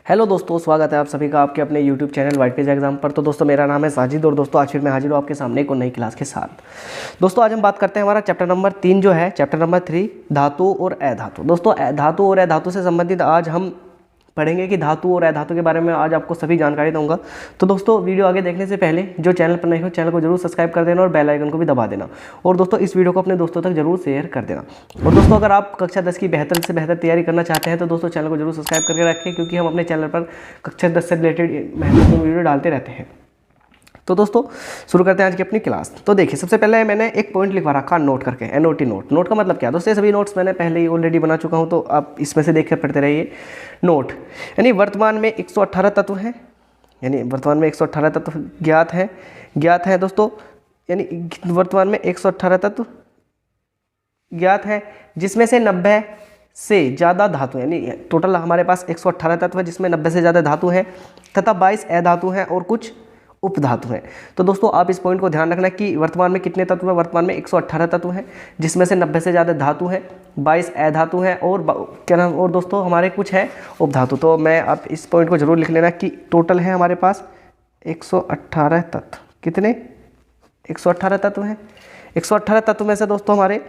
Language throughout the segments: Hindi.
हेलो दोस्तों, स्वागत है आप सभी का आपके अपने YouTube channel white page exam पर। तो दोस्तों मेरा नाम है साजिद और दोस्तों आज फिर मैं हाजिर हूँ आपके सामने एक और नई क्लास के साथ। दोस्तों आज हम बात करते हैं हमारा चैप्टर नंबर 3 जो है चैप्टर नंबर 3 धातु और अधातु। दोस्तों धातु और अधातु से संबंधित आज हम पढ़ेंगे कि धातु और अधातु के बारे में आज आपको सभी जानकारी दूंगा। तो दोस्तों वीडियो आगे देखने से पहले जो चैनल पर नहीं हो चैनल को जरूर सब्सक्राइब कर देना और बेल आइकन को भी दबा देना। और दोस्तों इस वीडियो को अपने दोस्तों तक जरूर शेयर कर देना। और दोस्तों अगर आप कक्षा 10 की बेहतर से बेहतर तैयारी करना चाहते हैं तो दोस्तों चैनल को जरूर सब्सक्राइब करके रखें, क्योंकि हम अपने चैनल पर कक्षा 10 से रिलेटेड महत्वपूर्ण वीडियो डालते रहते हैं। तो दोस्तों शुरू करते हैं आज की अपनी क्लास। तो देखिए सबसे पहले मैंने एक पॉइंट लिखवा रखा नोट करके, एनओटी नोट। नोट का मतलब क्या है दोस्तों, ये सभी नोट्स मैंने पहले ही ऑलरेडी बना चुका हूं, तो आप इसमें से देखकर पढ़ते रहिए। नोट यानी वर्तमान में 118 तत्व हैं, यानी वर्तमान में 118 तत्व ज्ञात हैं दोस्तों, यानी वर्तमान में 118 तत्व ज्ञात है, जिसमें से 90 से ज़्यादा धातु, यानी टोटल हमारे पास 118 तत्व है जिसमें 90 से ज़्यादा धातु हैं तथा 22 अधातु हैं और कुछ उपधातु हैं। तो दोस्तों आप इस पॉइंट को ध्यान रखना कि वर्तमान में कितने तत्व हैं। वर्तमान में 118 तत्व हैं जिसमें से 90 से ज़्यादा धातु हैं, 22 अधातु हैं और क्या नाम और दोस्तों हमारे कुछ है उपधातु। तो मैं आप इस पॉइंट को जरूर लिख लेना कि टोटल है हमारे पास 118 तत्व। कितने? 118 तत्व हैं। 118 तत्व में से दोस्तों हमारे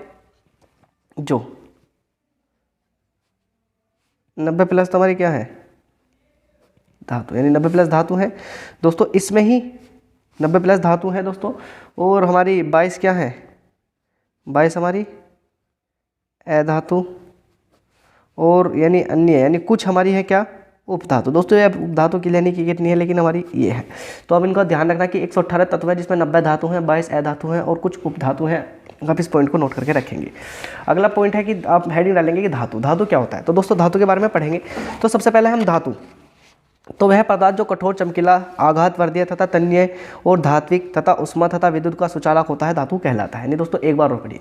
जो 90 प्लस तो हमारी क्या है धातु, यानी 90 प्लस धातु है दोस्तों। इसमें ही 90 प्लस धातु है दोस्तों, और हमारी 22 क्या है, 22 हमारी अधातु और यानी अन्य, यानी कुछ हमारी है क्या उपधातु। दोस्तों ये उपधातु की लेने की कितनी है, लेकिन हमारी ये है। तो अब इनका ध्यान रखना कि 118 तत्व है जिसमें 90 धातु हैं, 22 अधातु हैं और कुछ उपधातु हैं। आप इस पॉइंट को नोट करके रखेंगे। अगला पॉइंट है कि आप हेडिंग डालेंगे कि धातु। धातु क्या होता है, तो दोस्तों धातु के बारे में पढ़ेंगे। तो सबसे पहले हम धातु, तो वह पदार्थ जो कठोर, चमकीला, आघात वर्धीय तथा तन्य और धात्विक तथा उष्मा तथा विद्युत का सुचालक होता है, धातु कहलाता है। यानी दोस्तों एक बार और पढ़िए,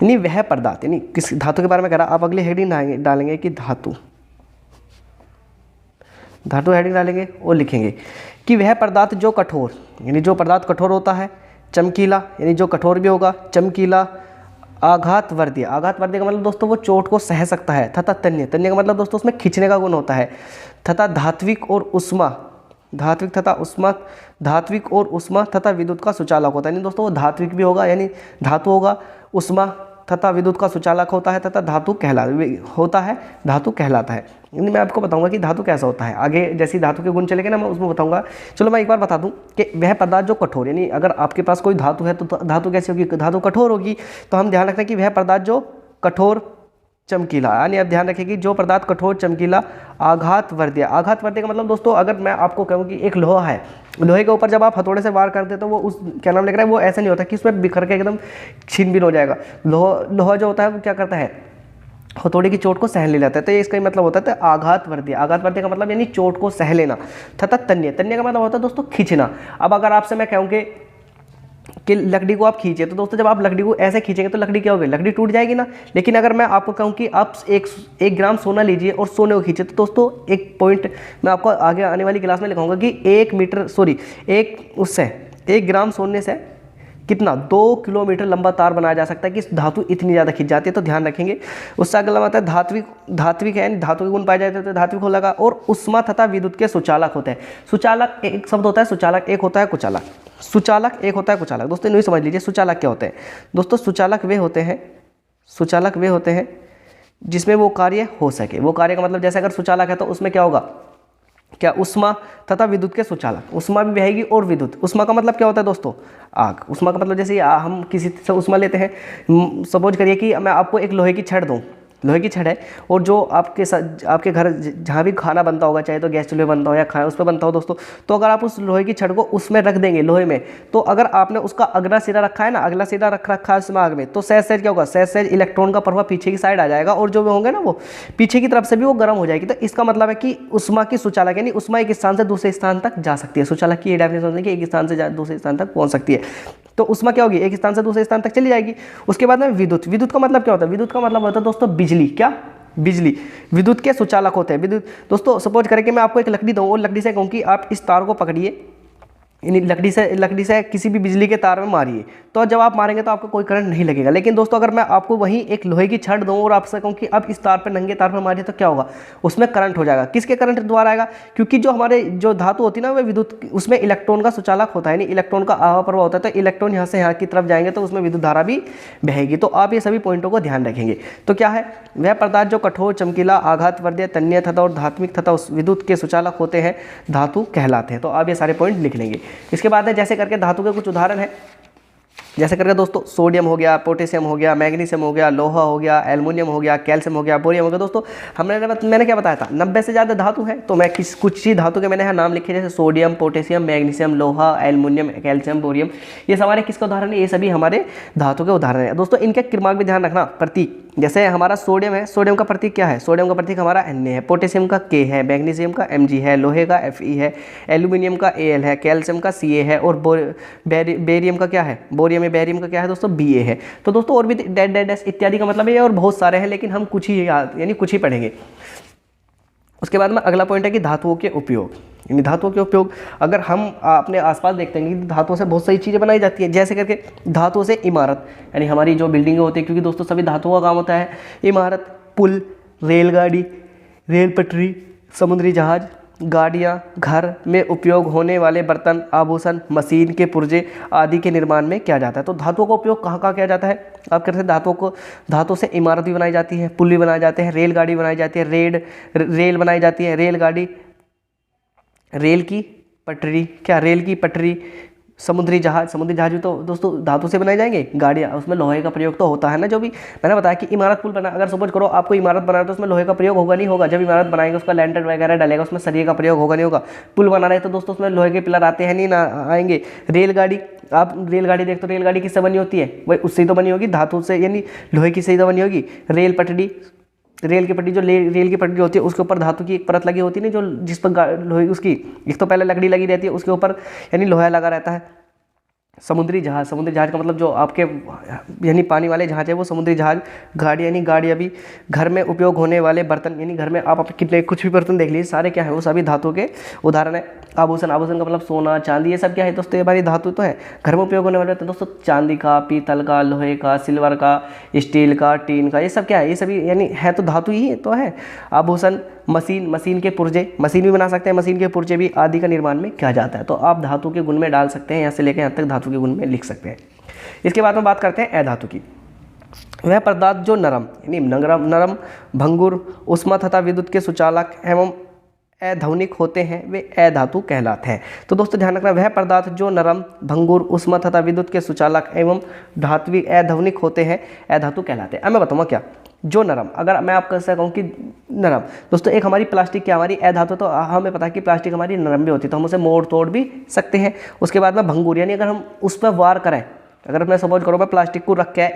यानी वह पदार्थ, यानी किस धातु के बारे में कह रहा। आप अगले हेडिंग डालेंगे कि धातु। धातु हेडिंग डालेंगे और लिखेंगे कि वह पदार्थ जो कठोर, यानी जो पदार्थ कठोर होता है, चमकीला यानी जो कठोर भी होगा, चमकीला, आघात वर्धीय, आघात वर्धीय का मतलब दोस्तों वो चोट को सह सकता है, तथा तन्य, तन्य का मतलब दोस्तों उसमें खींचने का गुण होता है, तथा धात्विक और उष्मा, धात्विक तथा उष्मा, धात्विक और उष्मा तथा विद्युत का सुचालक होता है। यानी दोस्तों वो धात्विक भी होगा, यानी धातु होगा, उष्मा तथा विद्युत का सुचालक होता है तथा धातु कहलाता है। यानी मैं आपको बताऊंगा कि धातु कैसा होता है आगे, जैसी धातु के गुण चलेंगे ना मैं उसमें बताऊंगा। चलो मैं एक बार बता दूं कि वह पदार्थ जो कठोर, यानी अगर आपके पास कोई धातु है तो धातु कैसी होगी, धातु कठोर होगी। तो हम ध्यान रखना कि वह पदार्थ जो कठोर, चमकीला, यानी आप ध्यान रखें कि जो पदार्थ कठोर, चमकीला, आघात वर्धीय। आघात वर्धीय का मतलब दोस्तों अगर मैं आपको कहूँ कि एक लोहा है, लोहे के ऊपर जब आप हथौड़े से वार करते हैं तो वो उस क्या नाम लिख रहा है, वो ऐसा नहीं होता कि उसमें बिखर के एकदम छीन बीन हो जाएगा। लोहा जो होता है वो क्या करता है, हथौड़े की चोट को सहन ले जाता है। तो ये इसका ही मतलब होता है आघात वर्धीय। आघात वर्धीय का मतलब यानी चोट को सह लेना, तथा तन्य, तन्य का मतलब होता है दोस्तों खींचना। अब अगर आपसे मैं कहूँ कि लकड़ी को आप खींचे, तो दोस्तों जब आप लकड़ी को ऐसे खींचेंगे तो लकड़ी क्या होगी, लकड़ी टूट जाएगी ना। लेकिन अगर मैं आपको कहूँ कि आप एक ग्राम सोना लीजिए और सोने को खींचे, तो दोस्तों एक पॉइंट मैं आपको आगे आने वाली क्लास में लिखाऊंगा कि 1 ग्राम सोने से कितना 2 किलोमीटर लंबा तार बनाया जा सकता है कि धातु इतनी ज़्यादा खींच जाती है। तो ध्यान रखेंगे। उससे अगला आता है धात्विक है, यानी धातु के गुण पाए जाते हैं तो धात्विक हो लगा। और उष्मा तथा विद्युत के सुचालक होते हैं। सुचालक एक शब्द होता है, सुचालक एक होता है कुचालक। सुचालक एक होता है कुचालक। दोस्तों नहीं समझ लीजिए सुचालक क्या होते हैं। दोस्तों सुचालक वे होते हैं जिसमें वो कार्य हो सके। वो कार्य का मतलब जैसे अगर सुचालक है तो उसमें क्या होगा, क्या उष्मा तथा विद्युत के सुचालक, उष्मा भी बहेगी और विद्युत। उष्मा का मतलब क्या होता है दोस्तों, आग। उष्मा का मतलब जैसे हम किसी से उष्मा लेते हैं, सपोज करिए कि मैं आपको एक लोहे की छड़ दूं, लोहे की छड़ है और जो आपके घर जहाँ भी खाना बनता होगा, चाहे तो गैस चूल्हे बनता हो या खाना उस पर बनता हो दोस्तों, तो अगर आप उस लोहे की छड़ को उसमें रख देंगे लोहे में, तो अगर आपने उसका अगला सिरा रखा है ना, अगला सिरा रखा है उसमें आग में, तो सहज क्या होगा, सहज इलेक्ट्रॉन का प्रभाव पीछे की साइड आ जाएगा और जो होंगे ना वो पीछे की तरफ से भी वो गर्म हो जाएगी। तो इसका मतलब है कि उष्मा की सुचालक, यानी उष्मा एक स्थान से दूसरे स्थान तक जा सकती है। सुचालक की ये डेफिनेशन है कि एक स्थान से दूसरे स्थान तक पहुंच सकती है। तो उष्मा क्या होगी, एक स्थान से दूसरे स्थान तक चली जाएगी। उसके बाद में विद्युत। विद्युत का मतलब क्या होता है, विद्युत का मतलब होता है दोस्तों बिजली। क्या, बिजली। विद्युत के सुचालक होते हैं। विद्युत दोस्तों सपोज करें कि मैं आपको एक लकड़ी दूं और लकड़ी से कहूं कि आप इस तार को पकड़िए यानी लकड़ी से किसी भी बिजली के तार में मारिए, तो जब आप मारेंगे तो आपको कोई करंट नहीं लगेगा। लेकिन दोस्तों अगर मैं आपको वहीं एक लोहे की छड़ दूं और आपसे कहूं कि अब इस तार पर, नंगे तार पर मारिए, तो क्या होगा, उसमें करंट हो जाएगा। किसके करंट द्वारा आएगा, क्योंकि जो हमारे जो धातु होती है ना, वह विद्युत, उसमें इलेक्ट्रॉन का सुचालक होता है, यानी इलेक्ट्रॉन का आवा प्रभाव होता है। तो इलेक्ट्रॉन यहाँ से यहाँ की तरफ जाएंगे तो उसमें विद्युत धारा भी बहेगी। तो आप ये सभी पॉइंटों को ध्यान रखेंगे। तो क्या है, वह पदार्थ जो कठोर, चमकीला, आघातवर्धीय, तन्य तथा और धात्मिक तथा विद्युत के सुचालक होते हैं, धातु कहलाते हैं। तो आप ये सारे पॉइंट लिख लेंगे। इसके बाद जैसे करके धातु के कुछ उदाहरण है, जैसे करके दोस्तों सोडियम हो गया, पोटेशियम हो गया, मैग्नीशियम हो गया, लोहा हो गया, एल्युमिनियम हो गया, कैल्शियम हो गया, बोरियम हो गया। दोस्तों मैंने क्या बताया था, 90 से ज़्यादा धातु है, तो मैं कुछ ही धातु के मैंने यहाँ नाम लिखे, जैसे सोडियम, पोटेशियम, मैग्नीशियम, लोहा, एल्युमिनियम, कैल्शियम, बोरियम। ये हमारे किसका उदाहरण है, ये सभी हमारे धातु के उदाहरण है। दोस्तों इनके क्रमांक भी ध्यान रखना, प्रतीक, जैसे हमारा सोडियम है, सोडियम का प्रतीक क्या है, सोडियम का प्रतीक हमारा Na है, पोटेशियम का K है, मैग्नीशियम का Mg है, लोहे का Fe है, एल्यूमिनियम का Al है, कैल्शियम का Ca है, और बेरियम का क्या है, बोरियम में बेरियम का क्या है दोस्तों, Ba है। तो दोस्तों और भी डैश इत्यादि का मतलब है, और बहुत सारे हैं, लेकिन हम कुछ ही यानी कुछ ही पढ़ेंगे। उसके बाद में अगला पॉइंट है कि धातुओं के उपयोग, यानी धातुओं के उपयोग। अगर हम अपने आसपास देखते हैं कि धातुओं से बहुत सारी चीज़ें बनाई जाती हैं, जैसे करके धातुओं से इमारत, यानी हमारी जो बिल्डिंगें होती है, क्योंकि दोस्तों सभी धातुओं का काम होता है, इमारत, पुल, रेलगाड़ी, रेल पटरी, समुद्री जहाज, गाड़ियाँ, घर में उपयोग होने वाले बर्तन, आभूषण, मशीन के पुर्जे आदि के निर्माण में किया जाता है। तो धातुओं का उपयोग कहाँ कहाँ किया जाता है, आप कहते हैं धातुओं से इमारत भी बनाई जाती है, पुल भी बनाए जाते हैं, रेलगाड़ी बनाई जाती है, रेल बनाई जाती है, रेलगाड़ी, रेल की पटरी, क्या रेल की पटरी, समुद्री जहाज भी तो दोस्तों धातु से बनाए जाएंगे, गाड़ियाँ, उसमें लोहे का प्रयोग तो होता है ना। जो भी मैंने बताया कि इमारत, पुल बना, अगर सपोज करो आपको इमारत बनाना है तो उसमें लोहे का प्रयोग होगा नहीं होगा, जब इमारत बनाएंगे उसका लैंटर वगैरह डालेगा, उसमें सरिये का प्रयोग होगा नहीं होगा। पुल बना रहे तो दोस्तों उसमें लोहे के पिलर आते हैं नहीं ना आएंगे। रेलगाड़ी, आप रेलगाड़ी देखते हो, रेलगाड़ी किससे बनी होती है, वही उससे ही तो बनी होगी, धातु से, यानी लोहे की से ही तो बनी होगी। रेल पटरी, रेल की पटरी, जो रेल की पटरी होती है उसके ऊपर धातु की एक परत लगी होती है ना, जो जिस पर लोहे उसकी एक तो पहले लकड़ी लगी रहती है, उसके ऊपर यानी लोहा लगा रहता है। समुद्री जहाज का मतलब जो आपके यानी पानी वाले जहाज है वो समुद्री जहाज। गाड़ी, यानी गाड़ी अभी घर में उपयोग होने वाले बर्तन, यानी घर में आप कितने कुछ भी बर्तन देख लीजिए, सारे क्या है, वो सभी धातु के उदाहरण है। आभूषण का मतलब सोना, चांदी, ये सब क्या है दोस्तों, ये हमारी धातु तो है, घर में उपयोग होने वाले बर्तन दोस्तों, चांदी का, पीतल का, लोहे का, सिल्वर का, स्टील का, टीन का, ये सब क्या है, ये सभी यानी है तो धातु ही तो है। आभूषण, मशीन के पुर्जे, मशीन भी बना सकते हैं, मशीन के पुर्जे भी आदि का निर्माण में किया जाता है। तो आप धातु के गुण में डाल सकते हैं, यहाँ से लेकर यहाँ तक धातु के गुण में लिख सकते हैं। इसके बाद में बात करते हैं अधातु की। वह पदार्थ जो नरम, भंगुर, उष्मा तथा विद्युत के सुचालक एवं अधौनिक होते हैं, वे अधातु कहलाते हैं। तो दोस्तों ध्यान रखना, वह पदार्थ जो नरम, भंगुर, उष्मा तथा विद्युत के सुचालक एवं धात्विक अधौनिक होते हैं, अधातु कहलाते हैं। अब मैं बताऊँगा क्या, जो नरम, अगर मैं आपको ऐसा कहूँ कि नरम, दोस्तों एक हमारी प्लास्टिक की हमारी अधातु, तो हमें पता है कि प्लास्टिक हमारी नरम भी होती है, तो हम उसे मोड़ तोड़ भी सकते हैं। उसके बाद में भंगुर, यानी अगर हम उस पर वार करें, अगर मैं सपोज करो मैं प्लास्टिक को रख के,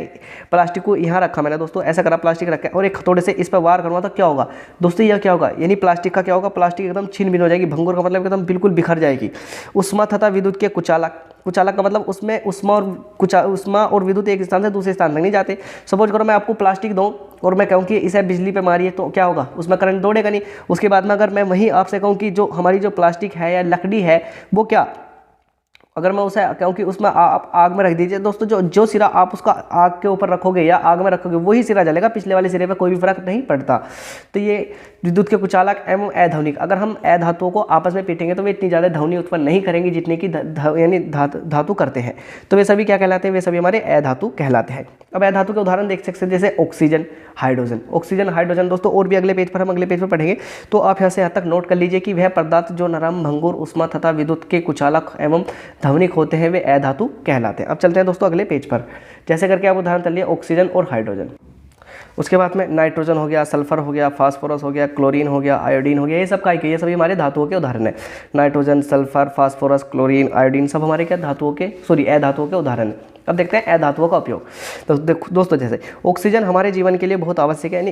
प्लास्टिक को यहाँ रखा मैंने दोस्तों, ऐसा करा, प्लास्टिक रखा और एक हथौड़े से इस पर वार करूँगा तो क्या होगा दोस्तों, यह क्या होगा, यानी प्लास्टिक का क्या होगा, प्लास्टिक एकदम छिन्न भिन्न हो जाएगी। भंगुर का मतलब एकदम बिल्कुल बिखर जाएगी। उष्मा तथा विद्युत के कुचालक का मतलब उसमें उष्मा और विद्युत एक स्थान से दूसरे स्थान तक नहीं जाते। सपोज करो मैं आपको प्लास्टिक दूँ और मैं कहूँ कि इसे बिजली पे मारिए, तो क्या होगा, उसमें करंट दौड़ेगा नहीं। उसके बाद में अगर मैं वहीं आपसे कहूँ कि जो हमारी जो प्लास्टिक है या लकड़ी है, वो क्या, अगर मैं उसे कहूँ कि उसमें आप आग में रख दीजिए दोस्तों, जो सिरा आप उसका आग के ऊपर रखोगे या आग में रखोगे वही सिरा जलेगा, पिछले वाले सिरे पे कोई भी फर्क नहीं पड़ता। तो ये विद्युत के कुचालक एवं अधौनिक, अगर हम अधातुओं को आपस में पीटेंगे तो वे इतनी ज़्यादा ध्वनि उत्पन्न नहीं करेंगी जितनी की यानी धातु करते हैं। तो वे सभी क्या कहलाते हैं, वे सभी हमारे अधातु कहलाते हैं। अब अधातु के उदाहरण देख सकते हैं, जैसे ऑक्सीजन, हाइड्रोजन दोस्तों, और भी अगले पेज पर हम अगले पेज पर पढ़ेंगे। तो आप यहाँ से यहाँ तक नोट कर लीजिए कि वह पदार्थ जो नरम, भंगुर, उष्मा तथा विद्युत के कुचालक एवं ध्वनिक होते हैं, वे अधातु कहलाते हैं। अब चलते हैं दोस्तों अगले पेज पर, जैसे करके आप उदाहरण कर लिए ऑक्सीजन और हाइड्रोजन। उसके बाद में नाइट्रोजन हो गया, सल्फर हो गया, फास्फोरस हो गया, क्लोरीन हो गया, आयोडीन हो गया, ये सब ये सभी हमारे धातुओं के उदाहरण है। Nitrogen, sulphur, phosphorus, chlorine, iodine सब हमारे क्या अधातुओं के उदाहरण है। अब देखते हैं अधातुओं का उपयोग। तो दोस्तों जैसे ऑक्सीजन हमारे जीवन के लिए बहुत आवश्यक है, यानी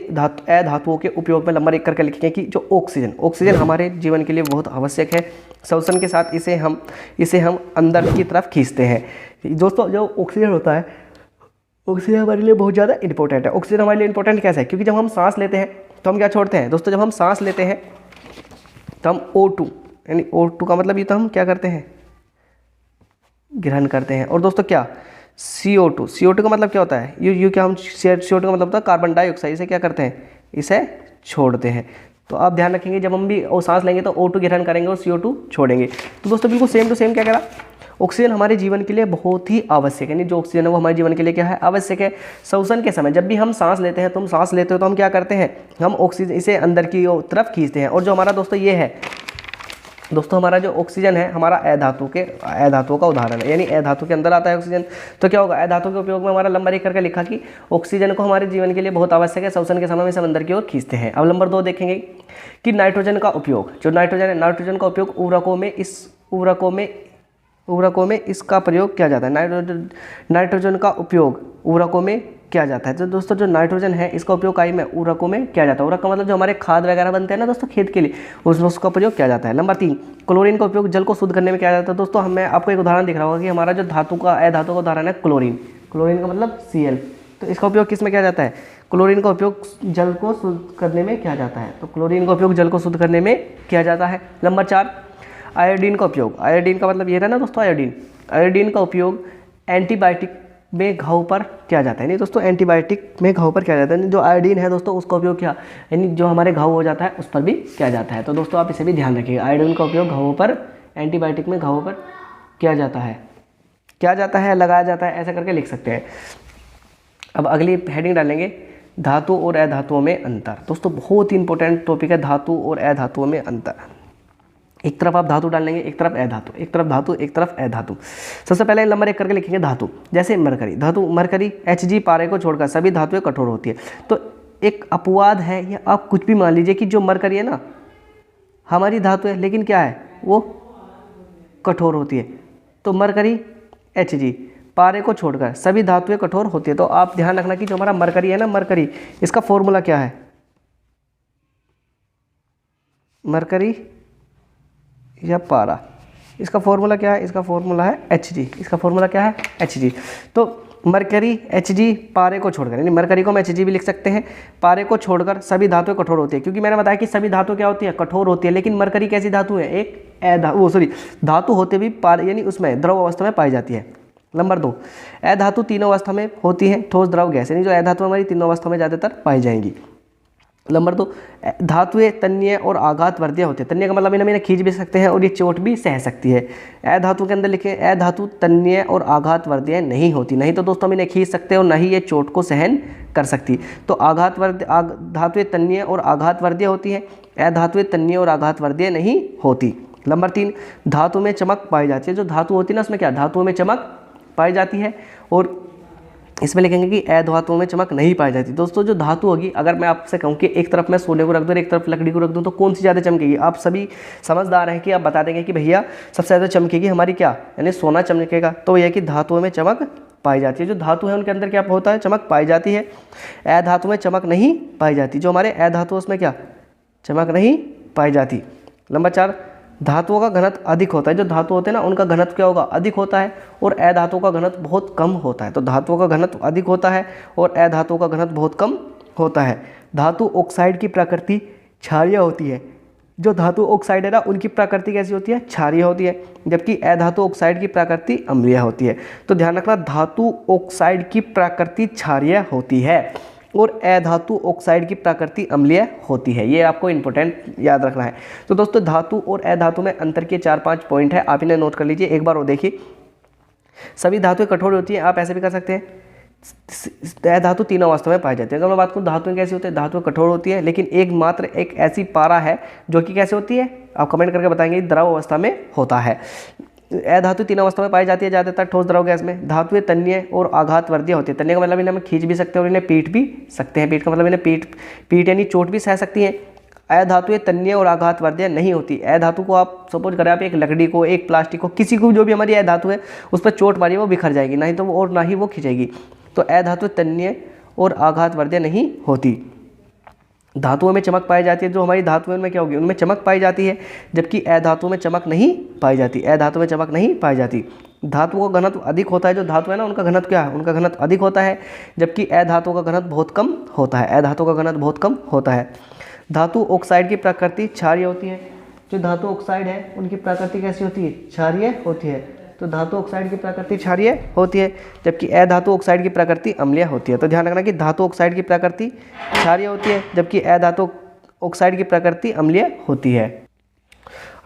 अधातुओं के उपयोग में नंबर 1 करके लिखेंगे कि जो ऑक्सीजन हमारे जीवन के लिए बहुत आवश्यक है। श्वसन के साथ इसे हम अंदर की तरफ खींचते हैं। दोस्तों जो ऑक्सीजन होता है, ऑक्सीजन हमारे लिए बहुत ज़्यादा इंपॉर्टेंट है। ऑक्सीजन हमारे लिए इंपॉर्टेंट कैसे है, क्योंकि जब हम सांस लेते हैं तो हम क्या छोड़ते हैं दोस्तों, जब हम सांस लेते हैं तो हम O2 यानी O2 का मतलब ये तो हम क्या करते हैं, ग्रहण करते हैं। और दोस्तों क्या CO2, CO2 का मतलब क्या होता है, यू क्या हम CO2 का मतलब होता है कार्बन डाइऑक्साइड, इसे क्या करते हैं, इसे छोड़ते हैं। तो आप ध्यान रखेंगे जब हम भी वो सांस लेंगे तो O2 ग्रहण करेंगे और CO2 छोड़ेंगे। तो दोस्तों बिल्कुल सेम टू सेम क्या कह रहा, ऑक्सीजन हमारे जीवन के लिए बहुत ही आवश्यक है, यानी जो ऑक्सीजन है वो हमारे जीवन के लिए क्या है, आवश्यक है। श्वसन के समय जब भी हम सांस लेते हैं, तो हम सांस लेते हो तो हम क्या करते हैं, हम ऑक्सीजन इसे अंदर की तरफ खींचते हैं। और जो हमारा दोस्तों ये है, दोस्तों हमारा जो ऑक्सीजन है हमारा अधातुओं का उदाहरण है, यानी अधातु के अंदर आता है ऑक्सीजन। तो क्या होगा, अधातु के उपयोग में हमारा नंबर 1 करके लिखा कि ऑक्सीजन को हमारे जीवन के लिए बहुत आवश्यक है, श्वसन के समय में सब अंदर की ओर खींचते हैं। अब नंबर 2 देखेंगे कि नाइट्रोजन का उपयोग, जो नाइट्रोजन है, नाइट्रोजन का उपयोग उर्वरकों में इसका प्रयोग किया जाता है। नाइट्रोजन का उपयोग उर्वरकों में किया जाता है। तो दोस्तों जो नाइट्रोजन है इसका उपयोग कई में उर्वरकों में किया जाता है। उर्वरक का मतलब जो हमारे खाद वगैरह बनते हैं ना दोस्तों खेत के लिए, उसका प्रयोग किया जाता है। नंबर 3 क्लोरीन का उपयोग जल को शुद्ध करने में किया जाता है। दोस्तों मैं आपको एक उदाहरण दिख रहा होगा कि हमारा जो अधातु का उदाहरण है क्लोरीन, क्लोरीन का मतलब Cl। तो इसका उपयोग किस में किया जाता है, क्लोरीन का उपयोग जल को शुद्ध करने में किया जाता है। तो क्लोरीन का उपयोग जल को शुद्ध करने में किया जाता है। नंबर 4 आयोडीन का उपयोग, आयोडीन का मतलब ये रहा ना दोस्तों, आयोडीन का उपयोग एंटीबायोटिक में घाव पर किया जाता है। नहीं दोस्तों, एंटीबायोटिक में घाव पर किया जाता है। जो आयोडीन है दोस्तों उसका उपयोग क्या, यानी जो हमारे घाव हो जाता है उस पर भी किया जाता है। तो दोस्तों आप इसे भी ध्यान रखिएगा, आयोडीन का उपयोग घावों पर, एंटीबायोटिक में घावों पर किया जाता है, लगाया जाता है, ऐसा करके लिख सकते हैं। अब अगली हेडिंग डालेंगे धातु और अधातुओं में अंतर। दोस्तों बहुत ही इंपॉर्टेंट टॉपिक है धातु और अधातुओं में अंतर। एक तरफ आप धातु डाल लेंगे, एक तरफ अधातु, एक तरफ धातु, एक तरफ अधातु। सबसे पहले नंबर 1 करके लिखेंगे धातु, जैसे मरकरी, धातु मरकरी Hg पारे को छोड़कर सभी धातुएं कठोर होती है। तो एक अपवाद है, या आप कुछ भी मान लीजिए कि जो मरकरी है ना हमारी धातु है, लेकिन क्या है वो कठोर होती है। तो मरकरी Hg पारे को छोड़कर सभी धातुएं कठोर होती है। तो आप ध्यान रखना कि जो हमारा मरकरी है ना, मरकरी, इसका फॉर्मूला क्या है, मरकरी या पारा, इसका फॉर्मूला क्या है, इसका फॉर्मूला है Hg, इसका फॉर्मूला क्या है Hg। तो मरकरी Hg पारे को छोड़कर, यानी मरकरी को हम Hg भी लिख सकते हैं, पारे को छोड़कर सभी धातुएं कठोर होती है। क्योंकि मैंने बताया कि सभी धातु क्या होती है, कठोर होती है। लेकिन मरकरी कैसी धातु है, एक धातु होते भी पारे, यानी उसमें द्रव अवस्था में पाई जाती है। नंबर 2 अधातु तीनों अवस्था में होती है, ठोस द्रव गैस, यानी जो अधातु हमारी तीनों अवस्था में ज़्यादातर पाई जाएंगी। नंबर 2 धातुएं तन्य और आघात वर्धिया होती है। तन्य का मतलब इन्हें खींच भी सकते हैं और ये चोट भी सह सकती है। अधातु के अंदर लिखें अधातु तन्य और आघात वर्धिया नहीं होती, नहीं तो दोस्तों हम इन्हें खींच सकते हैं और नहीं ये चोट को सहन कर सकती। तो धातुएं तन्य और आघात वर्धिया होती है, अधातुएं तन्य और आघात वर्धिया नहीं होती। नंबर 3 धातु में चमक पाई जाती है। जो धातु होती है ना उसमें क्या, धातुओं में चमक पाई जाती है। और इसमें लिखेंगे कि अधातुओं में चमक नहीं पाई जाती। दोस्तों जो धातु होगी, अगर मैं आपसे कहूँ कि एक तरफ मैं सोने को रख दूँ और एक तरफ लकड़ी को रख दूँ, तो कौन सी ज़्यादा चमकेगी, आप सभी समझदार हैं कि आप बता देंगे कि भैया सबसे ज़्यादा चमकेगी हमारी क्या, यानी सोना चमकेगा। तो यह कि धातुओं में चमक पाई जाती है। जो धातु है उनके अंदर क्या होता है, चमक पाई जाती है। अधातु में चमक नहीं पाई जाती, जो हमारे अधातु उसमें क्या चमक नहीं पाई जाती। नंबर 4 धातुओं का घनत्व अधिक होता है। जो धातु होते हैं ना उनका घनत्व क्या होगा, अधिक होता है, और अधातुओं का घनत्व बहुत कम होता है। तो धातुओं का घनत्व अधिक होता है और अधातुओं का घनत्व बहुत कम होता है। धातु ऑक्साइड की प्रकृति क्षारीय होती है। जो धातु ऑक्साइड है ना उनकी प्रकृति कैसी होती है, क्षारीय होती है, जबकि अधातु ऑक्साइड की प्रकृति अम्लीय होती है। तो ध्यान रखना, धातु ऑक्साइड की प्रकृति क्षारीय होती है और अधातु ऑक्साइड की प्रकृति अम्लीय होती है। ये आपको इंपॉर्टेंट याद रखना है। तो दोस्तों धातु और अधातु में अंतर के 4-5 पॉइंट है, आप इन्हें नोट कर लीजिए एक बार और देखिए। सभी धातुएं कठोर होती हैं, आप ऐसे भी कर सकते हैं। अधातु तीनों अवस्था में पाई जाती है। अगर मैं बात करूँ धातुएं कैसी होती है, धातुएं कठोर होती है, लेकिन एक ऐसी पारा है जो कि कैसे होती है, आप कमेंट करके बताएंगे, द्रव अवस्था में होता है। अधातु तीनों अवस्था में पाई जाती है, ज़्यादातर ठोस द्रव गैस में। धातुएं तन्य और आघात वर्धिया होती है। तन्य का मतलब इन्हें हम खींच भी सकते हैं और इन्हें पीट भी सकते हैं। पीट का मतलब इन्हें पीट यानी चोट भी सह सकती हैं। अधातुएं तन्य और आघात वर्धिया नहीं होती। अधातु को आप सपोज करें, आप एक लकड़ी को, एक प्लास्टिक को, किसी को जो भी हमारी अधातु है उस पर चोट मारिए वो बिखर जाएगी, नहीं तो वो और ना ही वो खिंचेगी। तो अधातु तन्य और आघात वर्धिया नहीं होती। धातुओं में चमक पाई जाती है। जो हमारी धातुओं में क्या होगी, उनमें चमक पाई जाती है, जबकि अधातुओं में चमक नहीं पाई जाती। अधातु में चमक नहीं पाई जाती। धातुओं का घनत्व अधिक होता है। जो धातु है ना उनका घनत्व क्या है, उनका घनत्व अधिक होता है, जबकि अधातुओं का घनत्व बहुत कम होता है। अधातुओं का घनत्व बहुत कम होता है। धातु ऑक्साइड की प्रकृति क्षारीय होती है। जो धातु ऑक्साइड है उनकी प्रकृति कैसी होती है, क्षारीय होती है। तो धातु ऑक्साइड की प्रकृति क्षारीय होती है, जबकि अधातु ऑक्साइड की प्रकृति अम्लीय होती है। तो ध्यान रखना कि धातु ऑक्साइड की प्रकृति क्षारीय होती है, जबकि अधातु ऑक्साइड की प्रकृति अम्लीय होती है।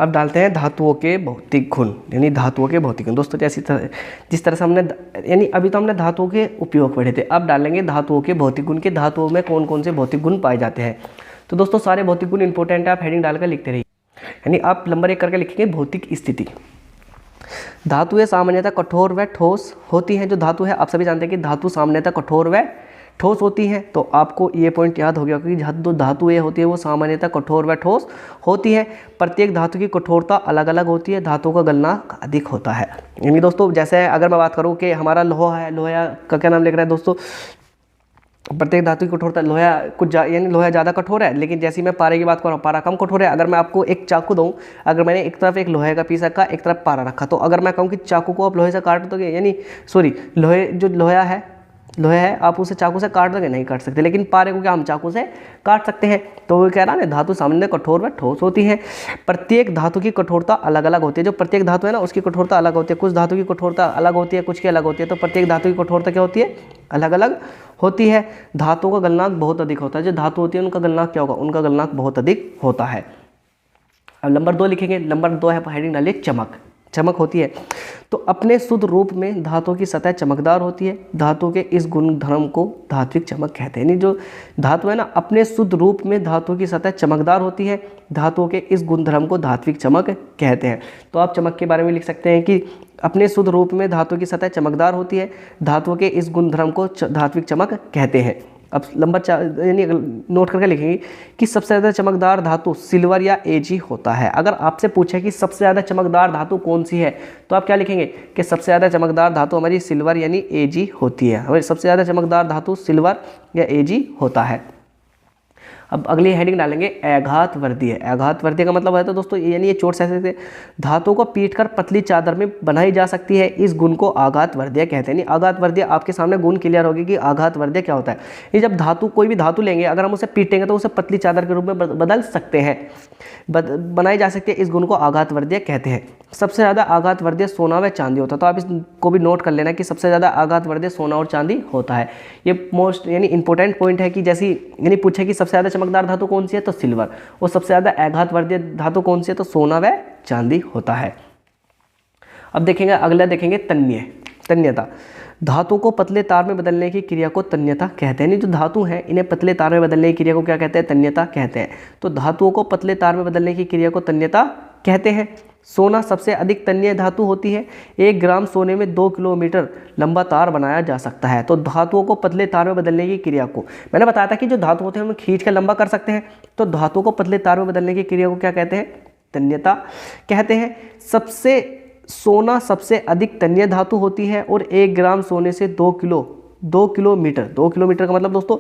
अब डालते हैं धातुओं के भौतिक गुण, यानी धातुओं के भौतिक गुण। दोस्तों जिस तरह से हमने यानी अभी तो हमने धातुओं के उपयोग पढ़े थे, अब डालेंगे धातुओं के भौतिक गुण के धातुओं में कौन कौन से भौतिक गुण पाए जाते हैं। तो दोस्तों सारे भौतिक गुण इंपॉर्टेंट है, आप हेडिंग डालकर लिखते रहिए, यानी आप नंबर 1 करके लिखेंगे भौतिक स्थिति। धातुएं सामान्यतः कठोर व ठोस होती हैं। जो धातु है आप सभी जानते हैं कि धातु सामान्यतः कठोर व ठोस होती हैं, तो आपको ये पॉइंट याद हो गया कि जो धातुएं होती है वो सामान्यतः कठोर व ठोस होती है। प्रत्येक धातु की कठोरता अलग अलग होती है, धातु का गलनांक अधिक होता है। यानी दोस्तों जैसे अगर मैं बात करूँ कि हमारा लोहा है, लोहा का क्या नाम लिख रहा है दोस्तों, प्रत्येक धातु की कठोरता, लोहा कुछ यानी लोहा ज़्यादा कठोर है, लेकिन जैसे मैं पारे की बात कर रहा हूँ पारा कम कठोर है। अगर मैं आपको एक चाकू दूँ, अगर मैंने एक तरफ एक लोहे का पीस रखा, एक तरफ पारा रखा, तो अगर मैं कहूँ कि चाकू को आप लोहे से काट दोगे, यानी सॉरी लोहा है आप उसे चाकू से काट दोगे, नहीं काट सकते, लेकिन पारे को क्या हम चाकू से काट सकते हैं। तो वो कह रहा है धातु सामान्य कठोर व ठोस होती है। प्रत्येक धातु की कठोरता अलग अलग होती है। जो प्रत्येक धातु है ना उसकी कठोरता अलग होती है, कुछ धातु की कठोरता अलग होती है, कुछ की अलग होती है। तो प्रत्येक धातु की कठोरता क्या होती है, अलग अलग होती है। धातुओं का गलनांक बहुत अधिक होता है। जो धातु होती है उनका गलनांक क्या होगा, उनका गलनांक बहुत अधिक होता है। अब नंबर 2 लिखेंगे। नंबर 2 है, हेडिंग डालिए चमक होती है। तो अपने शुद्ध रूप में धातु की सतह चमकदार होती है। धातु के इस गुण धर्म को धात्विक चमक कहते हैं। यानी जो धातु है ना अपने शुद्ध रूप में धातु की सतह चमकदार होती है, धातुओं के इस गुण धर्म को धात्विक चमक कहते हैं। तो आप चमक के बारे में लिख सकते हैं कि अपने शुद्ध रूप में धातु की सतह चमकदार होती है, धातुओं के इस गुण धर्म को धात्विक चमक कहते हैं। अब नंबर 4 यानी नोट करके लिखेंगे कि सबसे ज़्यादा चमकदार धातु सिल्वर या एजी होता है। अगर आपसे पूछे कि सबसे ज़्यादा चमकदार धातु कौन सी है, तो आप क्या लिखेंगे कि सबसे ज़्यादा चमकदार धातु हमारी सिल्वर यानी एजी होती है। हमारी सबसे ज़्यादा चमकदार धातु सिल्वर या एजी होता है। अब अगली हेडिंग डालेंगे आघात वर्धीय। आघात वर्धीय का मतलब है तो दोस्तों यानी ये चोट से धातु को पीटकर पतली चादर में बनाई जा सकती है। इस गुण को आघात वर्धीय कहते हैं। आघात वर्धीय आपके सामने गुण क्लियर होगी कि आघात वर्धीय क्या होता है। ये जब धातु कोई भी धातु लेंगे, अगर हम उसे पीटेंगे तो उसे पतली चादर के रूप में बदल सकते हैं, बनाई जा सकती है। इस गुण को आघात वर्धीय कहते हैं। सबसे ज़्यादा आघात वर्धीय सोना व चांदी होता है। तो आप इसको भी नोट कर लेना कि सबसे ज़्यादा आघात वर्धीय सोना और चांदी होता है। ये मोस्ट यानी इंपॉर्टेंट पॉइंट है कि जैसी यानी पूछे कि सबसे ज़्यादा चमकदार धातु कौन सी है, तो सिल्वर, और सबसे ज़्यादा आघात वर्धीय धातु कौन सी है, तो सोना व चांदी होता है। अब देखेंगे अगला देखेंगे तन्यता। धातु को पतले तार में बदलने की क्रिया को तन्यता कहते हैं। जो धातु हैं इन्हें पतले तार में बदलने की क्रिया को क्या कहते हैं, तन्यता कहते हैं। तो धातुओं को पतले तार में बदलने की क्रिया को तन्यता कहते हैं। सोना सबसे अधिक तन्य धातु होती है। 1 ग्राम सोने में 2 किलोमीटर लंबा तार बनाया जा सकता है। तो धातुओं को पतले तार में बदलने की क्रिया को मैंने बताया था कि जो धातु होते हैं हम खींच कर लंबा कर सकते हैं। तो धातुओं को पतले तार में बदलने की क्रिया को क्या कहते हैं, तन्यता कहते हैं। सोना सबसे अधिक तन्य धातु होती है और 1 ग्राम सोने से 2 किलोमीटर का मतलब दोस्तों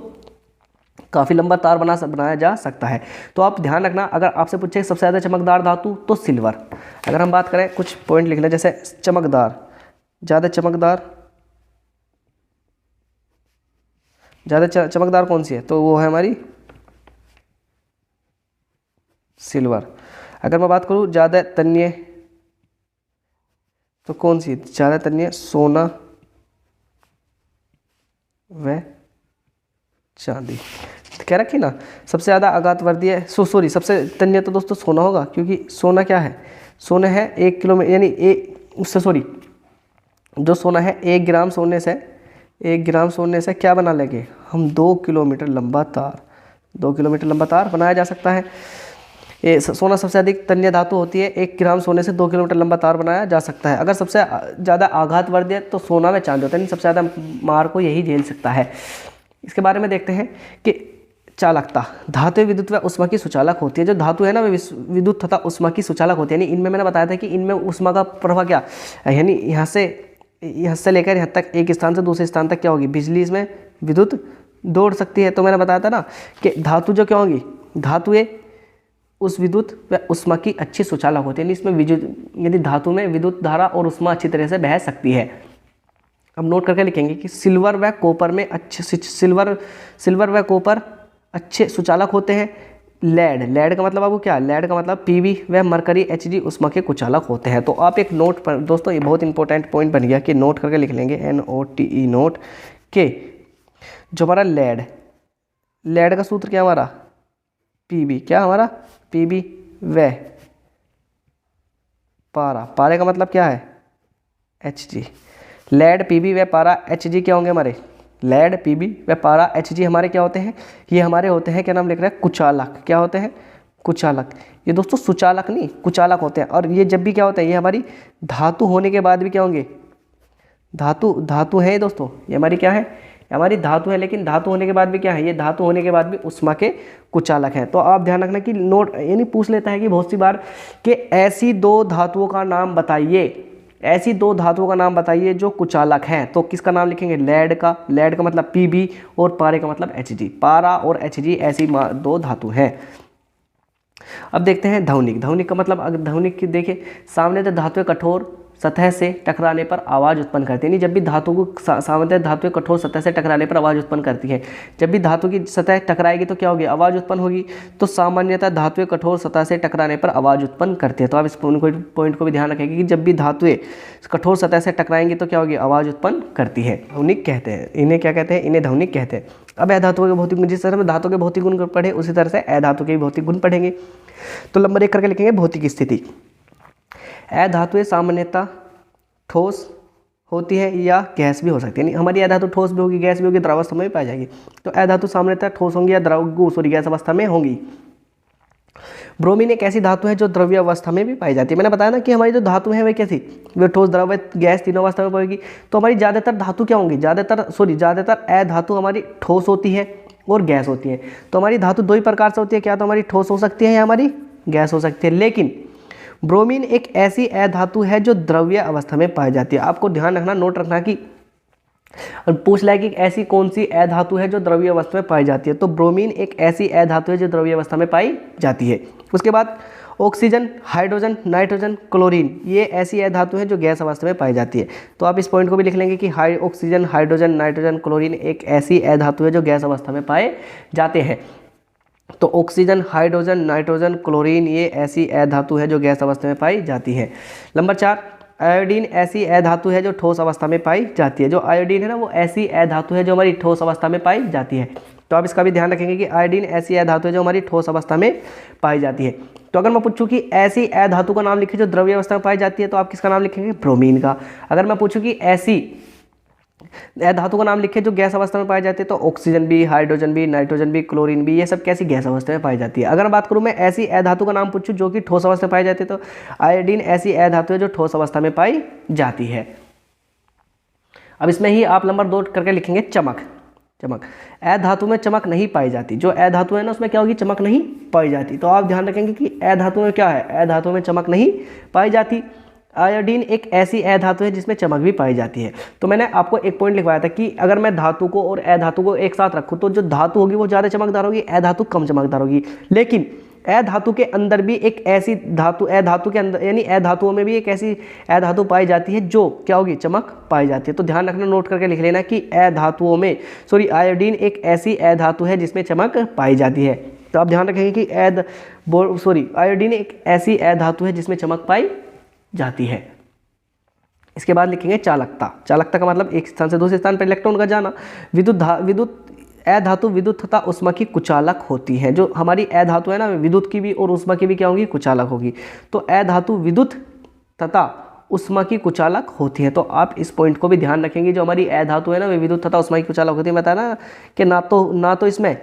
काफ़ी लंबा तार बनाया जा सकता है। तो आप ध्यान रखना, अगर आपसे पूछे सबसे ज़्यादा चमकदार धातु तो सिल्वर। अगर हम बात करें कुछ पॉइंट लिख लें, जैसे ज़्यादा चमकदार कौन सी है, तो वो है हमारी सिल्वर। अगर मैं बात करूँ ज़्यादा तन्य तो कौन सी, ज़्यादा तन्य सोना व चांदी कह रखी ना। सबसे ज़्यादा आघात वर्धीय सबसे तन्य तो दोस्तों सोना होगा, क्योंकि सोना क्या है, सोना है 1 किलोमीटर यानी जो सोना है 1 ग्राम सोने से क्या बना लेंगे हम, 2 किलोमीटर लंबा तार बनाया जा सकता है। सोना सबसे अधिक तन्य धातु होती है। 1 ग्राम सोने से 2 किलोमीटर लंबा तार बनाया जा सकता है। अगर सबसे ज़्यादा आघात वर्धीय तो सोना व चांदी होता है, सबसे ज़्यादा मार को यही झेल सकता है। इसके बारे में देखते हैं कि चालकता। धातु विद्युत व उष्मा की सुचालक होती है। जो धातु है ना वे विद्युत तथा उष्मा की सुचालक होती है। यानी इनमें मैंने बताया था कि इनमें उष्मा का प्रवाह क्या, यानी यहाँ से लेकर यहाँ तक एक स्थान से दूसरे स्थान तक क्या होगी, बिजली इसमें विद्युत दौड़ सकती है। तो मैंने बताया था ना कि धातु जो क्या होगी, धातुएं उस विद्युत व उष्मा की अच्छी सुचालक होती है। इसमें यदि धातु में विद्युत धारा और उष्मा अच्छी तरह से बह सकती है। अब नोट करके लिखेंगे कि सिल्वर व कॉपर अच्छे सुचालक होते हैं। लेड, लेड का मतलब आपको क्या, लेड का मतलब पीबी व मरकरी Hg उष्मा के कुचालक होते हैं। तो आप एक नोट पर दोस्तों, ये बहुत इंपॉर्टेंट पॉइंट बन गया कि नोट करके लिख लेंगे, NOTE नोट, के जो हमारा लेड, लेड का सूत्र क्या हमारा, पीबी, क्या हमारा पीबी व पारा, पारे का मतलब क्या है Hg, लेड पीबी व पारा Hg क्या होंगे हमारे, लेड पीबी व पारा Hg हमारे क्या होते हैं, ये हमारे होते हैं, क्या नाम लिख रहे हैं, कुचालक, क्या होते हैं, कुचालक। ये दोस्तों सुचालक नहीं, कुचालक होते हैं। और ये जब भी क्या होता है, ये हमारी धातु होने के बाद भी क्या होंगे, धातु है दोस्तों, ये हमारी क्या है, हमारी धातु है, लेकिन धातु होने के बाद भी क्या है, ये धातु होने के बाद भी उष्मा के कुचालक हैं। तो आप ध्यान रखना कि नोट यानी पूछ लेता है कि बहुत सी बार कि ऐसी दो धातुओं का नाम बताइए, ऐसी दो धातुओं का नाम बताइए जो कुचालक हैं। तो किसका नाम लिखेंगे, लेड का, लेड का मतलब पीबी और पारे का मतलब Hg, पारा और Hg ऐसी दो धातु हैं। अब देखते हैं ध्वनिक, ध्वनिक का मतलब, अगर ध्वनिक की देखिए, सामने तो धातुएं कठोर सतह से टकराने पर आवाज़ उत्पन्न करती है, नहीं जब भी धातु को सामान्यतः धातुएं कठोर सतह से टकराने पर आवाज़ उत्पन्न करती है, जब भी धातु की सतह टकराएगी तो क्या होगी, आवाज़ उत्पन्न होगी। तो सामान्यतः धातुएं कठोर सतह से टकराने पर आवाज़ उत्पन्न करती है। तो आप इस पॉइंट को भी ध्यान रखेंगे कि जब भी धातुएं कठोर सतह से टकराएंगी तो क्या होगी, आवाज़ उत्पन्न करती है। ध्वनिक कहते हैं इन्हें, क्या कहते हैं, इन्हें ध्वनिक कहते हैं। अब अधातुओं के भौतिक गुण, जिस तरह में धातु के भौतिक गुण पढ़े उसी तरह से अधातु के भी भौतिक गुण पढ़ेंगे। तो नंबर 1 करके लिखेंगे भौतिक स्थिति। अधातुएं सामान्यतः ठोस होती है या गैस भी हो सकती है, हमारी अधातु ठोस भी होगी, गैस भी होगी, द्रवावस्था में भी पाई जाएगी। तो अधातु सामान्यतः ठोस होंगी या गैस अवस्था में होंगी। ब्रोमीन एक ऐसी धातु है जो द्रव्य अवस्था में भी पाई जाती है। मैंने बताया ना कि हमारी जो धातु है वे कैसी, वे ठोस, द्रव्य, गैस तीनों अवस्था में पाएगी। तो हमारी ज़्यादातर धातु क्या होंगी, ज़्यादातर अधातु हमारी ठोस होती है और गैस होती है। तो हमारी धातु दो ही प्रकार से होती है, क्या तो हमारी ठोस हो सकती है या हमारी गैस हो सकती है। लेकिन ब्रोमीन एक ऐसी अधातु है जो द्रव्य अवस्था में पाई जाती है। आपको ध्यान रखना, नोट रखना कि पूछ लिया कि ऐसी कौन सी अधातु है जो द्रव्य अवस्था में पाई जाती है। तो ब्रोमीन एक ऐसी अधातु है जो द्रव्य अवस्था में पाई जाती है। उसके बाद ऑक्सीजन, हाइड्रोजन, नाइट्रोजन, क्लोरीन, ये ऐसी अधातु है जो गैस अवस्था में पाई जाती है। तो आप इस पॉइंट को भी लिख लेंगे कि ऑक्सीजन, हाइड्रोजन, नाइट्रोजन, क्लोरीन एक ऐसी अधातु है जो गैस अवस्था में पाए जाते हैं। तो ऑक्सीजन, हाइड्रोजन, नाइट्रोजन, क्लोरीन ये ऐसी अधातु है जो गैस अवस्था में पाई जाती है। नंबर 4, आयोडीन ऐसी अधातु है जो ठोस अवस्था में पाई जाती है। जो आयोडीन है ना, वो ऐसी अधातु है जो हमारी ठोस अवस्था में पाई जाती है। तो आप इसका भी ध्यान रखेंगे कि आयोडीन ऐसी अधातु है जो हमारी ठोस अवस्था में पाई जाती है। तो अगर मैं पूछूं कि ऐसी अधातु का नाम लिखिए जो द्रव्य अवस्था में पाई जाती है, तो आप किसका नाम लिखेंगे, ब्रोमीन का। अगर मैं पूछूं कि ऐसी धातु का नाम लिखे जो गैस अवस्था में पाई जाती है, तो ऑक्सीजन भी, हाइड्रोजन भी, नाइट्रोजन भी, क्लोरीन भी, ये सब कैसी गैस अवस्था में पाई जाती है। अगर बात करूं मैं ऐसी अधातु का नाम पूछूं जो कि ठोस अवस्था में पाई जाती है, तो आयोडीन ऐसी अधातु है जो ठोस अवस्था में पाई जाती है। अब इसमें ही आप नंबर 2 करके लिखेंगे चमक। चमक, अधातु में चमक नहीं पाई जाती। जो अधातु है ना, उसमें क्या होगी, चमक नहीं पाई जाती। तो आप ध्यान रखेंगे कि अधातु में क्या है, अधातु में चमक नहीं पाई जाती। आयोडीन एक ऐसी अधातु है जिसमें चमक भी पाई जाती है। तो मैंने आपको एक पॉइंट लिखवाया था कि अगर मैं धातु को और अधातु को एक साथ रखूं तो जो धातु होगी वो ज़्यादा चमकदार होगी, अधातु कम चमकदार होगी। लेकिन अधातु के अंदर भी एक ऐसी धातु, अधातु के अंदर यानी अधातुओं में भी एक ऐसी अधातु पाई जाती है जो क्या होगी, चमक पाई जाती है। तो ध्यान रखना, नोट करके लिख लेना कि अधातुओं में आयोडीन एक ऐसी अधातु है जिसमें चमक पाई जाती है। तो आप ध्यान रखेंगे कि आयोडीन एक ऐसी अधातु है जिसमें चमक पाई जाती है। इसके बाद लिखेंगे चालकता। चालकता का मतलब एक स्थान से दूसरे स्थान पर इलेक्ट्रॉन का जाना। अधातु विद्युत तथा उष्मा की कुचालक होती है। जो हमारी अधातु है ना, विद्युत की भी और उष्मा की भी क्या होगी, कुचालक होगी। तो अधातु विद्युत तथा उष्मा की कुचालक होती है। तो आप इस पॉइंट को भी ध्यान रखेंगे, जो हमारी अधातु है ना, वे विद्युत तथा उष्मा की कुचालक होती है। बताया ना कि ना तो इसमें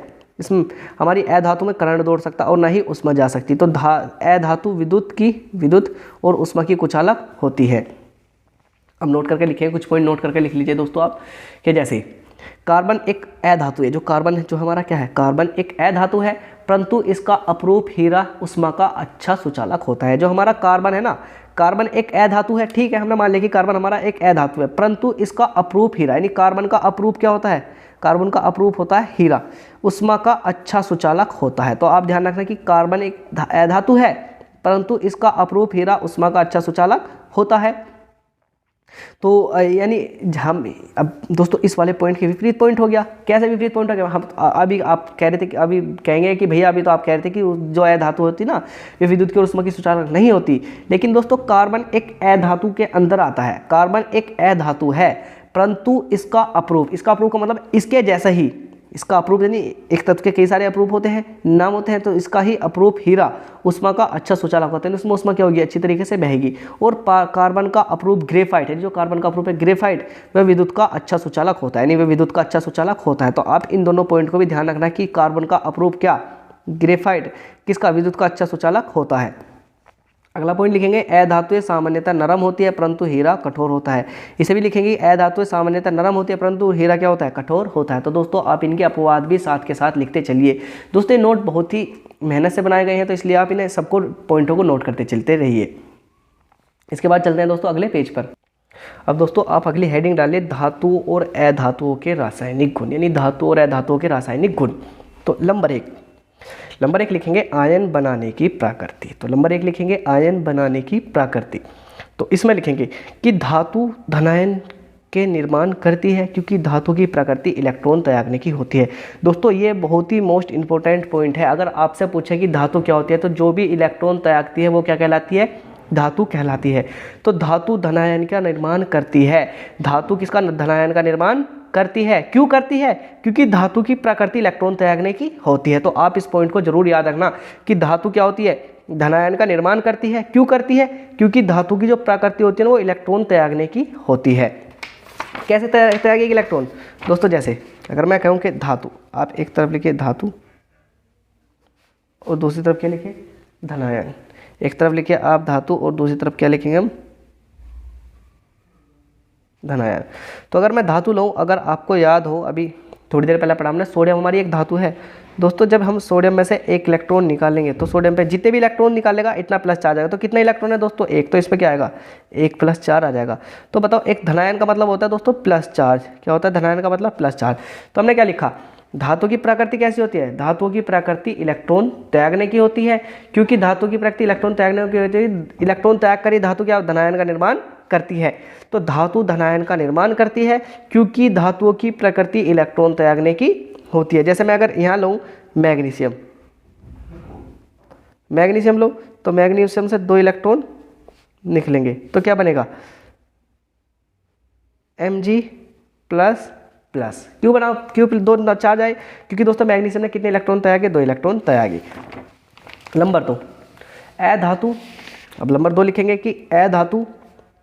हमारी अधातु में करंट दौड़ सकता और ना ही उष्मा जा सकती। तो अधातु विद्युत और उष्मा की कुचालक होती है। अब नोट करके लिखेंगे, कुछ पॉइंट नोट करके लिख लीजिए दोस्तों आप, कि जैसे कार्बन एक अधातु है। जो कार्बन है, जो हमारा क्या है, कार्बन एक अधातु है, परंतु इसका अपरूप हीरा उष्मा का अच्छा सुचालक होता है। जो हमारा कार्बन है ना, कार्बन एक अधातु है, ठीक है, हमने मान लिया कि कार्बन हमारा एक अधातु है, परंतु इसका अपरूप हीरा यानी कार्बन का अपरूप क्या होता है, कार्बन का अपरूप होता है हीरा, उष्मा का अच्छा सुचालक होता है। तो आप ध्यान रखना कि कार्बन एक अधातु है, परंतु इसका अपरूप हीरा उष्मा का अच्छा सुचालक होता है। तो यानी हम अब दोस्तों इस वाले पॉइंट के विपरीत पॉइंट हो गया। कैसे विपरीत पॉइंट हो गया? हम अभी आप कह रहे थे कि अभी कहेंगे कि भैया अभी तो आप कह रहे थे कि जो अधातु होती ना वे विद्युत की और ऊष्मा की सुचालक नहीं होती, लेकिन दोस्तों कार्बन एक अधातु के अंदर आता है। कार्बन एक अधातु है, परंतु इसका अप्रूप, इसका अप्रूप का मतलब इसके जैसा ही, इसका अप्रूप यानी एक तत्व के कई सारे अप्रूप होते हैं, नाम होते हैं, तो इसका ही अप्रूप हीरा उष्मा का अच्छा सुचालक होता है। उसमें उष्मा क्या होगी? अच्छी तरीके से बहेगी। और कार्बन का अप्रूप ग्रेफाइट है, जो कार्बन का अप्रूप है ग्रेफाइट, वह विद्युत का अच्छा सुचालक होता है, यानी वह विद्युत का अच्छा सुचालक होता है। तो आप इन दोनों पॉइंट को भी ध्यान रखना कि कार्बन का अप्रूप क्या, ग्रेफाइट, किसका? विद्युत का अच्छा सुचालक होता है। अगला पॉइंट लिखेंगे अधातुएं सामान्यतः नरम होती है परंतु हीरा कठोर होता है। इसे भी लिखेंगे अधातुएं सामान्यतः नरम होती है परंतु हीरा क्या होता है? कठोर होता है। तो दोस्तों आप इनके अपवाद भी साथ के साथ लिखते चलिए। दोस्तों ये नोट बहुत ही मेहनत से बनाए गए हैं, तो इसलिए आप इन्हें सबको पॉइंटों को नोट करते चलते रहिए। इसके बाद चलते हैं दोस्तों अगले पेज पर। अब दोस्तों आप अगली हेडिंग डालिए धातु और अधातुओं के रासायनिक गुण, यानी धातु और अधातुओं के रासायनिक गुण। तो नंबर एक लिखेंगे आयन बनाने की प्रकृति। तो नंबर एक लिखेंगे आयन बनाने की प्रकृति। तो इसमें लिखेंगे कि धातु धनायन के निर्माण करती है, क्योंकि धातु की प्रकृति इलेक्ट्रॉन त्यागने की होती है। दोस्तों ये बहुत ही मोस्ट इंपॉर्टेंट पॉइंट है। अगर आपसे पूछे कि धातु क्या होती है, तो जो भी इलेक्ट्रॉन त्यागती है वो क्या कहलाती है? धातु कहलाती है। तो धातु धनायन का निर्माण करती है। धातु किसका धनायन का निर्माण करती है? क्यों करती है? क्योंकि धातु की प्रकृति इलेक्ट्रॉन त्यागने की होती है। तो आप इस पॉइंट को जरूर याद रखना कि धातु क्या होती है? धनायन का निर्माण करती है। क्यों करती है? क्योंकि धातु की जो प्रकृति होती है ना वो इलेक्ट्रॉन त्यागने की होती है। कैसे त्यागेगी इलेक्ट्रॉन? दोस्तों जैसे अगर मैं कहूँ कि धातु, आप एक तरफ लिखिए धातु और दूसरी तरफ क्या लिखिए? धनायन। एक तरफ लिखिए आप धातु और दूसरी तरफ क्या लिखेंगे हम? धनायन। तो अगर मैं धातु लूँ, अगर आपको याद हो अभी थोड़ी देर पहले पढ़ा हमने, सोडियम हमारी एक धातु है। दोस्तों जब हम सोडियम में से एक इलेक्ट्रॉन निकालेंगे तो सोडियम पे जितने भी इलेक्ट्रॉन निकालेगा इतना प्लस चार्ज आएगा। तो कितना इलेक्ट्रॉन है दोस्तों? एक। तो इस पर क्या आएगा? एक प्लस चार्ज आ जाएगा। तो बताओ एक धनायन का मतलब होता है दोस्तों प्लस चार्ज। क्या होता है धनायन का मतलब? Plus charge. तो हमने क्या लिखा? धातु की प्रकृति कैसी होती है? धातुओं की प्रकृति इलेक्ट्रॉन त्यागने की होती है। क्योंकि धातु की प्रकृति इलेक्ट्रॉन त्यागने की होती है, इलेक्ट्रॉन त्याग कर ही धातु क्या धनायन का निर्माण करती है। तो धातु धनायन का निर्माण करती है क्योंकि धातुओं की प्रकृति इलेक्ट्रॉन त्यागने की होती है। जैसे मैं अगर यहाँ लूँ मैग्नीशियम, मैग्नीशियम लो तो मैग्नीशियम से 2 इलेक्ट्रॉन निकलेंगे तो क्या बनेगा? Mg plus plus. क्यों बनाओ? क्यों 2 चार्ज आए? क्योंकि दोस्तों मैग्नीशियम ने कितने इलेक्ट्रॉन त्यागे? 2 इलेक्ट्रॉन त्यागे। नंबर 2 अधातु। अब नंबर 2 लिखेंगे कि अधातु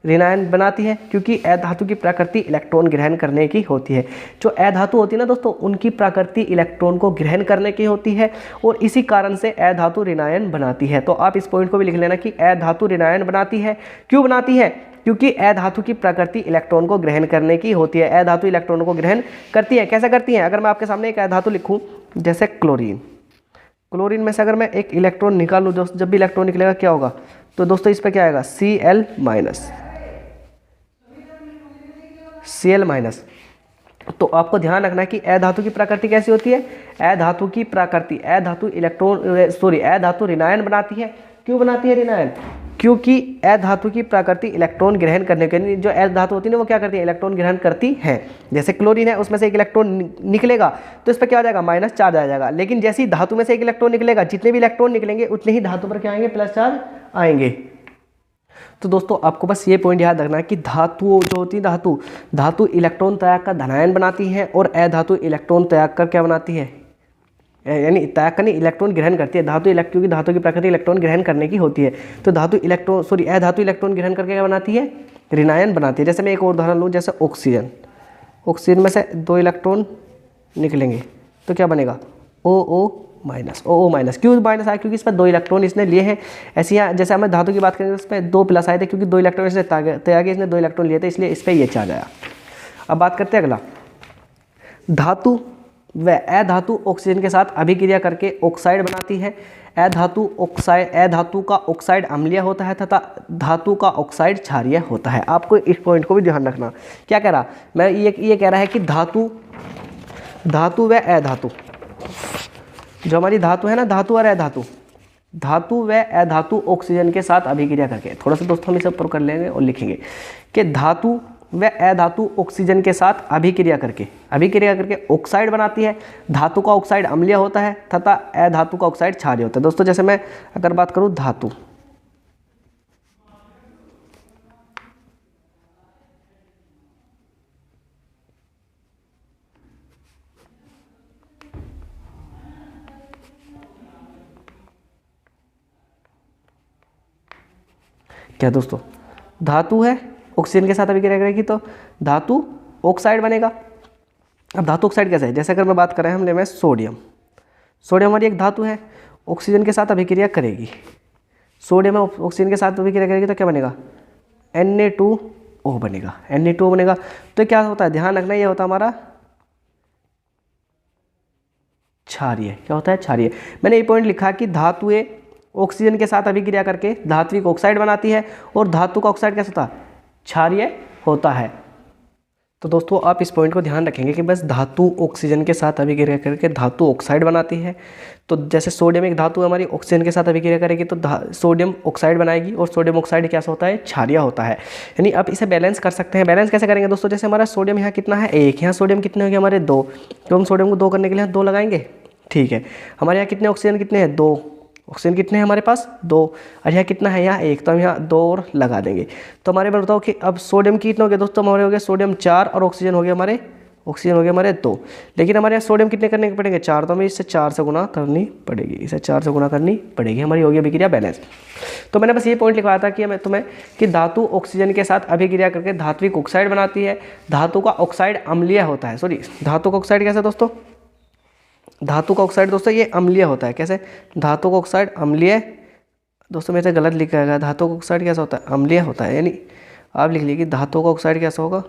ऋणायन बनाती है, क्योंकि अधातु की प्रकृति इलेक्ट्रॉन ग्रहण करने की होती है। जो अधातु होती है ना दोस्तों, उनकी प्रकृति इलेक्ट्रॉन को ग्रहण करने की होती है और इसी कारण से अधातु ऋणायन बनाती है। तो आप इस पॉइंट को भी लिख लेना कि अधातु ऋणायन बनाती है। क्यों बनाती है? क्योंकि अधातु की प्रकृति इलेक्ट्रॉन को ग्रहण करने की होती है। अधातु इलेक्ट्रॉन को ग्रहण करती है। कैसे करती है? अगर मैं आपके सामने एक अधातु लिखूँ जैसे क्लोरीन, क्लोरीन में से अगर मैं एक इलेक्ट्रॉन निकालूँ दोस्तों, जब भी इलेक्ट्रॉन निकलेगा क्या होगा? तो दोस्तों इस पर क्या आएगा? Cl minus, Cl minus. तो आपको ध्यान रखना है कि अधातु की प्रकृति कैसी होती है? अधातु की प्रकृति, अधातु अधातु ऋणायन बनाती है। क्यों बनाती है ऋणायन? क्योंकि अधातु की प्रकृति इलेक्ट्रॉन ग्रहण करने के लिए, जो अधातु होती है ना वो क्या करती है? इलेक्ट्रॉन ग्रहण करती है। जैसे क्लोरीन है उसमें से एक इलेक्ट्रॉन निकलेगा तो इस पर क्या आ जाएगा? माइनस चार्ज आ जाएगा। लेकिन जैसे ही धातु में से एक इलेक्ट्रॉन निकलेगा, जितने भी इलेक्ट्रॉन निकलेंगे उतने ही धातु पर क्या आएंगे? प्लस चार्ज आएंगे। तो दोस्तों आपको बस ये पॉइंट याद रखना है कि धातु जो होती है धातु इलेक्ट्रॉन त्याग कर धनायन बनाती है और अधातु इलेक्ट्रॉन त्याग कर क्या बनाती है? यानी त्याग करनी इलेक्ट्रॉन ग्रहण करती है। क्योंकि धातु की प्रकृति इलेक्ट्रॉन ग्रहण करने की होती है। तो अधातु इलेक्ट्रॉन ग्रहण करके क्या बनाती है? ऋणायन बनाती है। जैसे मैं एक और उदाहरण लूँ, जैसे ऑक्सीजन में से 2 इलेक्ट्रॉन निकलेंगे तो क्या बनेगा? OO minus. क्यों माइनस आया? क्योंकि इस पर 2 इलेक्ट्रॉन इसने लिए हैं। ऐसे यहाँ जैसे हमें धातु की बात करेंगे तो इस पर 2 प्लस आए थे, क्योंकि 2 इलेक्ट्रॉन इसने त्यागे, इसने 2 इलेक्ट्रॉन लिए थे, इसलिए इस पर ये चार्ज आया। अब बात करते हैं अगला, धातु व अधातु ऑक्सीजन के साथ अभिक्रिया करके ऑक्साइड बनाती है। अधातु का ऑक्साइड अम्लीय होता है तथा धातु का ऑक्साइड क्षारीय होता है। आपको इस पॉइंट को भी ध्यान रखना। क्या कह रहा? मैं ये कह रहा है कि धातु व अधातु, जो हमारी धातु है ना, धातु और अधातु, धातु व अधातु ऑक्सीजन के साथ अभिक्रिया करके, थोड़ा सा दोस्तों हम इसे ऊपर कर लेंगे और लिखेंगे कि धातु व अधातु ऑक्सीजन के साथ अभिक्रिया करके ऑक्साइड बनाती है। धातु का ऑक्साइड अम्लीय होता है तथा अधातु का ऑक्साइड क्षारीय होता है। दोस्तों जैसे मैं अगर बात करूं धातु, क्या दोस्तों, धातु है, ऑक्सीजन के साथ अभिक्रिया करेगी तो धातु ऑक्साइड बनेगा। अब धातु ऑक्साइड कैसे है, जैसे अगर मैं बात कर रहे हैं हम ले में सोडियम, सोडियम हमारी एक धातु है, ऑक्सीजन के साथ अभिक्रिया करेगी, सोडियम ऑक्सीजन के साथ अभिक्रिया करेगी तो क्या बनेगा, Na2O बनेगा, Na2O बनेगा। तो क्या होता है, ध्यान रखना, ये होता है हमारा क्षारीय। क्या होता है, क्षारीय। मैंने ये पॉइंट लिखा कि धातुएं ऑक्सीजन के साथ अभिक्रिया करके धात्विक ऑक्साइड बनाती है और धातु का ऑक्साइड कैसा होता है, क्षारीय होता है। तो दोस्तों आप इस पॉइंट को ध्यान रखेंगे कि बस धातु ऑक्सीजन के साथ अभिक्रिया करके धातु ऑक्साइड बनाती है। तो जैसे सोडियम एक धातु हमारी ऑक्सीजन के साथ अभिक्रिया करेगी तो सोडियम ऑक्साइड बनाएगी और सोडियम ऑक्साइड कैसा होता है, क्षारीय होता है। यानी आप इसे बैलेंस कर सकते हैं। बैलेंस कैसे करेंगे दोस्तों, जैसे हमारा सोडियम यहाँ कितना है 1, यहाँ सोडियम कितने हो गए हमारे 2, तो हम सोडियम को 2 करने के लिए 2 लगाएंगे, ठीक है। हमारे यहाँ कितने ऑक्सीजन कितने हैं 2, ऑक्सीजन कितने हैं हमारे पास 2, और यहाँ कितना है यहाँ 1, तो हम यहाँ 2 और लगा देंगे। तो हमारे में बताओ कि अब सोडियम कितने हो गए दोस्तों, हमारे हो गए सोडियम 4 और ऑक्सीजन हो गए हमारे 2। लेकिन हमारे यहाँ सोडियम कितने करने पड़ेंगे 4, तो हमें इससे 4 से गुना करनी पड़ेगी, इसे 4 से गुना करनी पड़ेगी, हमारी होगी अभिक्रिया बैलेंस। तो मैंने बस ये पॉइंट लिखवाया था कि मैं तुम्हें कि धातु ऑक्सीजन के साथ अभिक्रिया करके धात्विक ऑक्साइड बनाती है। धातु का ऑक्साइड अम्लीय होता है, सॉरी धातु का ऑक्साइड कैसे दोस्तों, धातु का ऑक्साइड दोस्तों ये अम्लीय होता है। कैसे, धातु का ऑक्साइड अम्लीय, दोस्तों मेरे से गलत लिखा गया, धातु का ऑक्साइड कैसा होता है, अम्लीय होता है। यानी आप लिख लीजिए कि धातु का ऑक्साइड कैसा होगा,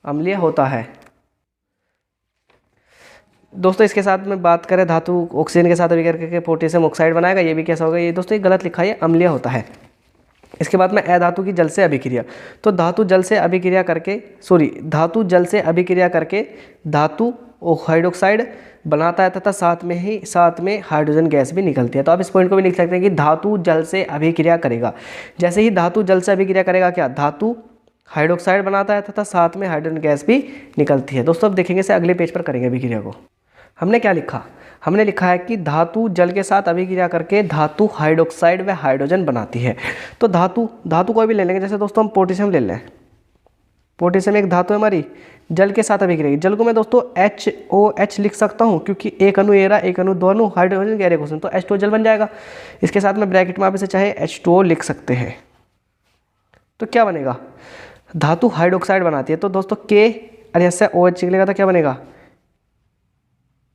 अम्लीय होता है। दोस्तों इसके साथ में बात करें धातु ऑक्सीजन के साथ अभिक्रिया करके पोटेशियम ऑक्साइड बनाएगा, ये भी कैसा होगा, ये दोस्तों ये गलत लिखा है, अम्लीय होता है। इसके बाद में अधातु की जल से अभिक्रिया, तो धातु जल से अभिक्रिया करके धातु जल से अभिक्रिया करके धातु हाइड्रोक्साइड बनाता है तथा साथ में हाइड्रोजन गैस भी निकलती है। तो आप इस पॉइंट को भी लिख सकते हैं कि धातु जल से अभिक्रिया करेगा। जैसे ही धातु जल से अभिक्रिया करेगा क्या, धातु हाइड्रोक्साइड बनाता है तथा साथ में हाइड्रोजन गैस भी निकलती है। दोस्तों अब देखेंगे इसे अगले पेज पर करेंगे अभिक्रिया को। हमने क्या लिखा, हमने लिखा है कि धातु जल के साथ अभिक्रिया करके धातु हाइड्रोक्साइड व हाइड्रोजन बनाती है। तो धातु कोई भी ले लेंगे, जैसे दोस्तों हम पोटेशियम ले लें, पोटेशियम एक धातु है हमारी, जल के साथ अभिक्रिया, जल को मैं दोस्तों HOH लिख सकता हूँ क्योंकि एक अणु एरा एक अणु दो अणु हाइड्रोजन गैर क्वेश्चन, तो H2O जल बन जाएगा। इसके साथ में ब्रैकेट में आप इसे चाहे H2O लिख सकते हैं। तो क्या बनेगा, धातु हाइड्रोक्साइड बनाती है, तो दोस्तों K और यहाँ से OH निकलेगा तो क्या बनेगा,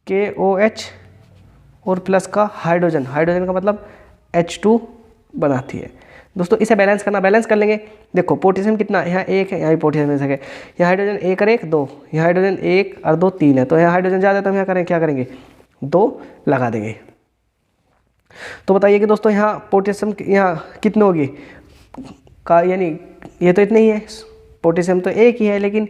KOH और प्लस का हाइड्रोजन, हाइड्रोजन का मतलब H2 बनाती है। दोस्तों इसे बैलेंस करना, बैलेंस कर लेंगे। देखो पोटेशियम कितना, यहाँ 1 है, यहाँ भी पोटेशियम मिल सके, यहाँ हाइड्रोजन 1 और 1 2, यहाँ हाइड्रोजन 1 और 2 3 है, तो यहाँ हाइड्रोजन ज़्यादा है तो हम यहाँ क्या करेंगे 2 लगा देंगे। तो बताइए कि दोस्तों यहाँ पोटेशियम यहाँ कितने होगी का, यानी ये तो इतने ही है, पोटेशियम तो 1 ही है, लेकिन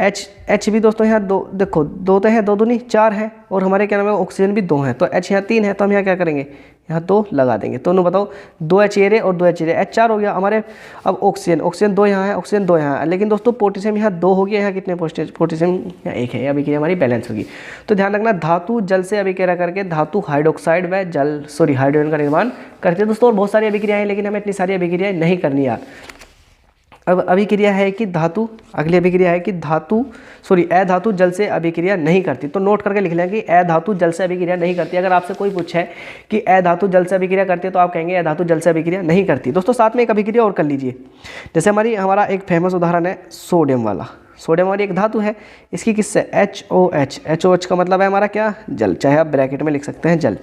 H भी दोस्तों यहाँ 2, देखो 2 तो है, 2 दूनी 4 है, और हमारे क्या नाम है ऑक्सीजन भी 2 है, तो H यहाँ 3 है, तो हम यहाँ क्या करेंगे यहाँ 2 लगा देंगे। तो बताओ 2 H ये रहे और 2 H ये रहे, H 4 हो गया हमारे। अब ऑक्सीजन 2 यहाँ है, ऑक्सीजन 2 यहाँ है, लेकिन दोस्तों पोटेशियम यहाँ 2 हो गया, यहाँ कितने पोटेशियम यहाँ 1 है, अभी हमारी बैलेंस होगी। तो ध्यान रखना धातु जल से अभिक्रिया करके धातु हाइड्रोक्साइड व हाइड्रोजन का निर्माण करते हैं दोस्तों। और बहुत सारी अभिक्रियाएं, लेकिन हमें इतनी सारी अभिक्रियाएं नहीं करनी यार। अब अभिक्रिया है कि धातु, अगली अभिक्रिया है कि अधातु जल से अभिक्रिया नहीं करती। तो नोट करके लिख लें कि अधातु जल से अभिक्रिया नहीं करती। अगर आपसे कोई पूछे कि अधातु जल से अभिक्रिया करती है तो आप कहेंगे अधातु जल से अभिक्रिया नहीं करती। दोस्तों साथ में एक अभिक्रिया और कर लीजिए, जैसे हमारा एक फेमस उदाहरण है सोडियम वाला। सोडियम हमारी एक धातु है, इसकी किससे HOH, HOH का मतलब है हमारा क्या जल, चाहे आप ब्रैकेट में लिख सकते हैं जल।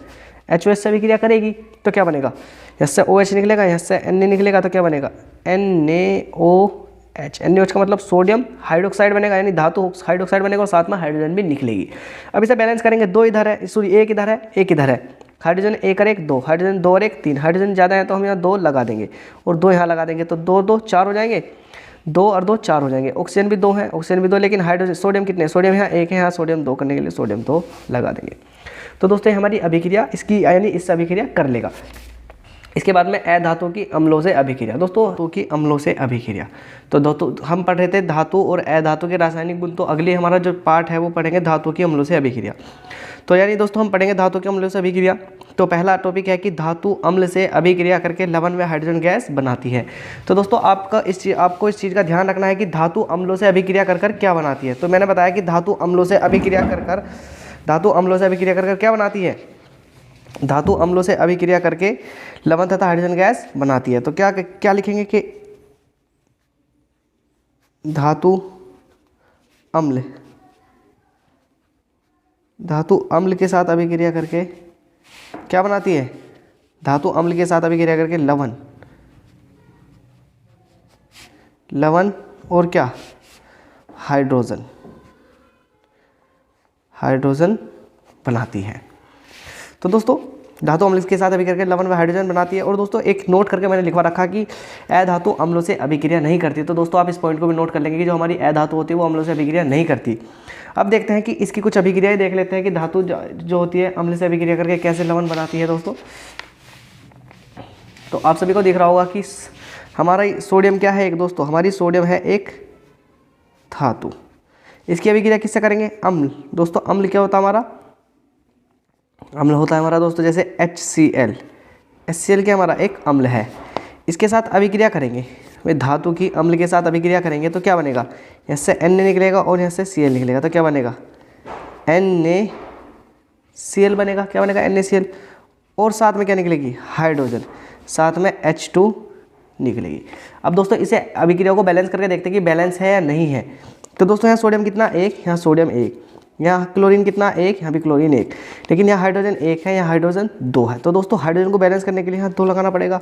HOH से अभिक्रिया करेगी तो क्या बनेगा, यहाँ से OH निकलेगा, यहाँ से Na निकलेगा तो क्या बनेगा NaOH। NaOH का मतलब सोडियम हाइड्रोक्साइड बनेगा, यानी धातु हाइड्रोक्साइड बनेगा और साथ में हाइड्रोजन भी निकलेगी। अब इसे बैलेंस करेंगे, 2 इधर है, एक इधर है, एक इधर है, हाइड्रोजन 1 और 1 2, हाइड्रोजन 2 और 1 3, हाइड्रोजन ज़्यादा है तो हम यहाँ 2 लगा देंगे और 2 यहाँ लगा देंगे, तो 2 2 4 हो जाएंगे। 2 और 2 4 हो जाएंगे। ऑक्सीजन भी 2 है, ऑक्सीजन भी 2, लेकिन हाइड्रोजन सोडियम कितने, सोडियम यहाँ 1 है, यहाँ सोडियम 2 करने के लिए सोडियम 2 लगा देंगे। तो दोस्तों ये हमारी अभिक्रिया इसकी यानी इससे अभिक्रिया कर लेगा। इसके बाद में अधातु की अम्लों से अभिक्रिया। दोस्तों धातु की अम्लों से अभिक्रिया, तो दोस्तों हम पढ़ रहे थे धातु और अधातु के रासायनिक गुण, तो अगली हमारा जो पार्ट है वो पढ़ेंगे धातु की अम्लों से अभिक्रिया। तो यानी दोस्तों हम पढ़ेंगे धातु के अम्लों से अभिक्रिया। तो पहला टॉपिक है कि धातु अम्ल से अभिक्रिया करके लवण व हाइड्रोजन गैस बनाती है। तो दोस्तों आपको इस चीज़ का ध्यान रखना है कि धातु अम्लों से अभिक्रिया कर क्या बनाती है। तो मैंने बताया कि धातु अम्लों से अभिक्रिया कर क्या बनाती है, धातु अम्लों से अभिक्रिया करके लवण तथा हाइड्रोजन गैस बनाती है। तो क्या लिखेंगे कि धातु अम्ल के साथ अभिक्रिया करके क्या बनाती है, धातु अम्ल के साथ अभिक्रिया करके लवण और क्या, हाइड्रोजन बनाती है। तो दोस्तों धातु अम्ल के साथ अभिक्रिया करके लवण व हाइड्रोजन बनाती है। और दोस्तों एक नोट करके मैंने लिखवा रखा कि अधातु अम्लों से अभिक्रिया नहीं करती। तो दोस्तों आप इस पॉइंट को भी नोट कर लेंगे कि जो हमारी अधातु होती है वो अम्लों से अभिक्रिया नहीं करती। अब देखते हैं कि इसकी कुछ अभिक्रियाएं देख लेते हैं कि धातु जो होती है अम्ल से अभिक्रिया करके कैसे लवण बनाती है। दोस्तों तो आप सभी को दिख रहा होगा कि हमारा सोडियम क्या है, एक दोस्तों हमारी सोडियम है एक धातु, इसकी अभिक्रिया किससे करेंगे, अम्ल। दोस्तों अम्ल क्या होता है हमारा, अम्ल होता है हमारा दोस्तों जैसे HCl क्या हमारा एक अम्ल है, इसके साथ अभिक्रिया करेंगे, वे धातु की अम्ल के साथ अभिक्रिया करेंगे तो क्या बनेगा, यहाँ से Na निकलेगा और यहाँ से Cl निकलेगा, तो क्या बनेगा NaCl बनेगा, क्या बनेगा NaCl, और साथ में क्या निकलेगी, हाइड्रोजन, साथ में H2 निकलेगी। अब दोस्तों इसे अभिक्रिया को बैलेंस करके देखते हैं कि बैलेंस है या नहीं है। तो दोस्तों यहाँ सोडियम कितना 1, यहाँ सोडियम 1, यहाँ क्लोरीन कितना 1, यहाँ भी क्लोरीन 1, लेकिन यहाँ हाइड्रोजन 1 है, यहाँ हाइड्रोजन 2 है। तो दोस्तों हाइड्रोजन को बैलेंस करने के लिए यहाँ 2 लगाना पड़ेगा।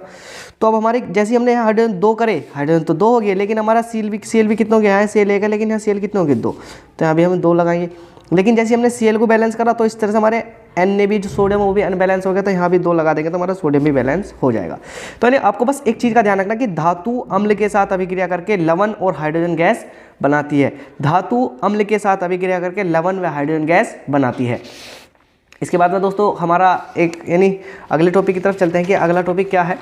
तो अब हमारे जैसे ही हमने यहाँ हाइड्रोजन 2 करे, हाइड्रोजन तो 2 हो गया, लेकिन हमारा Cl भी कितना हो गया, यहाँ Cl 1 है लेकिन यहाँ Cl कितने हो गए 2, तो यहाँ भी हम 2 लगाएंगे। लेकिन जैसे हमने Cl को बैलेंस करा तो इस तरह से हमारे Na भी जो सोडियम वो भी अनबैलेंस हो गया, तो यहाँ भी 2 लगा देंगे तो हमारा सोडियम भी बैलेंस हो जाएगा। तो यानी आपको बस एक चीज़ का ध्यान रखना कि धातु अम्ल के साथ अभिक्रिया करके लवण और हाइड्रोजन गैस बनाती है, धातु अम्ल के साथ अभिक्रिया करके लवण व हाइड्रोजन गैस बनाती है। इसके बाद में दोस्तों हमारा एक यानी अगले टॉपिक की तरफ चलते हैं कि अगला टॉपिक क्या है,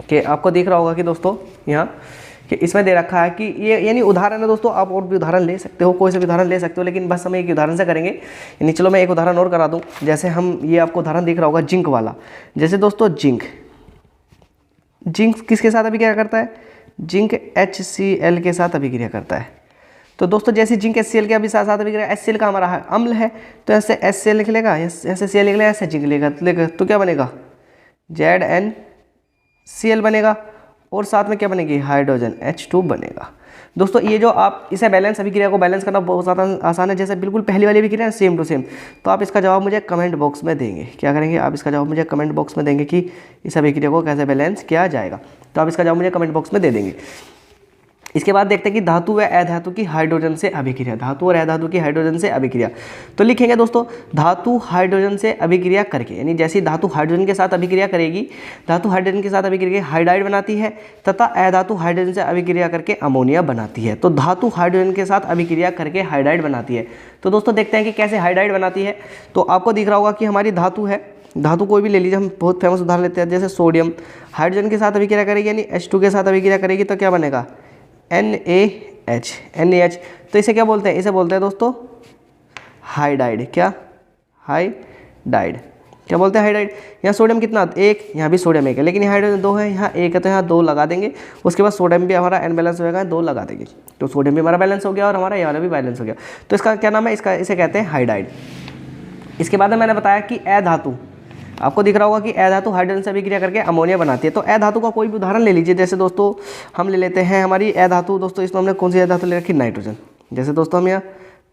कि आपको दिख रहा होगा कि दोस्तों यहाँ कि इसमें दे रखा है कि ये यानी उदाहरण है दोस्तों, आप और भी उदाहरण ले सकते हो, कोई से भी उदाहरण ले सकते हो, लेकिन बस हम एक उदाहरण से करेंगे। यानी चलो मैं एक उदाहरण और करा दूं, जैसे हम ये आपको उदाहरण दिख रहा होगा जिंक वाला। जैसे दोस्तों जिंक किसके साथ अभिक्रिया करता है, जिंक HCl के साथ अभिक्रिया करता है। तो दोस्तों जैसे जिंक HCl के अभी साथ अभिक्रिया, HCl का हमारा अम्ल है तो ऐसे HCl लिख लेगा, ऐसे Cl लिख लेगा, ऐसे जिंक लेगा, तो क्या बनेगा ZnCl बनेगा, और साथ में क्या बनेगी, हाइड्रोजन H2 बनेगा। दोस्तों ये जो आप इसे बैलेंस अभिक्रिया को बैलेंस करना बहुत ज़्यादा आसान है, जैसे बिल्कुल पहली वाली अभिक्रिया है सेम टू सेम। तो आप इसका जवाब मुझे कमेंट बॉक्स में देंगे, क्या करेंगे आप इसका जवाब मुझे कमेंट बॉक्स में देंगे कि इस अभिक्रिया को कैसे बैलेंस किया जाएगा। तो आप इसका जवाब मुझे कमेंट बॉक्स में दे देंगे। इसके बाद देखते हैं कि धातु व अधातु की हाइड्रोजन से अभिक्रिया, धातु और अधातु की हाइड्रोजन से अभिक्रिया। तो लिखेंगे दोस्तों धातु हाइड्रोजन से अभिक्रिया करके, यानी जैसे धातु हाइड्रोजन के साथ अभिक्रिया करेगी, धातु हाइड्रोजन के साथ अभिक्रिया हाइड्राइड बनाती है, तथा अधातु हाइड्रोजन से अभिक्रिया करके अमोनिया बनाती है। तो धातु हाइड्रोजन के साथ अभिक्रिया करके हाइड्राइड बनाती है। तो दोस्तों देखते हैं कि कैसे हाइड्राइड बनाती है। तो आपको दिख रहा होगा कि हमारी धातु है, धातु कोई भी ले लीजिए, हम बहुत फेमस उदाहरण लेते हैं, जैसे सोडियम हाइड्रोजन के साथ अभिक्रिया करेगी, यानी H2 के साथ अभिक्रिया करेगी तो क्या बनेगा, NaH। तो इसे क्या बोलते हैं, इसे बोलते हैं दोस्तों हाइड्राइड, क्या हाइड्राइड, क्या बोलते हैं हाइड्राइड। यहाँ सोडियम कितना 1, यहाँ भी सोडियम 1 है, लेकिन यहाँ हाइड्रोजन 2 है, यहाँ 1 है, तो यहाँ 2 लगा देंगे। उसके बाद सोडियम भी हमारा अनबैलेंस हो जाएगा, 2 लगा देंगे, तो सोडियम भी हमारा बैलेंस हो गया और हमारा ये वाला भी बैलेंस हो गया। तो इसका क्या नाम है, इसे कहते हैं हाइड्राइड। इसके बाद में मैंने बताया कि अधातु, आपको दिख रहा होगा कि अधातु हाइड्रोजन से अभिक्रिया करके अमोनिया बनाती है। तो अधातु का कोई भी उदाहरण ले लीजिए, जैसे दोस्तों हम ले लेते हैं हमारी अधातु, दोस्तों इसमें हमने कौन सी अधातु ले रखी, नाइट्रोजन। जैसे दोस्तों हम यहाँ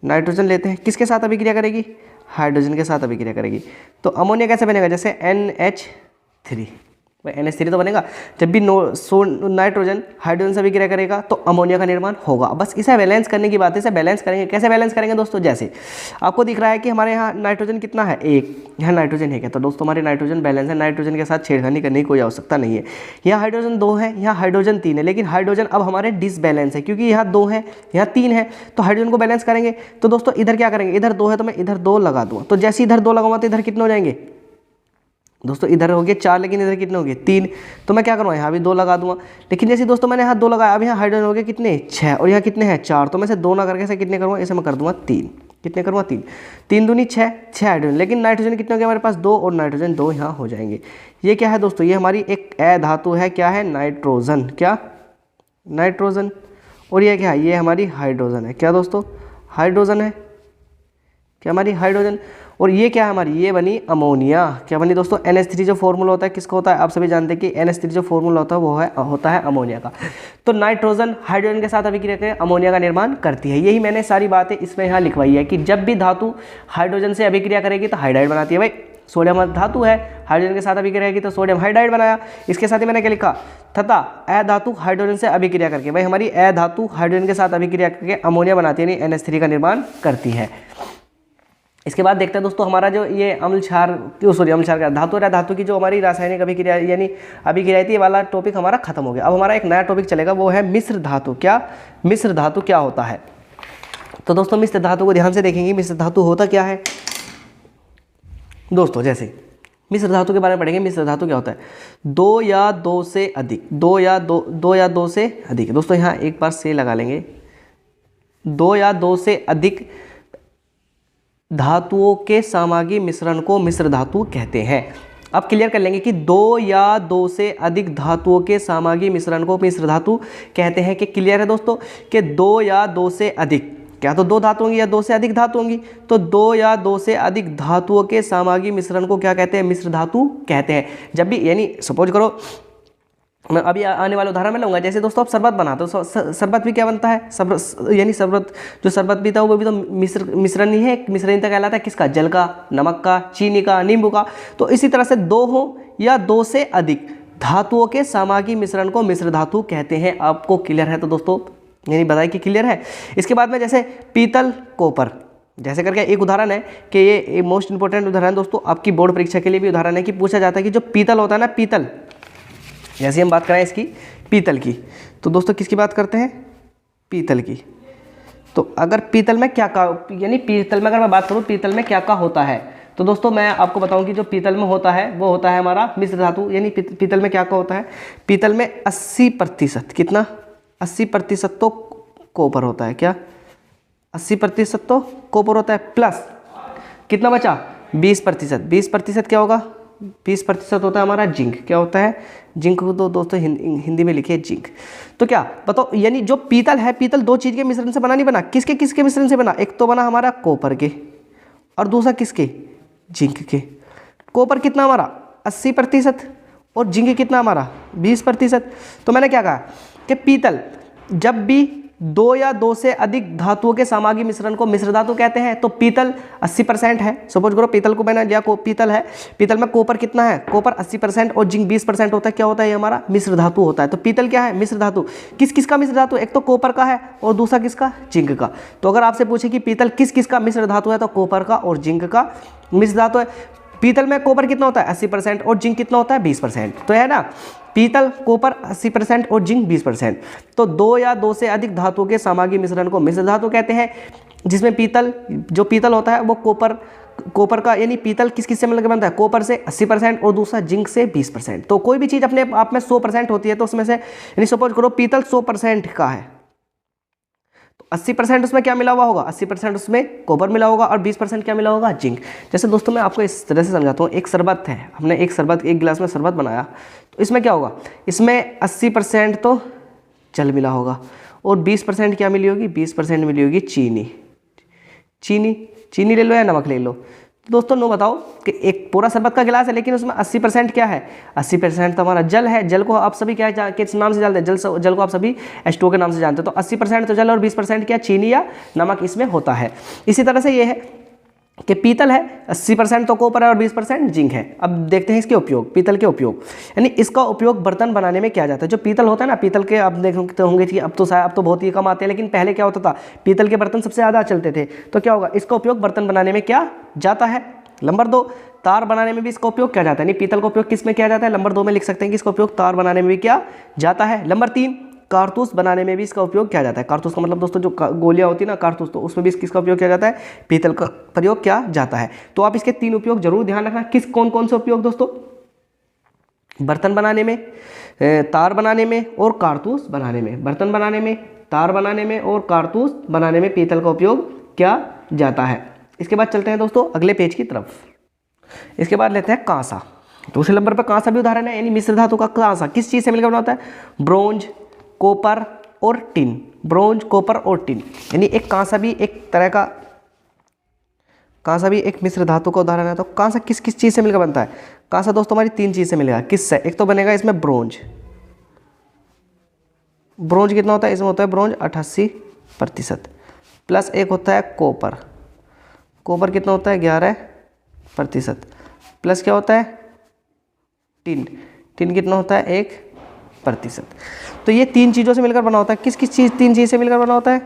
नाइट्रोजन लेते हैं, किसके साथ अभिक्रिया करेगी, हाइड्रोजन के साथ अभिक्रिया करेगी। तो अमोनिया कैसे बनेगा, जैसे NH3 NH3 तो बनेगा। जब भी नाइट्रोजन हाइड्रोजन से अभिक्रिया करेगा तो अमोनिया का निर्माण होगा। बस इसे बैलेंस करने की बात है। इसे बैलेंस करेंगे, कैसे बैलेंस करेंगे दोस्तों? जैसे आपको दिख रहा है कि हमारे यहाँ नाइट्रोजन कितना है, 1, यहाँ नाइट्रोजन है क्या, तो दोस्तों हमारी नाइट्रोजन बैलेंस है, नाइट्रोजन के साथ छेड़खानी करने की कोई आवश्यकता नहीं है। यहाँ हाइड्रोजन 2 है, यहाँ हाइड्रोजन 3 है, लेकिन हाइड्रोजन अब हमारे डिसबैलेंस है क्योंकि यहाँ 2 है, यहाँ 3 है, तो हाइड्रोजन को बैलेंस करेंगे। तो दोस्तों इधर क्या करेंगे, इधर 2 है तो मैं इधर 2 लगा दूंगा, तो जैसे इधर 2 लगाऊंगा तो इधर कितने हो जाएंगे दोस्तों, इधर हो गए 4, लेकिन इधर कितने हो गए 3, तो मैं क्या करूँगा यहाँ भी 2 लगा दूंगा। लेकिन जैसे दोस्तों मैंने यहाँ 2 लगाया, अब यहाँ हाइड्रोजन हो गए कितने 6 और यहाँ कितने हैं 4, तो मैं से 2 ना करके इसे कितने करूँगा, इसे मैं कर दूंगा 3, कितने करूँगा 3, 3 दूनी 6, 6 हाइड्रोजन, लेकिन नाइट्रोजन कितने हो गए हमारे पास 2 और नाइट्रोजन 2 यहाँ हो जाएंगे। ये क्या है दोस्तों, ये हमारी एक अधातु है, क्या है नाइट्रोजन, क्या नाइट्रोजन, और ये क्या है, ये हमारी हाइड्रोजन है, क्या दोस्तों हाइड्रोजन है, क्या हमारी हाइड्रोजन, और ये क्या है हमारी, ये बनी अमोनिया, क्या बनी दोस्तों NH3 जो फॉर्मूला होता है किसका होता है, आप सभी जानते हैं कि NH3 जो फॉर्मूला होता है वो होता है अमोनिया का। तो नाइट्रोजन हाइड्रोजन के साथ अभिक्रिया करके अमोनिया का निर्माण करती है। यही मैंने सारी बातें इसमें यहाँ लिखवाई है कि जब भी धातु हाइड्रोजन से अभिक्रिया करेगी तो हाइड्राइड बनाती है। भाई सोडियम धातु है, हाइड्रोजन के साथ अभिक्रिया की तो सोडियम हाइड्राइड बनाया। इसके साथ ही मैंने क्या लिखा, तथा अधातु हाइड्रोजन से अभिक्रिया करके, भाई हमारी अधातु हाइड्रोजन के साथ अभिक्रिया करके अमोनिया बनाती है, यानी NH3 का निर्माण करती है। इसके बाद देखते हैं दोस्तों हमारा जो ये अम्लक्षार का धातु और धातु की जो हमारी रासायनिक अभिक्रिया यानी अभिक्रिया थी, ये वाला टॉपिक हमारा खत्म हो गया। अब हमारा एक नया टॉपिक चलेगा, वो है मिश्र धातु। क्या मिश्र धातु क्या होता है? तो दोस्तों मिश्र धातु को ध्यान से देखेंगे, मिश्र धातु होता क्या है दोस्तों। जैसे मिश्र धातु के बारे में पढ़ेंगे, मिश्र धातु क्या होता है, 2 या 2 से अधिक, 2 या 2 से अधिक। दोस्तों यहाँ एक बार से लगा लेंगे, 2 या 2 से अधिक धातुओं के सामग्री मिश्रण को मिश्र धातु कहते हैं। अब क्लियर कर लेंगे कि 2 या 2 से अधिक धातुओं के सामग्री मिश्रण को मिश्र धातु कहते हैं। कि क्लियर है दोस्तों कि 2 या 2 से अधिक, क्या तो 2 धातु होंगी या 2 से अधिक धातु होंगी, तो 2 या 2 से अधिक धातुओं के सामग्री मिश्रण को क्या कहते हैं, मिश्र धातु कहते हैं। जब भी यानी सपोज करो, मैं अभी आने वाले उदाहरण में लूँगा, जैसे दोस्तों आप शरबत बनाते हो, शरबत भी क्या बनता है, यानी शरबत जो शरबत पीता है वो भी तो मिश्रण ही है, मिश्रणता कहलाता है किसका, जल का, नमक का, चीनी का, नींबू का। तो इसी तरह से 2 हो या 2 से अधिक धातुओं के सामग्री मिश्रण को मिश्र धातु कहते हैं। आपको क्लियर है तो दोस्तों, यानी बताइए कि क्लियर है। इसके बाद में जैसे पीतल, कॉपर, जैसे करके एक उदाहरण है कि ये मोस्ट इंपॉर्टेंट उदाहरण दोस्तों आपकी बोर्ड परीक्षा के लिए भी उदाहरण है कि पूछा जाता है कि जो पीतल होता है ना, पीतल, जैसे हम बात करें इसकी पीतल की, तो दोस्तों किसकी बात करते हैं, पीतल की। तो अगर पीतल में क्या का, यानी पीतल में अगर मैं बात करूं पीतल में क्या का होता है, तो दोस्तों मैं आपको बताऊं कि जो पीतल में होता है वो होता है हमारा मिश्र धातु। यानी पीतल में क्या का होता है, पीतल में 80%, कितना 80% तो कॉपर होता है, क्या 80% तो कॉपर होता है, प्लस कितना बचा 20%, 20% क्या होगा, 20% होता है हमारा जिंक। क्या होता है, जिंक को तो दोस्तों हिंदी में लिखिए जिंक। तो क्या बताओ, यानी जो पीतल है, पीतल 2 चीज़ के मिश्रण से बना, नहीं बना, किसके किसके मिश्रण से बना, एक तो बना हमारा कॉपर के और दूसरा किसके, जिंक के। कॉपर कितना हमारा 80% और जिंक कितना हमारा 20%। तो मैंने क्या कहा कि पीतल जब भी 2 या 2 से अधिक धातुओं के सामग्री मिश्रण को मिश्र धातु कहते हैं। तो पीतल 80% है, सपोज करो पीतल को मैंने लिया, पीतल है, पीतल में कॉपर कितना है, कॉपर 80% और जिंक 20% होता है, क्या होता है ये हमारा मिश्र धातु होता है। तो पीतल क्या है, मिश्र धातु। किस किस का मिश्र धातु, एक तो कॉपर का है और दूसरा किसका, जिंक का। तो अगर आपसे पूछे कि पीतल किस किस का मिश्र धातु है, तो कॉपर का और जिंक का मिश्र धातु है। पीतल में कॉपर कितना होता है 80% और जिंक कितना होता है 20%, तो है ना, पीतल कॉपर 80% और जिंक 20%। तो 2 या 2 से अधिक धातुओं के सामग्री मिश्रण को मिश्र धातु कहते हैं, जिसमें पीतल जो पीतल होता है वो कॉपर का, यानी पीतल किस किस से मिलकर बनता है, कॉपर से 80% और दूसरा जिंक से 20%। तो कोई भी चीज़ अपने आप में 100% होती है, तो उसमें से यानी सपोज करो पीतल 100% का है, तो 80% उसमें क्या मिला हुआ होगा, 80% उसमें कॉपर मिला होगा और 20% क्या मिला होगा, जिंक। जैसे दोस्तों मैं आपको इस तरह से समझाता हूँ, एक शरबत है, हमने एक गिलास में शरबत बनाया, तो इसमें क्या होगा, इसमें 80% तो जल मिला होगा और 20% क्या मिली होगी, 20% मिली होगी चीनी ले लो या नमक ले लो। तो दोस्तों नो बताओ कि एक पूरा शरबत का गिलास है, लेकिन उसमें 80% क्या है, 80% तो हमारा जल है। जल को आप सभी क्या किस नाम से जानते हैं, जल को आप सभी H2O के नाम से जानते हैं। तो 80% तो जल और 20% क्या, चीनी या नमक इसमें होता है। इसी तरह से ये है कि पीतल है 80% तो कॉपर है और 20% जिंक है। अब देखते हैं इसके उपयोग, पीतल के उपयोग, यानी इसका उपयोग बर्तन बनाने में किया जाता है। जो पीतल होता है ना, पीतल के आप देखते होंगे कि अब तो शायद अब तो बहुत ही कम आते हैं, लेकिन पहले क्या होता था, पीतल के बर्तन सबसे ज़्यादा चलते थे। तो क्या होगा, इसका उपयोग बर्तन बनाने में किया जाता है। नंबर 2, तार बनाने में भी इसका उपयोग किया जाता है। नहीं, पीतल का उपयोग किस में किया जाता है, नंबर 2 में लिख सकते हैं कि इसका उपयोग तार बनाने में भी किया जाता है। नंबर 3, कारतूस बनाने में भी इसका उपयोग किया जाता है। कारतूस का मतलब दोस्तों जो गोलियां होती है ना कारतूस, तो उसमें भी किसका उपयोग किया जाता है, पीतल का प्रयोग किया जाता है। तो आप इसके 3 उपयोग जरूर ध्यान रखना। किस कौन कौन से उपयोग दोस्तों, बर्तन बनाने में, तार बनाने में और कारतूस बनाने में। बर्तन बनाने में, तार बनाने में और कारतूस बनाने में पीतल का उपयोग किया जाता है। इसके बाद चलते हैं दोस्तों अगले पेज की तरफ। इसके बाद लेते हैं कांसा। दूसरे नंबर पर कांसा भी उदाहरण है, यानी मिश्र धातु का कांसा किस चीज़ से मिलकर बना होता है, ब्रोंज, कॉपर और टिन। ब्रोंज, कॉपर और टिन, यानी एक कांसा भी एक तरह का, कांसा भी एक मिश्र धातु का उदाहरण है। तो कांसा किस किस चीज़ से मिलकर बनता है, कांसा दोस्तों हमारी 3 चीज़ से मिलेगा। किससे, एक तो बनेगा इसमें ब्रोंज। ब्रोंज कितना होता है, इसमें होता है ब्रोंज 88%, प्लस एक होता है कॉपर। कॉपर कितना होता है 11%, प्लस क्या होता है टिन। टिन कितना होता है 1%। तो ये 3 चीज़ों से मिलकर बना होता है। किस किस चीज़ 3 चीज़ से मिलकर बना होता है,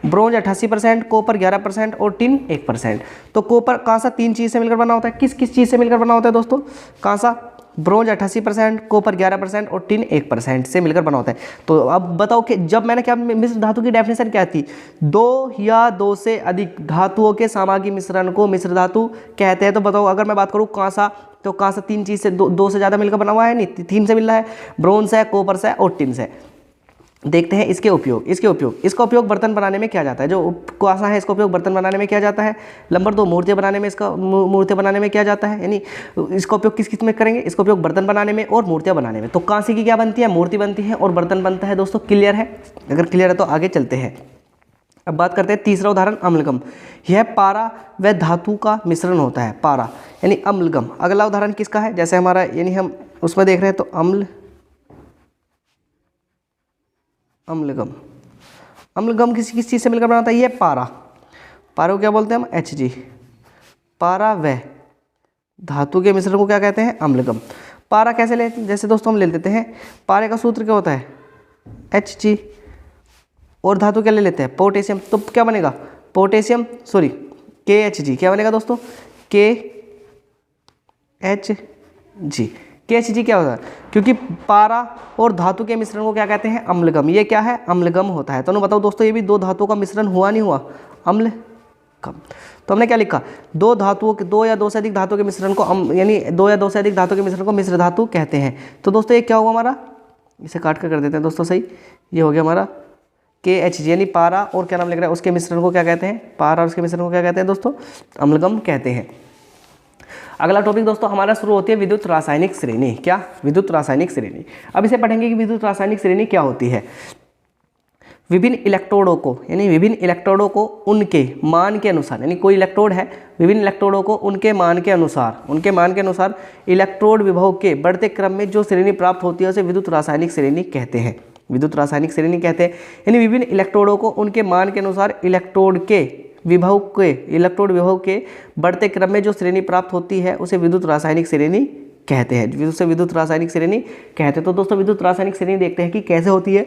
ब्रोंज 88%, कॉपर 11% और टिन 1%। तो कॉपर कांसा 3 चीज़ से मिलकर बना होता है। किस किस चीज़ से मिलकर बना होता है दोस्तों, कांसा ब्रोंज 88%, कॉपर 11% और टिन 1% से मिलकर बना होता है। तो अब बताओ कि जब मैंने क्या मिश्र धातु की डेफिनेशन क्या थी, 2 या 2 से अधिक धातुओं के सामग्री मिश्रण को मिश्र धातु कहते हैं। तो बताओ अगर मैं बात करूँ कांसा, तो कांसा 3 चीज़ से 2 से ज़्यादा मिलकर बना हुआ है, नहीं 3 से मिल रहा है, ब्रोंज से, कॉपर से और टिन से। देखते हैं इसके उपयोग। इसका उपयोग बर्तन बनाने में किया जाता है। जो कांसा है इसका उपयोग बर्तन बनाने में किया जाता है। नंबर 2, मूर्तियाँ बनाने में किया जाता है, यानी इसका उपयोग किस किस में करेंगे, इसका उपयोग बर्तन बनाने में और मूर्तियाँ बनाने में। तो कांसे की क्या बनती है, मूर्ति बनती है और बर्तन बनता है दोस्तों। क्लियर है, अगर क्लियर है तो आगे चलते हैं। अब बात करते हैं तीसरा उदाहरण, अम्लगम। यह पारा व धातु का मिश्रण होता है, पारा यानी अम्लगम। अगला उदाहरण किसका है, जैसे हमारा यानी हम उसमें देख रहे हैं तो अम्लगम किस किस चीज़ से मिलकर बनाता है, ये पारा। पारा को क्या बोलते हैं हम, Hg। पारा व धातु के मिश्रण को क्या कहते हैं, अम्लगम। पारा कैसे लेते हैं, जैसे दोस्तों हम ले लेते हैं, पारे का सूत्र क्या होता है Hg, और धातु क्या ले लेते हैं पोटेशियम। तो क्या बनेगा पोटेशियम, सॉरी KHg। क्या बनेगा दोस्तों, KHg। KHg क्या होता है, क्योंकि पारा और धातु के मिश्रण को क्या कहते हैं, अम्लगम। ये क्या है, अम्लगम होता है। तो बताओ दोस्तों ये भी 2 धातुओं का मिश्रण हुआ नहीं हुआ, अम्लगम। तो हमने क्या लिखा, 2 धातुओं के 2 या 2 से अधिक धातुओं के मिश्रण को यानी 2 या 2 से अधिक धातु के मिश्रण को मिश्र धातु कहते हैं। तो दोस्तों ये क्या हुआ हमारा, इसे काट कर देते हैं दोस्तों, सही। ये हो गया हमारा KHg, यानी पारा और क्या नाम लिख रहा है उसके मिश्रण को क्या कहते हैं, पारा और उसके मिश्रण को क्या कहते हैं दोस्तों, अम्लगम कहते हैं। अगला टॉपिक दोस्तों हमारा शुरू होती है विद्युत रासायनिक श्रेणी। क्या, विद्युत रासायनिक श्रेणी। अब इसे पढ़ेंगे कि विद्युत रासायनिक श्रेणी क्या होती है। विभिन्न इलेक्ट्रोडों को, यानी विभिन्न इलेक्ट्रोडों को उनके मान के अनुसार, यानी कोई इलेक्ट्रोड है, विभिन्न इलेक्ट्रोडों को उनके मान के अनुसार इलेक्ट्रोड विभव के बढ़ते क्रम में जो श्रेणी प्राप्त होती है उसे विद्युत रासायनिक श्रेणी कहते हैं। विद्युत रासायनिक श्रेणी कहते हैं, यानी विभिन्न इलेक्ट्रोडों को उनके मान के अनुसार इलेक्ट्रोड विभव के बढ़ते क्रम में जो श्रेणी प्राप्त होती है उसे विद्युत रासायनिक श्रेणी कहते हैं। उसे विद्युत रासायनिक श्रेणी कहते हैं। तो दोस्तों विद्युत रासायनिक श्रेणी देखते हैं कि कैसे होती है।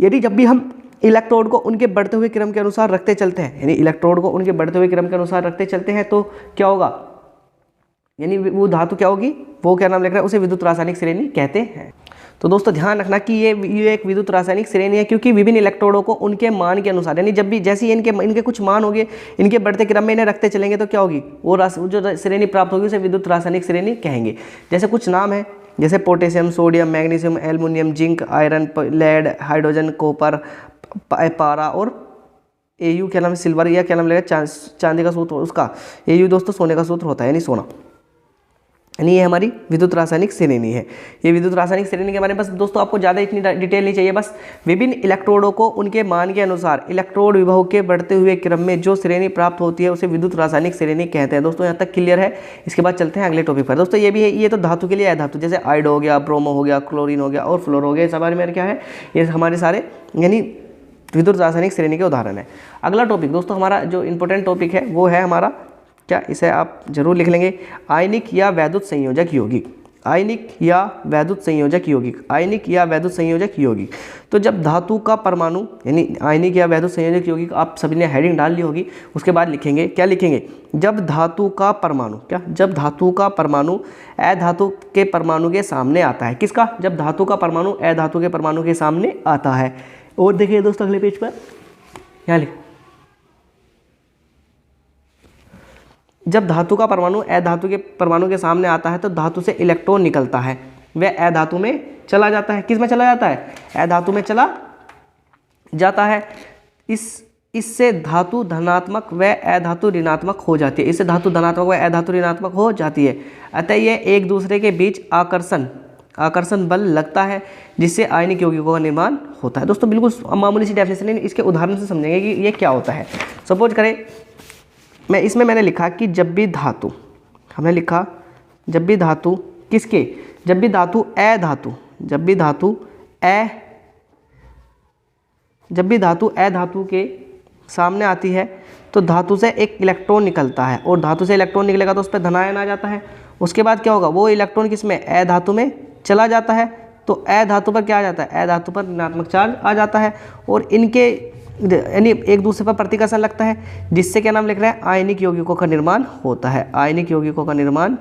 यदि जब भी हम इलेक्ट्रोड को उनके बढ़ते हुए क्रम के अनुसार रखते चलते हैं, यानी इलेक्ट्रोड को उनके बढ़ते हुए क्रम के अनुसार रखते चलते हैं, तो क्या होगा, यानी वो धातु क्या होगी, वो क्या नाम लिख रहा है, उसे विद्युत रासायनिक श्रेणी कहते हैं। तो दोस्तों ध्यान रखना कि ये एक विद्युत रासायनिक श्रेणी है, क्योंकि विभिन्न इलेक्ट्रोडों को उनके मान के अनुसार, यानी जब भी जैसे इनके कुछ मान होंगे, इनके बढ़ते क्रम में इन्हें रखते चलेंगे तो क्या होगी, वो जो श्रेणी प्राप्त होगी उसे विद्युत रासायनिक श्रेणी कहेंगे। जैसे कुछ नाम है, जैसे potassium, sodium, magnesium, aluminium, zinc, iron, lead, hydrogen, copper, पारा और Au क्या नाम है, सिल्वर, या क्या नाम लगेगा, चांदी का सूत्र उसका, Au दोस्तों सोने का सूत्र होता है, यानी सोना। यानी ये हमारी विद्युत रासायनिक श्रेणी है। ये विद्युत रासायनिक श्रेणी के बारे में बस दोस्तों आपको ज़्यादा इतनी डिटेल नहीं चाहिए, बस विभिन्न इलेक्ट्रोडों को उनके मान के अनुसार इलेक्ट्रोड विभव के बढ़ते हुए क्रम में जो श्रेणी प्राप्त होती है उसे विद्युत रासायनिक श्रेणी कहते हैं। दोस्तों यहाँ तक क्लियर है। इसके बाद चलते हैं अगले टॉपिक पर। दोस्तों ये भी है, ये तो धातु के लिए है, धातु जैसे आयोड हो गया, ब्रोमो हो गया, क्लोरीन हो गया और फ्लोर हो गया, इस बारे में क्या है, ये हमारे सारे यानी विद्युत रासायनिक श्रेणी के उदाहरण है। अगला टॉपिक दोस्तों हमारा जो इंपॉर्टेंट टॉपिक है वो है हमारा क्या, इसे आप जरूर लिख लेंगे, आयनिक या वैद्युत संयोजक यौगिक, आयनिक या वैद्युत संयोजक यौगिक, आयनिक या वैद्युत संयोजक यौगिक। तो जब धातु का परमाणु यानी आयनिक या वैद्युत संयोजक यौगिक, आप सभी ने हेडिंग डाल ली होगी, उसके बाद लिखेंगे, क्या लिखेंगे, जब धातु का परमाणु, क्या, जब धातु का परमाणु अधातु के परमाणु के सामने आता है। किसका, जब धातु का परमाणु अधातु के परमाणु के सामने आता है। और देखिए दोस्तों अगले पेज पर, यहाँ लिख, जब धातु का परमाणु अधातु के परमाणु के सामने आता है तो धातु से इलेक्ट्रॉन निकलता है, वह अधातु में चला जाता है। किस में चला जाता है, अधातु में चला जाता है। इससे धातु धनात्मक व अधातु ऋणात्मक हो जाती है, इससे धातु धनात्मक व अधातु ऋणात्मक हो जाती है। अतः ये एक दूसरे के बीच आकर्षण बल लगता है, जिससे आयनिक यौगिकों का निर्माण होता है। दोस्तों बिल्कुल मामूली सी डेफिनेशन है, इसके उदाहरण से समझेंगे कि ये क्या होता है। सपोज करें मैंने लिखा कि जब भी धातु, हमने लिखा जब भी धातु किसके, जब भी धातु अधातु, जब भी धातु अधातु के सामने आती है तो धातु से एक इलेक्ट्रॉन निकलता है, और धातु से इलेक्ट्रॉन निकलेगा तो उस पर धनायन आ जाता है। उसके बाद क्या होगा, वो इलेक्ट्रॉन किस में, अधातु में चला जाता है, तो अधातु पर क्या आ जाता है, अधातु पर ऋणात्मक चार्ज आ जाता है, और इनके यानी एक दूसरे पर प्रतिकर्षण लगता है, जिससे क्या नाम लिख रहे हैं, आयनिक यौगिकों का निर्माण होता है। आयनिक यौगिकों का निर्माण,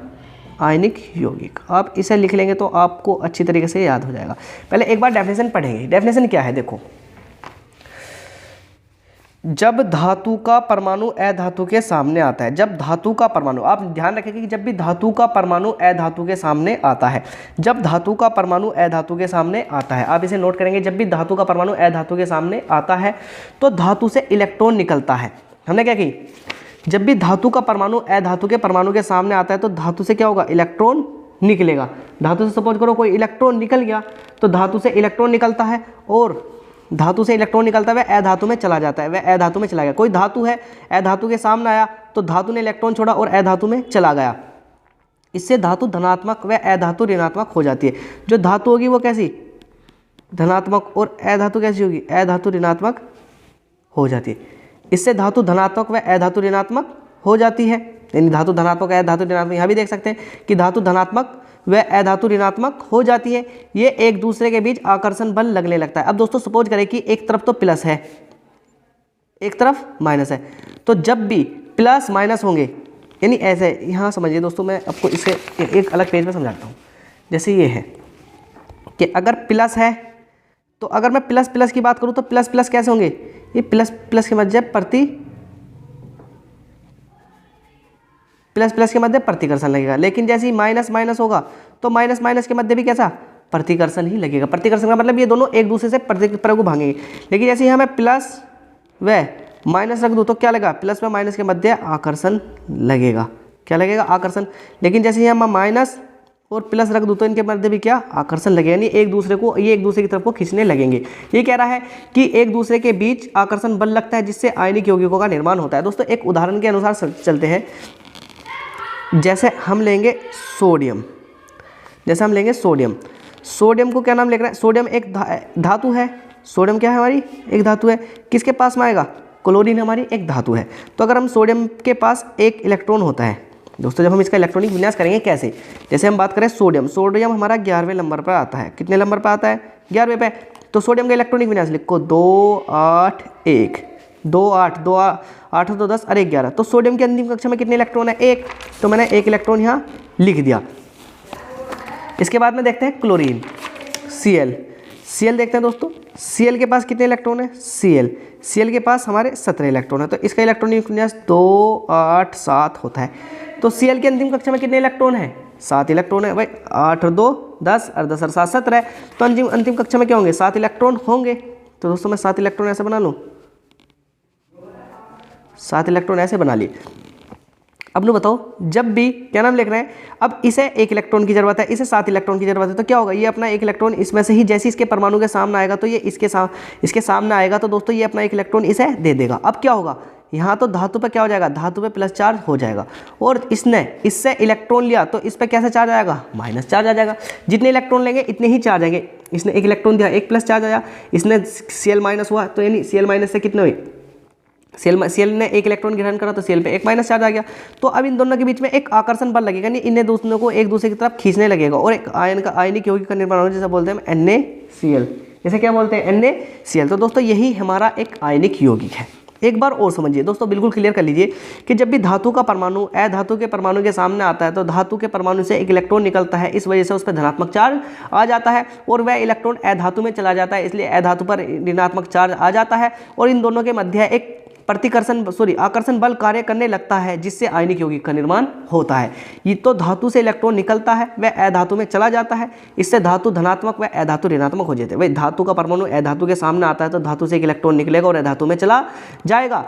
आयनिक यौगिक, आप इसे लिख लेंगे तो आपको अच्छी तरीके से याद हो जाएगा। पहले एक बार डेफिनेशन पढ़ेंगे। डेफिनेशन क्या है, देखो, जब धातु का परमाणु अधातु के सामने आता है, जब धातु का परमाणु, आप ध्यान रखेंगे कि जब भी धातु का परमाणु अधातु के सामने आता है, जब धातु का परमाणु अधातु के सामने आता है, आप इसे नोट करेंगे, जब भी धातु का परमाणु अधातु के सामने आता है तो धातु से इलेक्ट्रॉन निकलता है। हमने क्या की, जब भी धातु का परमाणु अधातु के परमाणु के सामने आता है तो धातु से क्या होगा, इलेक्ट्रॉन निकलेगा। धातु से सपोज करो कोई इलेक्ट्रॉन निकल गया तो धातु से इलेक्ट्रॉन निकलता है, और धातु से इलेक्ट्रॉन निकलता है वह अधातु में चला जाता है, वह अधातु में चला गया। कोई धातु है अधातु के सामने आया तो धातु ने इलेक्ट्रॉन छोड़ा और अधातु में चला गया, इससे धातु धनात्मक व अधातु ऋणात्मक हो जाती है। जो धातु होगी वो कैसी, धनात्मक, और अधातु कैसी होगी, अधातु ऋणात्मक हो जाती है। इससे धातु धनात्मक व अधातु ऋणात्मक हो जाती है, यानी धातु धनात्मक अधातु ऋणात्मक। यहाँ भी देख सकते हैं कि धातु धनात्मक व अधातु ऋणात्मक हो जाती है, ये एक दूसरे के बीच आकर्षण बल लगने लगता है। अब दोस्तों सपोज करें कि एक तरफ तो प्लस है, एक तरफ माइनस है, तो जब भी प्लस माइनस होंगे, यानी ऐसे, यहाँ समझिए दोस्तों, मैं आपको इसे एक अलग पेज में समझाता हूँ। जैसे ये है कि अगर प्लस है तो अगर मैं प्लस प्लस की बात करूँ तो प्लस प्लस कैसे होंगे, ये प्लस प्लस के मध्य प्लस प्लस के मध्य प्रतिकर्षण लगेगा। लेकिन जैसे ही माइनस माइनस होगा तो माइनस माइनस के मध्य भी कैसा, प्रतिकर्षण ही लगेगा। प्रतिकर्षण का मतलब ये दोनों एक दूसरे से परस्पर भागेंगे। लेकिन जैसे ही हमें प्लस व माइनस रख दूँ तो क्या लगेगा, प्लस व माइनस के मध्य आकर्षण लगेगा। क्या लगेगा, आकर्षण। लेकिन जैसे ही हम माइनस और प्लस रख दूँ तो इनके मध्य भी क्या, आकर्षण लगेगा, यानी एक दूसरे को, ये एक दूसरे की तरफ को खींचने लगेंगे। ये कह रहा है कि एक दूसरे के बीच आकर्षण बल लगता है, जिससे आयनिक यौगिकों का निर्माण होता है। दोस्तों एक उदाहरण के अनुसार चलते हैं। जैसे हम लेंगे सोडियम, सोडियम को क्या नाम लिख रहे हैं, सोडियम एक धातु है। सोडियम क्या है, हमारी एक धातु है। किसके पास में आएगा, क्लोरीन हमारी एक धातु है। तो अगर हम सोडियम के पास एक इलेक्ट्रॉन होता है दोस्तों, जब हम इसका इलेक्ट्रॉनिक विन्यास करेंगे कैसे, जैसे हम बात करें सोडियम हमारा 11वें नंबर पर आता है। कितने नंबर पर आता है, 11वें पे। तो सोडियम का इलेक्ट्रॉनिक विन्यास लिखो 2 8 1, 2 8 2 8 2 10 और 1 11। तो सोडियम की अंतिम कक्षा में कितने इलेक्ट्रॉन है, 1। तो मैंने एक इलेक्ट्रॉन यहाँ लिख दिया। इसके बाद में देखते हैं क्लोरीन, Cl देखते हैं दोस्तों। Cl के पास कितने इलेक्ट्रॉन है, Cl के पास हमारे 17 इलेक्ट्रॉन है। तो इसका इलेक्ट्रॉनिक विन्यास 2 8 7 होता है। तो Cl की अंतिम कक्षा में कितने इलेक्ट्रॉन है, 7 इलेक्ट्रॉन है भाई। 8 और 2 10 और 10 और 7 17। तो अंतिम कक्षा में क्या होंगे, 7 इलेक्ट्रॉन होंगे। तो दोस्तों मैं 7 इलेक्ट्रॉन ऐसे बना लूँ, 7 इलेक्ट्रॉन ऐसे बना लिए। अब लो बताओ, जब भी क्या नाम लिख रहे हैं, अब इसे 1 इलेक्ट्रॉन की जरूरत है, इसे 7 इलेक्ट्रॉन की जरूरत है। तो क्या होगा, ये अपना 1 इलेक्ट्रॉन इसमें से ही, जैसे इसके परमाणु के सामने आएगा तो ये इसके सामने आएगा, तो दोस्तों ये अपना 1 इलेक्ट्रॉन इसे दे देगा। अब क्या होगा, यहाँ तो धातु पे क्या हो जाएगा, धातु पे प्लस चार्ज हो जाएगा, और इसने इससे इलेक्ट्रॉन लिया तो इस पर कैसा चार्ज आएगा, माइनस चार्ज आ जाएगा। जितने इलेक्ट्रॉन लेंगे इतने ही चार्ज आएंगे। इसने 1 इलेक्ट्रॉन दिया, 1 प्लस चार्ज आया, इसने Cl माइनस हुआ, तो यानी Cl माइनस से कितने हुए, Cl ने एक इलेक्ट्रॉन ग्रहण करा तो Cl पे एक माइनस चार्ज आ गया। तो अब इन दोनों के बीच में एक आकर्षण बल लगेगा, नहीं इन्हें दोनों को एक दूसरे की तरफ खींचने लगेगा और एक आयनिक यौगिक का निर्माण होगा, जैसे बोलते हैं NaCl। जैसे क्या बोलते हैं NaCl। तो दोस्तों यही हमारा एक आयनिक यौगिक है। एक बार और समझिए दोस्तों, बिल्कुल क्लियर कर लीजिए कि जब भी धातु का परमाणु अधातु के परमाणु के सामने आता है तो धातु के परमाणु से एक इलेक्ट्रॉन निकलता है, इस वजह से उस पर धनात्मक चार्ज आ जाता है और वह इलेक्ट्रॉन अधातु में चला जाता है, इसलिए अधातु पर ऋणात्मक चार्ज आ जाता है और इन दोनों के मध्य एक आकर्षण बल कार्य करने लगता है, जिससे आयनिक यौगिक का निर्माण होता है। ये तो धातु से इलेक्ट्रॉन निकलता है, वह अधातु में चला जाता है, इससे धातु धनात्मक व अधातु ऋणात्मक हो जाते हैं। वही धातु का परमाणु अधातु के सामने आता है तो धातु से एक इलेक्ट्रॉन निकलेगा और अधातु में चला जाएगा,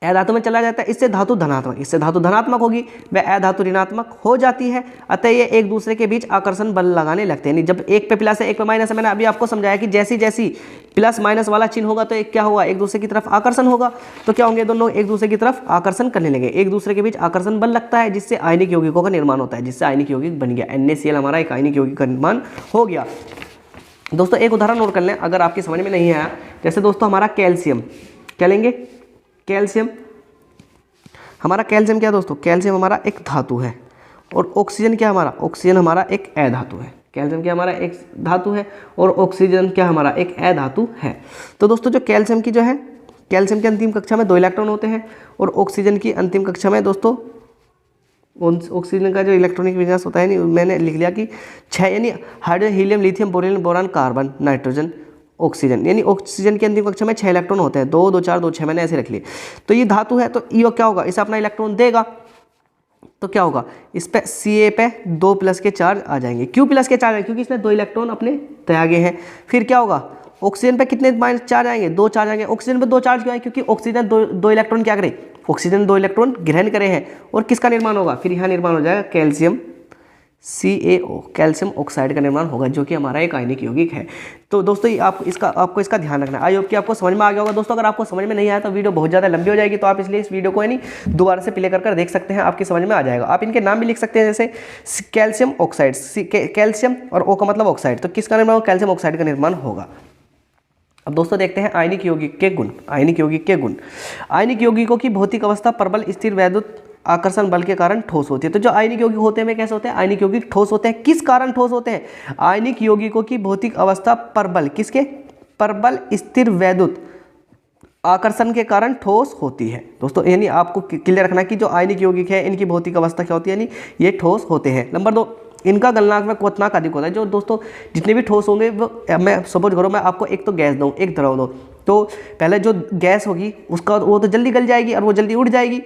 अधातु में चला जाता है, इससे धातु धनात्मक, इससे धातु धनात्मक होगी, वह अधातु ऋणात्मक हो जाती है। अतः ये एक दूसरे के बीच आकर्षण बल लगाने लगते हैं। जब एक पे प्लस है एक पे माइनस है, मैंने अभी आपको समझाया कि जैसी जैसी प्लस माइनस वाला चिन्ह होगा तो एक क्या होगा, एक दूसरे की तरफ आकर्षण होगा। तो क्या होंगे, दोनों एक दूसरे की तरफ आकर्षण करने लगे, एक दूसरे के बीच आकर्षण बल लगता है, जिससे आयनिक यौगिकों का निर्माण होता है, जिससे आयनिक यौगिक बन गया। NaCl हमारा एक आयनिक यौगिक का निर्माण हो गया। दोस्तों एक उदाहरण नोट कर लें अगर आपकी समझ में नहीं आया। जैसे दोस्तों हमारा कैल्शियम, क्या लेंगे, कैल्शियम। हमारा कैल्शियम क्या दोस्तों, कैल्शियम हमारा एक धातु है और ऑक्सीजन क्या हमारा, ऑक्सीजन हमारा एक अधातु है। कैल्शियम क्या हमारा एक धातु है और ऑक्सीजन क्या हमारा एक अधातु है। तो दोस्तों जो कैल्शियम की जो है, कैल्शियम की अंतिम कक्षा में 2 इलेक्ट्रॉन होते हैं और ऑक्सीजन की अंतिम कक्षा में दोस्तों ऑक्सीजन का जो इलेक्ट्रॉनिक विन्यास होता है, नहीं मैंने लिख लिया कि 6, यानी hydrogen, helium, lithium, borane, boron, carbon, nitrogen, oxygen, यानी ऑक्सीजन की अंतिम कक्षा में 6 इलेक्ट्रॉन होते हैं, 2 2 4 2 6, मैंने ऐसे रख लिए। तो ये धातु है तो ये क्या होगा, इसे अपना इलेक्ट्रॉन देगा तो क्या होगा, इस पे Ca पे 2 प्लस के चार्ज आ जाएंगे। क्यों प्लस के चार्ज आएंगे, क्योंकि इसने 2 इलेक्ट्रॉन अपने त्यागे हैं। फिर क्या होगा, ऑक्सीजन पे कितने माइनस चार्ज आएंगे, 2 चार्ज आएंगे। ऑक्सीजन पे 2 चार्ज क्यों आए, क्योंकि ऑक्सीजन दो इलेक्ट्रॉन क्या करे, ऑक्सीजन 2 इलेक्ट्रॉन ग्रहण करे हैं और किसका निर्माण होगा, फिर यहाँ निर्माण हो जाएगा कैल्शियम CaO, कैल्शियम ऑक्साइड का निर्माण होगा, जो कि हमारा एक आयनिक यौगिक है। तो दोस्तों आपको इसका ध्यान रखना है। आई होप कि आपको समझ में आ गया होगा। दोस्तों अगर आपको समझ में नहीं आया तो वीडियो बहुत ज़्यादा लंबी हो जाएगी, तो आप इसलिए इस वीडियो को यानी दोबारा से प्ले कर देख सकते हैं, आपकी समझ में आ जाएगा। आप इनके नाम भी लिख सकते हैं, जैसे कैल्शियम ऑक्साइड, कैल्शियम और O का मतलब ऑक्साइड, तो किसका निर्माण, कैल्शियम ऑक्साइड का निर्माण होगा। अब दोस्तों देखते हैं आयनिक यौगिक के गुण। आयनिक यौगिक के गुण, आयनिक यौगिकों की भौतिक अवस्था प्रबल स्थिर वैद्युत आकर्षण बल के कारण ठोस होती है। तो जो आयनिक यौगिक होते हैं वे कैसे होते हैं, आयनिक यौगिक ठोस होते हैं। किस कारण ठोस होते हैं, आयनिक यौगिकों की भौतिक अवस्था प्रबल, किसके, प्रबल स्थिर वैद्युत आकर्षण के कारण ठोस होती है। दोस्तों यानी आपको क्लियर रखना कि जो आयनिक यौगिक है इनकी भौतिक अवस्था क्या होती है, यानी ये ठोस होते हैं। नंबर 2, इनका गलनांक में क्वथनांक अधिक होता है। जो दोस्तों जितने भी ठोस होंगे वो, मैं सपोज करो मैं आपको एक तो गैस दूँ एक द्रव दूँ, तो पहले जो गैस होगी उसका वो तो जल्दी गल जाएगी और वो जल्दी उड़ जाएगी।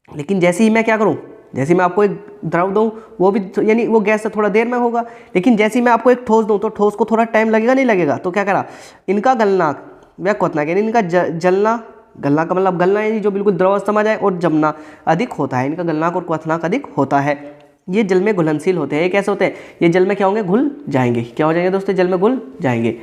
लेकिन जैसे ही मैं क्या करूं, जैसे मैं आपको एक द्रव दूं वो भी यानी वो गैस से थोड़ा देर में होगा, लेकिन जैसे ही मैं आपको एक ठोस दूं तो ठोस को थोड़ा टाइम लगेगा, नहीं लगेगा। तो क्या करा, इनका गलनांक व क्वथनांक, यानी इनका जलना, गलना का मतलब गलना यानी जो बिल्कुल द्रव अवस्था में जाए, और जमना अधिक होता है। इनका गलनांक और क्वथनांक अधिक होता है। ये जल में घुलनशील होते हैं। ये कैसे होते हैं, ये जल में क्या होंगे, घुल जाएंगे। क्या हो जाएंगे दोस्तों, जल में घुल जाएंगे।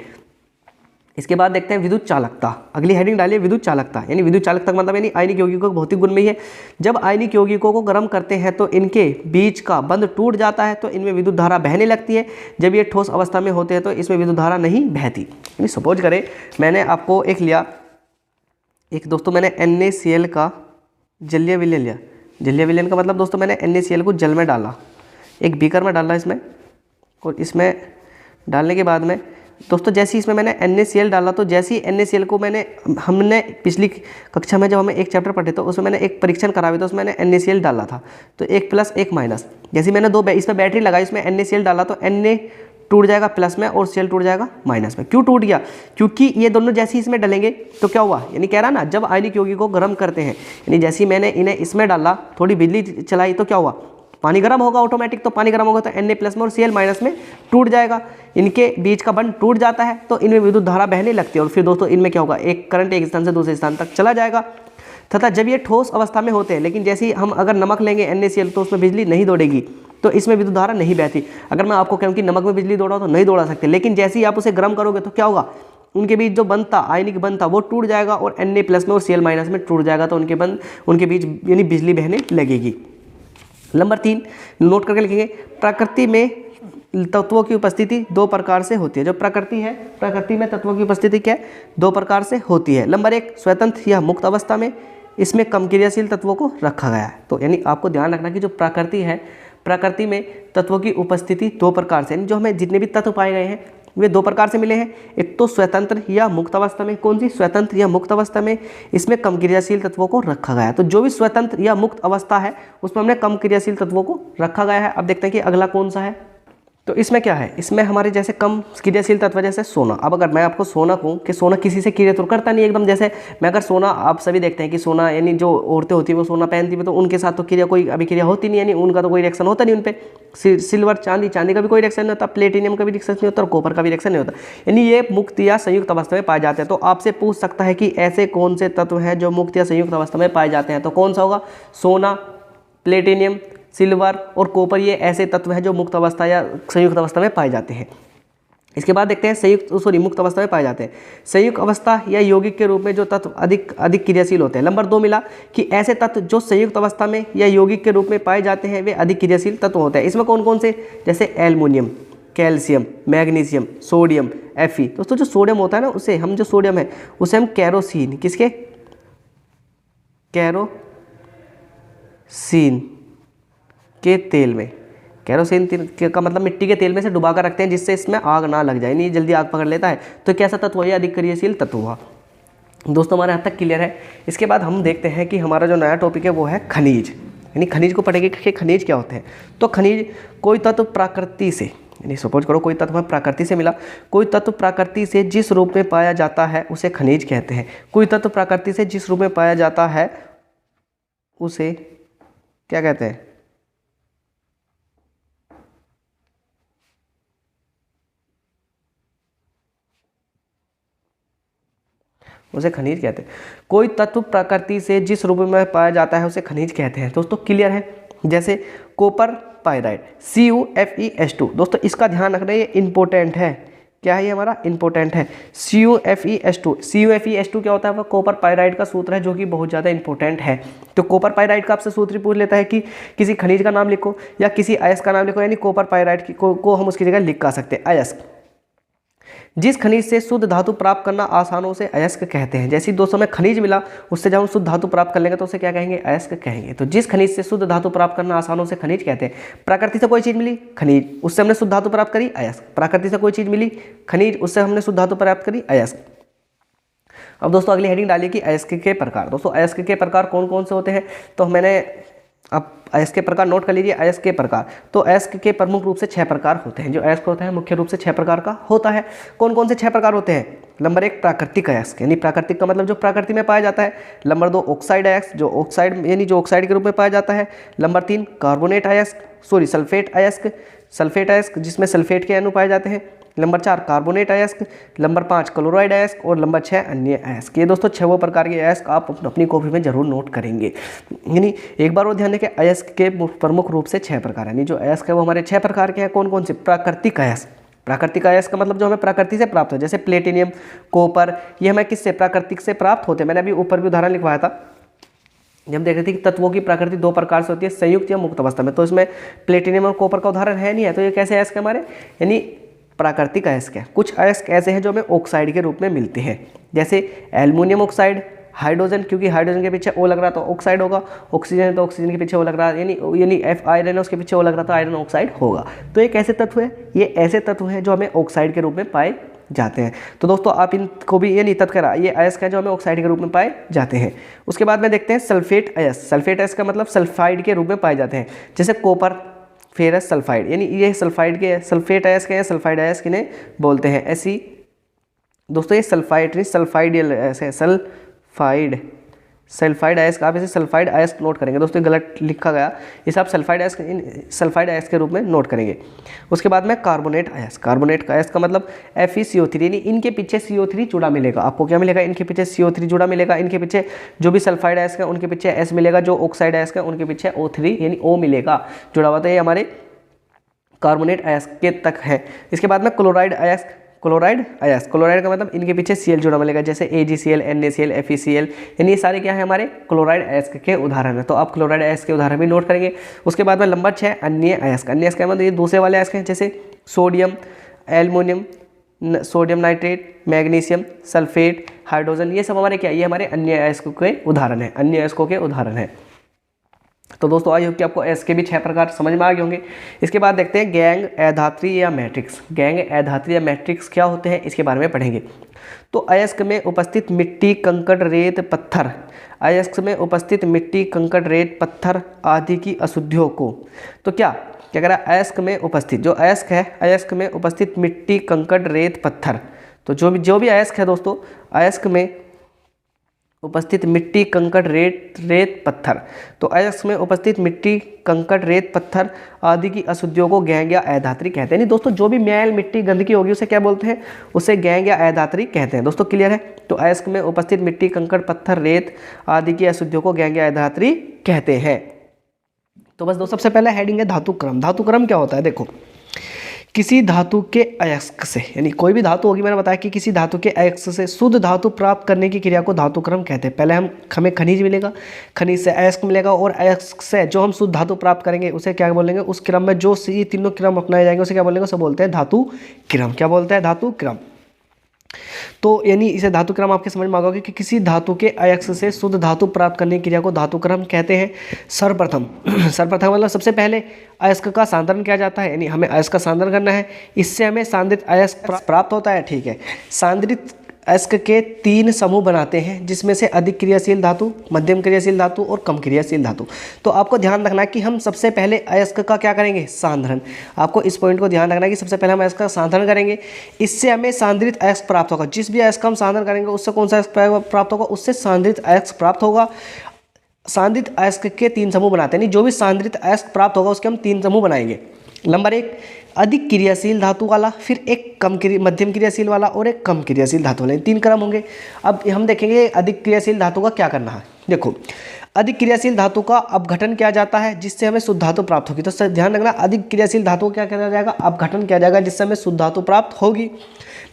इसके बाद देखते हैं विद्युत चालकता। अगली हेडिंग डालिए विद्युत चालकता, यानी विद्युत चालकता का मतलब यानी आयनिक यौगिकों के भौतिक गुण में ही है। जब आयनिक यौगिकों को गर्म करते हैं तो इनके बीच का बंध टूट जाता है, तो इनमें विद्युत धारा बहने लगती है। जब ये ठोस अवस्था में होते हैं तो इसमें विद्युत धारा नहीं बहती। यानी सपोज करें मैंने आपको एक लिया, एक दोस्तों मैंने NaCl का जलीय विलयन लिया। जलीय विलयन का मतलब दोस्तों मैंने NaCl को जल में डाला, एक बीकर में डाला इसमें, और इसमें डालने के बाद में दोस्तों जैसे ही इसमें मैंने NaCl डाला, तो जैसे ही NaCl को हमने पिछली कक्षा में जब हमें एक चैप्टर पढ़े तो उसमें मैंने एक परीक्षण कराया था, उसमें मैंने NaCl डाला था, तो 1 प्लस 1 माइनस। जैसे मैंने इसमें बैटरी लगाई, इसमें NaCl डाला तो Na टूट जाएगा प्लस में और Cl टूट जाएगा माइनस में। क्यों टूट गया, क्योंकि ये दोनों जैसे ही इसमें डलेंगे तो क्या हुआ, यानी कह रहा ना जब आयनिक यौगिक को गर्म करते हैं, यानी जैसे ही मैंने इन्हें इसमें डाला, थोड़ी बिजली चलाई तो क्या हुआ, पानी गर्म होगा ऑटोमेटिक। तो पानी गर्म होगा तो Na प्लस में और Cl माइनस में टूट जाएगा, इनके बीच का बंध टूट जाता है, तो इनमें विद्युत धारा बहने लगती है। और फिर दोस्तों इनमें क्या होगा, एक करंट एक स्थान से दूसरे स्थान तक चला जाएगा। तथा जब ये ठोस अवस्था में होते हैं, लेकिन जैसे ही हम अगर नमक लेंगे NaCl तो उसमें बिजली नहीं दौड़ेगी, तो इसमें विद्युत धारा नहीं बहती। अगर मैं आपको कहूँ कि नमक में बिजली दौड़ाओ तो नहीं दौड़ा सकते, लेकिन जैसे ही आप उसे गर्म करोगे तो क्या होगा, उनके बीच जो बंध था, आयनिक बंध था, वो टूट जाएगा और Na प्लस में और Cl माइनस में टूट जाएगा, तो उनके बीच यानी बिजली बहने लगेगी। नंबर 3 नोट करके लिखेंगे, प्रकृति में तत्वों की उपस्थिति दो प्रकार से होती है। जो प्रकृति है, प्रकृति में तत्वों की उपस्थिति क्या है, दो प्रकार से होती है। नंबर एक, स्वतंत्र या मुक्त अवस्था में, इसमें कम क्रियाशील तत्वों को रखा गया है। तो यानी आपको ध्यान रखना कि जो प्रकृति है, प्रकृति में तत्वों की उपस्थिति दो प्रकार से, यानी जो हमें जितने भी तत्व पाए गए हैं वे दो प्रकार से मिले हैं। एक तो स्वतंत्र या मुक्त अवस्था में, कौन सी, स्वतंत्र या मुक्त अवस्था में, इसमें कम क्रियाशील तत्वों को रखा गया है। तो जो भी स्वतंत्र या मुक्त अवस्था है उसमें हमने कम क्रियाशील तत्वों को रखा गया है। अब देखते हैं कि अगला कौन सा है। तो इसमें क्या है, इसमें हमारे जैसे कम क्रियाशील तत्व जैसे सोना। अब अगर मैं आपको सोना कहूँ कि सोना किसी से क्रिया तो करता नहीं एकदम, जैसे मैं अगर सोना, आप सभी देखते हैं कि सोना यानी जो औरतें होती है वो सोना पहनती है, तो उनके साथ तो क्रिया कोई अभिक्रिया होती नहीं, यानी उनका तो कोई रिएक्शन होता नहीं उन पर। सिल्वर, चांदी, चांदी का भी कोई रिएक्शन नहीं होता, प्लेटिनियम का भी रिएक्शन नहीं होता और कॉपर का भी रिएक्शन नहीं होता, यानी ये मुक्त या संयुक्त अवस्था में पाए जाते हैं। तो आपसे पूछ सकता है कि ऐसे कौन से तत्व हैं जो मुक्त या संयुक्त अवस्था में पाए जाते हैं, तो कौन सा होगा, सोना, प्लेटिनियम, सिल्वर और कॉपर, ये ऐसे तत्व हैं जो मुक्त अवस्था या संयुक्त अवस्था में पाए जाते हैं। इसके बाद देखते हैं मुक्त अवस्था में पाए जाते हैं संयुक्त अवस्था या यौगिक के रूप में जो तत्व अधिक क्रियाशील होते हैं। नंबर 2 मिला कि ऐसे तत्व जो संयुक्त अवस्था में या यौगिक के रूप में पाए जाते हैं वे अधिक क्रियाशील तत्व होते हैं। इसमें कौन कौन से, जैसे aluminium, calcium, magnesium, sodium, Fe। दोस्तों जो सोडियम होता है ना, उसे हम, जो सोडियम है उसे हम कैरोसिन, किसके, कैरोसिन के तेल में, कैरोसिन का मतलब मिट्टी के तेल में से डुबा कर रखते हैं जिससे इसमें आग ना लग जाए, नहीं जल्दी आग पकड़ लेता है। तो कैसा तत्व हुआ, अधिक क्रियाशील तत्व हुआ। दोस्तों हमारे यहाँ तक क्लियर है। इसके बाद हम देखते हैं कि हमारा जो नया टॉपिक है वो है खनिज, यानी खनिज को पढ़ेंगे कि खनिज क्या होते हैं। तो खनिज कोई तत्व प्रकृति से, यानी सपोज करो कोई तत्व हमें प्रकृति से मिला, कोई तत्व प्रकृति से जिस रूप में पाया जाता है उसे खनिज कहते हैं। कोई तत्व प्रकृति से जिस रूप में पाया जाता है उसे क्या कहते हैं, उसे खनिज कहते हैं। कोई तत्व प्रकृति से जिस रूप में पाया जाता है उसे खनिज कहते हैं। दोस्तों क्लियर है। जैसे कॉपर पाइराइड, CuFeS2। दोस्तों इसका ध्यान रखना, ये इंपॉर्टेंट है। क्या है ये हमारा, इंपॉर्टेंट है। CuFeS2, CuFeS2 क्या होता है, वह कॉपर पाइराइड का सूत्र है जो कि बहुत ज़्यादा इंपॉर्टेंट है। तो कॉपर पाइराइड का आपसे सूत्र पूछ लेता है कि किसी खनिज का नाम लिखो या किसी अयस्क का नाम लिखो, यानी कॉपर पाइराइड को हम उसकी जगह लिख का सकते हैं अयस्क। जिस खनिज से शुद्ध धातु प्राप्त करना आसान हो उसे अयस्क कहते हैं। जैसे दोस्तों में खनिज मिला, उससे जब हम शुद्ध धातु प्राप्त कर लेंगे तो उसे क्या कहेंगे, अयस्क कहेंगे। तो जिस खनिज से शुद्ध धातु प्राप्त करना आसान हो उसे खनिज कहते हैं। प्रकृति से कोई चीज़ मिली, खनिज, उससे हमने शुद्ध धातु प्राप्त करी, अयस्क। प्रकृति से कोई चीज़ मिली, खनिज, उससे हमने शुद्ध धातु प्राप्त करी, अयस्क। अब दोस्तों अगली हेडिंग डालिए कि अयस्क के प्रकार। दोस्तों अयस्क के प्रकार कौन कौन से होते हैं, तो मैंने अब अयस्क के प्रकार नोट कर लीजिए। अयस्क के प्रकार, तो अयस्क के प्रमुख रूप से 6 प्रकार होते हैं। जो अयस्क होता है मुख्य रूप से 6 प्रकार का होता है। कौन कौन से 6 प्रकार होते हैं, नंबर 1 प्राकृतिक अयस्क, यानी प्राकृतिक का मतलब जो प्रकृति में पाया जाता है। नंबर 2 ऑक्साइड अयस्क, जो ऑक्साइड यानी जो ऑक्साइड के रूप में पाया जाता है। नंबर 3 कार्बोनेट अयस्क, सल्फेट अयस्क, सल्फेट अयस्क जिसमें सल्फेट के अणु पाए जाते हैं। नंबर 4 कार्बोनेट अयस्क, नंबर 5 क्लोराइड अयस्क और नंबर 6 अन्य अयस्क। ये दोस्तों 6 प्रकार के अयस्क आप अपनी कॉपी में जरूर नोट करेंगे। यानी एक बार वो ध्यान दें अयस्क के प्रमुख रूप से 6 प्रकार, यानी जो अयस्क है वो हमारे 6 प्रकार के हैं। कौन कौन से, प्राकृतिक अयस्क। प्राकृतिक अयस्क का मतलब जो हमें प्रकृति से प्राप्त हो, जैसे प्लेटिनियम, कॉपर, ये हमें किससे, प्राकृतिक से प्राप्त होते हैं। मैंने अभी ऊपर भी उदाहरण लिखवाया था जब देख रहे थे कि तत्वों की प्रकृति 2 प्रकार से होती है, संयुक्त या मुक्त अवस्था में। तो इसमें प्लेटिनियम और कॉपर का उदाहरण है नहीं है, तो ये कैसे अयस्क हमारे, यानी प्राकृतिक अयस्क है। कुछ अयस्क ऐसे हैं जो हमें ऑक्साइड के रूप में मिलते हैं, जैसे एल्युमिनियम ऑक्साइड, हाइड्रोजन, क्योंकि हाइड्रोजन के पीछे ओ लग रहा तो ऑक्साइड होगा, ऑक्सीजन है तो ऑक्सीजन के पीछे ओ लग रहा, यानी आयरन है उसके पीछे ओ लग रहा तो आयरन ऑक्साइड होगा। तो ये कैसे तत्व है, ये ऐसे तत्व हैं जो हमें ऑक्साइड के रूप में पाए जाते हैं। तो दोस्तों आप इनको भी, ये नहीं तत्करा, ये अयस्क है जो हमें ऑक्साइड के रूप में पाए जाते हैं। उसके बाद में देखते हैं सल्फेट अयस्क। सल्फेट अयस्क का मतलब सल्फाइड के रूप में पाए जाते हैं, जैसे कॉपर, फेरस, सल्फाइड, यानी ये सल्फाइड के, सल्फेट अयस्क है, सल्फाइड अयस्क इन्हें बोलते हैं। ऐसी दोस्तों ये सल्फाइड नहीं, सल्फाइड है, सल्फाइड अयस्क, आप इसे सल्फाइड अयस्क नोट करेंगे। दोस्तों गलत लिखा गया, इसे आप सल्फाइड अयस्क के रूप में नोट करेंगे। उसके बाद में कार्बोनेट अयस्क। कार्बोनेट का अयस्क का मतलब FeCO3, यानी इनके पीछे CO3 जुड़ा मिलेगा। आपको क्या मिलेगा, इनके पीछे CO3 जुड़ा मिलेगा। इनके पीछे जो भी सल्फाइड अयस्क है उनके पीछे S मिलेगा, जो ऑक्साइड अयस्क है उनके पीछे O3 यानी O मिलेगा जुड़ा हुआ। तो ये हमारे कार्बोनेट अयस्क के तक है। इसके बाद में क्लोराइड अयस्क। क्लोराइड अयस्क। क्लोराइड का मतलब इनके पीछे Cl जुड़ा मिलेगा, जैसे AgCl, NaCl, FeCl, यानी ये सारे क्या है हमारे क्लोराइड अयस्क के उदाहरण है। तो आप क्लोराइड अयस्क के उदाहरण भी नोट करेंगे। उसके बाद में नंबर 6 अन्य अयस्क। अन्य अयस्क का मतलब ये दूसरे वाले अयस्क हैं, जैसे sodium, aluminium, sodium nitrate, magnesium, sulphate, hydrogen, ये सब हमारे क्या, ये हमारे अन्य अयस्कों के उदाहरण है, अन्य अयस्कों के उदाहरण है। तो दोस्तों आई होप कि आपको अयस्क के भी 6 प्रकार समझ में आ गए होंगे। इसके बाद देखते हैं गैंग, अधात्री या मैट्रिक्स। गैंग, अधात्री या मैट्रिक्स क्या होते हैं, इसके बारे में पढ़ेंगे। तो अयस्क में उपस्थित मिट्टी, कंकड़, रेत, पत्थर, अयस्क में उपस्थित मिट्टी, कंकड़, रेत, पत्थर आदि की अशुद्धियों को, तो क्या कह रहा है, अयस्क में उपस्थित, जो अयस्क है, अयस्क में उपस्थित मिट्टी, कंकड़, रेत, पत्थर, तो जो भी अयस्क है दोस्तों, अयस्क में उपस्थित मिट्टी, कंकड़, रेत, पत्थर, तो अयस्क में उपस्थित मिट्टी, कंकड़, रेत, पत्थर आदि की अशुद्धियों को गैंग या अधात्री कहते हैं। नहीं दोस्तों, जो भी मैल, मिट्टी, गंदगी होगी उसे क्या बोलते हैं, उसे गैंग या अधात्री कहते हैं। दोस्तों क्लियर है। तो अयस्क में उपस्थित मिट्टी, कंकड़, पत्थर, रेत आदि की अशुद्धियों को गैंग या अधात्री कहते हैं। तो बस दोस्तों सबसे पहले हेडिंग है धातु क्रम। धातु क्रम क्या होता है, देखो, किसी धातु के अयस्क से, यानी कोई भी धातु होगी, मैंने बताया कि किसी धातु के अयस्क से शुद्ध धातु प्राप्त करने की क्रिया को धातु क्रम कहते हैं। पहले हमें खनिज मिलेगा, खनिज से अयस्क मिलेगा, और अयस्क से जो हम शुद्ध धातु प्राप्त करेंगे उसे क्या बोलेंगे, उस क्रम में जो ये तीनों क्रम अपनाए जाएंगे उसे क्या बोलेंगे, उसे बोलते हैं धातु क्रम। क्या बोलते हैं, धातु क्रम। तो यानी इसे धातु क्रम आपके समझ में आ गया कि किसी धातु के अयस्क से शुद्ध धातु प्राप्त करने की क्रिया को धातु क्रम कहते हैं। सर्वप्रथम सर्वप्रथम मतलब सबसे पहले अयस्क का सांद्रण किया जाता है, यानी हमें अयस्क का सांद्रण करना है, इससे हमें सांद्रित अयस्क प्राप्त होता है। ठीक है, सांद्रित अयस्क के 3 समूह बनाते हैं, जिसमें से अधिक क्रियाशील धातु, मध्यम क्रियाशील धातु और कम क्रियाशील धातु। तो आपको ध्यान रखना है कि हम सबसे पहले अयस्क का क्या करेंगे, सांद्रण। आपको इस पॉइंट को ध्यान रखना है कि सबसे पहले हम अयस्क का सांद्रण करेंगे, इससे हमें सांद्रित अयस्क प्राप्त होगा। जिस भी अयस्क हम सांद्रण करेंगे उससे कौन सा अयस्क प्राप्त होगा, उससे सांद्रित अयस्क प्राप्त होगा। सांद्रित अयस्क के 3 समूह बनाते हैं, जो भी सांद्रित अयस्क प्राप्त होगा उसके हम 3 समूह बनाएंगे। नंबर 1 अधिक क्रियाशील धातु वाला, फिर एक मध्यम क्रियाशील वाला और एक कम क्रियाशील धातु वाला, 3 क्रम होंगे। अब हम देखेंगे अधिक क्रियाशील धातु का क्या करना है। देखो, अधिक क्रियाशील धातु का अपघटन किया जाता है, जिससे हमें शुद्ध धातु प्राप्त होगी। तो ध्यान रखना, अधिक क्रियाशील धातु को क्या किया जाएगा, अपघटन किया जाएगा, जिससे हमें शुद्ध धातु प्राप्त होगी।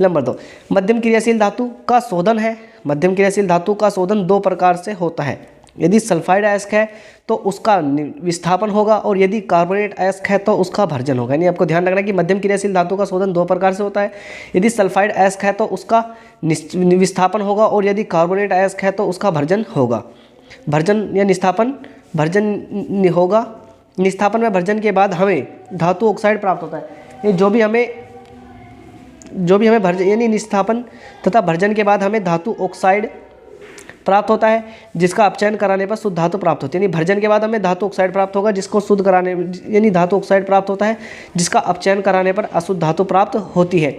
नंबर 2 मध्यम क्रियाशील धातु का शोधन है। मध्यम क्रियाशील धातु का शोधन 2 प्रकार से होता है। यदि सल्फाइड अयस्क है तो उसका विस्थापन होगा, और यदि कार्बोनेट अयस्क है तो उसका भर्जन होगा। यानी आपको ध्यान रखना कि मध्यम क्रियाशील धातु का शोधन 2 प्रकार से होता है। यदि सल्फाइड अयस्क है तो उसका विस्थापन होगा, और यदि कार्बोनेट अयस्क है तो उसका भर्जन होगा। भर्जन या निस्थापन, भर्जन होगा। निस्थापन में भर्जन के बाद हमें धातु ऑक्साइड प्राप्त होता है। जो भी हमें भर्जन यानी निस्थापन तथा भर्जन के बाद हमें धातु ऑक्साइड प्राप्त होता है, जिसका अपचयन कराने पर शुद्ध धातु प्राप्त होती है। यानी भर्जन के बाद हमें धातु ऑक्साइड प्राप्त होगा, जिसको शुद्ध कराने, यानी धातु ऑक्साइड प्राप्त होता है, जिसका अपचयन कराने पर अशुद्ध धातु प्राप्त होती है।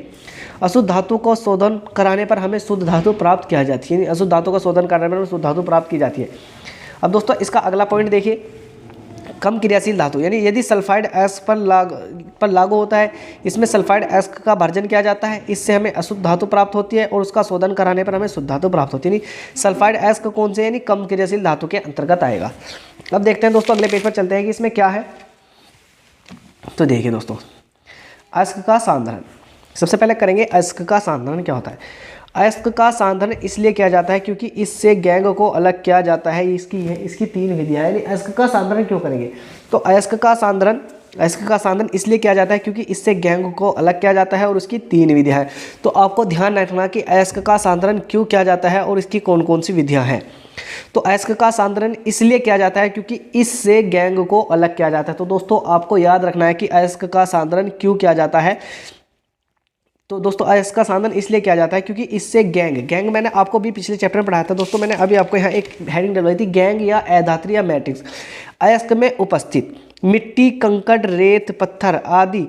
अशुद्ध धातु को शोधन कराने पर हमें शुद्ध धातु प्राप्त किया जाती है। यानी अशुद्ध धातु का शोधन कराने पर शुद्ध धातु प्राप्त की जाती है। अब दोस्तों इसका अगला पॉइंट देखिए, कम क्रियाशील धातु, यानी यदि सल्फाइड अयस्क पर लागू होता है, इसमें सल्फाइड अयस्क का भर्जन किया जाता है, इससे हमें अशुद्ध धातु प्राप्त होती है, और उसका शोधन कराने पर हमें शुद्ध धातु प्राप्त होती है। यानी सल्फाइड अयस्क कौन से, यानी कम क्रियाशील धातु के अंतर्गत आएगा। अब देखते हैं दोस्तों, अगले पेज पर चलते हैं कि इसमें क्या है। तो देखिए दोस्तों, अयस्क का सांद्रण, सबसे पहले करेंगे अयस्क का सांद्रण क्या होता है। अयस्क का सांद्रण इसलिए किया जाता है क्योंकि इससे गैंग को अलग किया जाता है। इसकी 3 विधियां हैं। यानी अयस्क का सांद्रण क्यों करेंगे, तो अयस्क का सांद्रण इसलिए किया जाता है क्योंकि इससे गैंग को अलग किया जाता है, और उसकी 3 विधियां हैं। तो आपको ध्यान रखना कि अयस्क का सांद्रण क्यों किया जाता है और इसकी कौन कौन सी विधियां हैं। तो अयस्क का सांद्रण इसलिए किया जाता है क्योंकि इससे गैंग को अलग किया जाता है। तो दोस्तों आपको याद रखना है कि अयस्क का सांद्रण क्यों किया जाता है। तो दोस्तों अयस्क का सांद्रण इसलिए किया जाता है क्योंकि इससे गैंग मैंने आपको भी पिछले चैप्टर में पढ़ाया था दोस्तों। मैंने अभी आपको यहाँ एक हेडिंग डलवाई थी, गैंग या अधात्री या मैट्रिक्स। अयस्क में उपस्थित मिट्टी, कंकड़, रेत, पत्थर आदि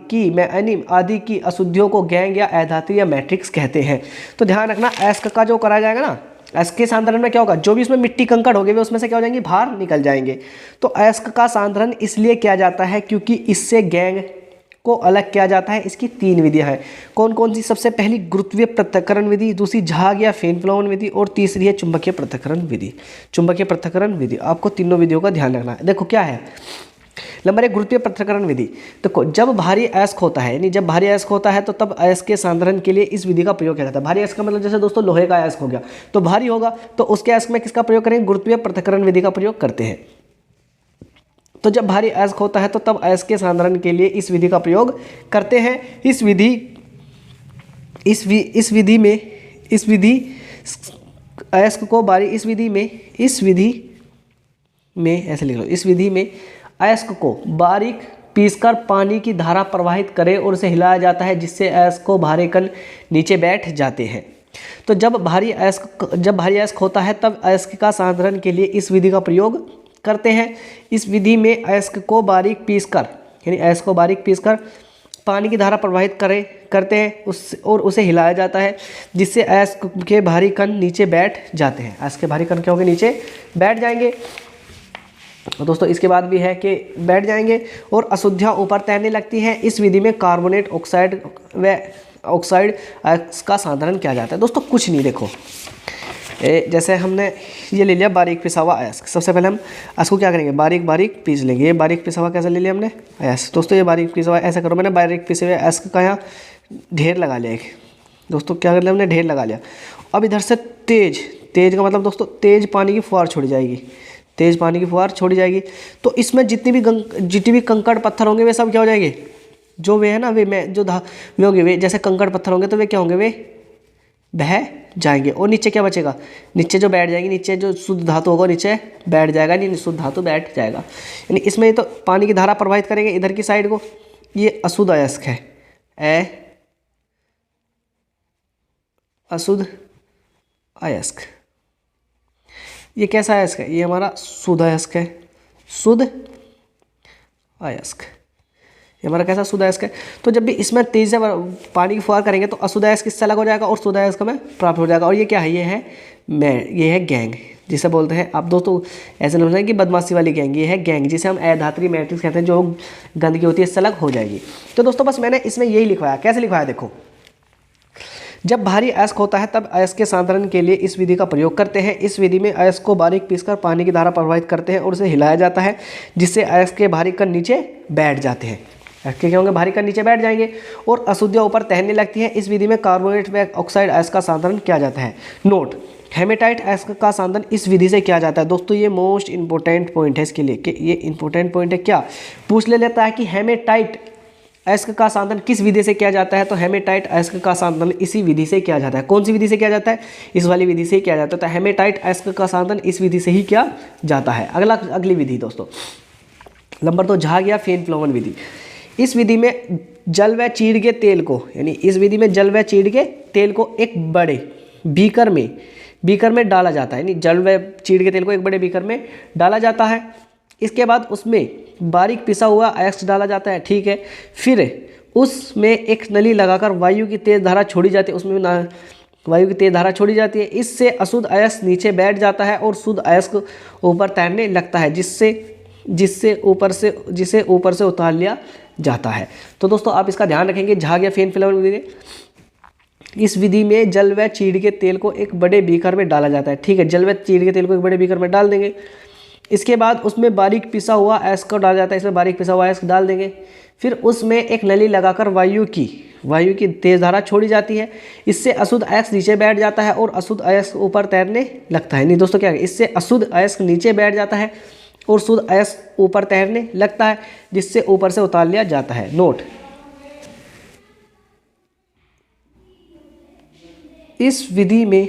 की अशुद्धियों को गैंग या अधात्री या मैट्रिक्स कहते हैं। तो ध्यान रखना, अयस्क का जो कराया जाएगा ना, अयस्क के सांद्रण में क्या होगा, जो भी उसमें मिट्टी कंकड़ होंगे वे उसमें से क्या हो जाएंगे, बाहर निकल जाएंगे। तो अयस्क का सांद्रण इसलिए किया जाता है क्योंकि इससे गैंग को अलग किया जाता है। इसकी 3 विधियां हैं। कौन कौन सी, सबसे पहली गुरुत्वीय पृथक्करण विधि, दूसरी झाग या फेन फ्लोवन विधि, और तीसरी है चुंबकीय पृथक्करण विधि। चुंबकीय पृथक्करण विधि, आपको तीनों विधियों का ध्यान रखना है। देखो क्या है, नंबर 1 गुरुत्वीय पृथक्करण विधि। देखो जब भारी अयस्क होता है, यानी जब भारी अयस्क होता है तो तब अयस्क के सांद्रण के लिए इस विधि का प्रयोग किया जाता है। भारी अयस्क का मतलब जैसे दोस्तों लोहे का अयस्क हो गया तो भारी होगा, तो उसके अयस्क में किसका प्रयोग करेंगे, गुरुत्वीय पृथक्करण विधि का प्रयोग करते हैं। तो जब भारी अयस्क होता है तो तब अयस्क के सांद्रण के लिए इस विधि का प्रयोग करते हैं। इस विधि अयस्क को बारी इस विधि में ऐसे लिख लो, इस विधि में अयस्क को बारीक पीसकर पानी की धारा प्रवाहित करे और उसे हिलाया जाता है, जिससे अयस्क को भारे कण नीचे बैठ जाते हैं। तो जब भारी अयस्क होता है तब अयस्क का सांद्रण के लिए इस विधि का प्रयोग करते हैं। इस विधि में अयस्क को बारीक पीसकर पानी की धारा प्रवाहित करते हैं और उसे हिलाया जाता है, जिससे अयस्क के भारी कण नीचे बैठ जाते हैं। अयस्क के भारी कण क्या होंगे, नीचे बैठ जाएंगे। तो दोस्तों इसके बाद भी है कि बैठ जाएंगे और अशुद्धियाँ ऊपर तैरने लगती हैं। इस विधि में कार्बोनेट ऑक्साइड व ऑक्साइड अयस्क का सांद्रण किया जाता है। दोस्तों कुछ नहीं, देखो जैसे हमने ये ले लिया बारीक पिसा हुआ अयस्क। सबसे पहले हम इसको क्या करेंगे, बारीक पीस लेंगे। ये बारीक पिसा हुआ कैसे ले लिया हमने, अयस्क। दोस्तों ये बारीक पिसा हुआ, ऐसा करो, मैंने बारीक पिसे हुए अयस्क का यहाँ ढेर लगा लिया एक। दोस्तों क्या कर लिया हमने, ढेर लगा लिया। अब इधर से तेज का मतलब दोस्तों तेज पानी की फुहार छोड़ी जाएगी। तो इसमें जितनी भी कंकड़ पत्थर होंगे वे सब क्या हो जाएंगे, जो वे है ना वे होंगे, वे जैसे कंकड़ पत्थर होंगे तो वे क्या होंगे, वे बह जाएंगे। और नीचे क्या बचेगा, नीचे जो बैठ जाएगी, नीचे जो शुद्ध धातु होगा नीचे बैठ जाएगा, नहीं शुद्ध धातु बैठ जाएगा। यानी इसमें तो पानी की धारा प्रवाहित करेंगे इधर की साइड को। ये अशुद्ध अयस्क है, अशुद्ध अयस्क। ये कैसा अयस्क है, ये हमारा शुद्ध अयस्क है, शुद्ध अयस्क। ये हमारा कैसा शुद्ध अयस्क है। तो जब भी इसमें तेज से पानी की फुहार करेंगे तो अशुद्ध अयस्क इससे अलग हो जाएगा और शुद्ध अयस्क में प्राप्त हो जाएगा। और ये क्या है, ये है गैंग, जिसे बोलते हैं आप दोस्तों ऐसे नहीं समझें कि बदमाशी वाली गैंग, ये है गैंग, जिसे हम अधात्रीय मैट्रिक्स कहते हैं, जो गंदगी होती है इससे अलग हो जाएगी। तो दोस्तों बस मैंने इसमें यही लिखवाया। कैसे लिखवाया, देखो जब भारी अयस्क होता है तब अयस्क के सांद्रण के लिए इस विधि का प्रयोग करते हैं। इस विधि में अयस्क को बारीक पीसकर पानी की धारा प्रवाहित करते हैं और उसे हिलाया जाता है, जिससे अयस्क के भारी कण नीचे बैठ जाते हैं। अयस्क के क्या होंगे, भारी कण नीचे बैठ जाएंगे और अशुद्धियाँ ऊपर तैरने लगती हैं। इस विधि में कार्बोनेट व ऑक्साइड अयस्क का सांद्रण किया जाता है। नोट, हेमेटाइट अयस्क का सांद्रण इस विधि से किया जाता है। दोस्तों ये मोस्ट इंपॉर्टेंट पॉइंट है इसके लिए, कि ये इंपॉर्टेंट पॉइंट है। क्या पूछ लेता है कि हेमेटाइट अयस्क का सांद्रण किस विधि से किया जाता है, तो हेमेटाइट अयस्क का सांद्रण इसी विधि से किया जाता है। कौन सी विधि से किया जाता है, इस वाली विधि से किया जाता है। तो हेमेटाइट अयस्क का सांद्रण इस विधि से ही किया जाता है। अगली विधि दोस्तों नंबर 2 झाग या फेन फ्लोवन विधि। इस विधि में जल व चीड़ के तेल को, यानी इस विधि में जल व चीड़ के तेल को एक बड़े बीकर में डाला जाता है। यानी जल व चीड़ के तेल को एक बड़े बीकर में डाला जाता है। इसके बाद उसमें बारीक पिसा हुआ अयस्क डाला जाता है, ठीक है। फिर उसमें एक नली लगाकर वायु की तेज धारा छोड़ी जाती है, इससे अशुद्ध अयस्क नीचे बैठ जाता है और शुद्ध अयस्क ऊपर तैरने लगता है, जिसे ऊपर से उतार लिया जाता है। तो दोस्तों आप इसका ध्यान रखेंगे, झाग या फेन फ्लोवन विधि। इस विधि में जल व चीड़ के तेल को एक बड़े बीकर में डाला जाता है, ठीक है। जल व चीड़ के तेल को एक बड़े बीकर में डाल देंगे। इसके बाद उसमें बारीक पिसा हुआ अयस्क को डाला जाता है, इसमें बारीक पिसा हुआ अयस्क डाल देंगे। फिर उसमें एक नली लगाकर वायु की तेज धारा छोड़ी जाती है, इससे अशुद्ध अयस्क नीचे बैठ जाता है और अशुद्ध अयस्क ऊपर तैरने लगता है। नहीं दोस्तों क्या है, इससे अशुद्ध अयस्क नीचे बैठ जाता है और शुद्ध अयस्क ऊपर तैरने लगता है, जिससे ऊपर से उतार लिया जाता है। नोट, इस विधि में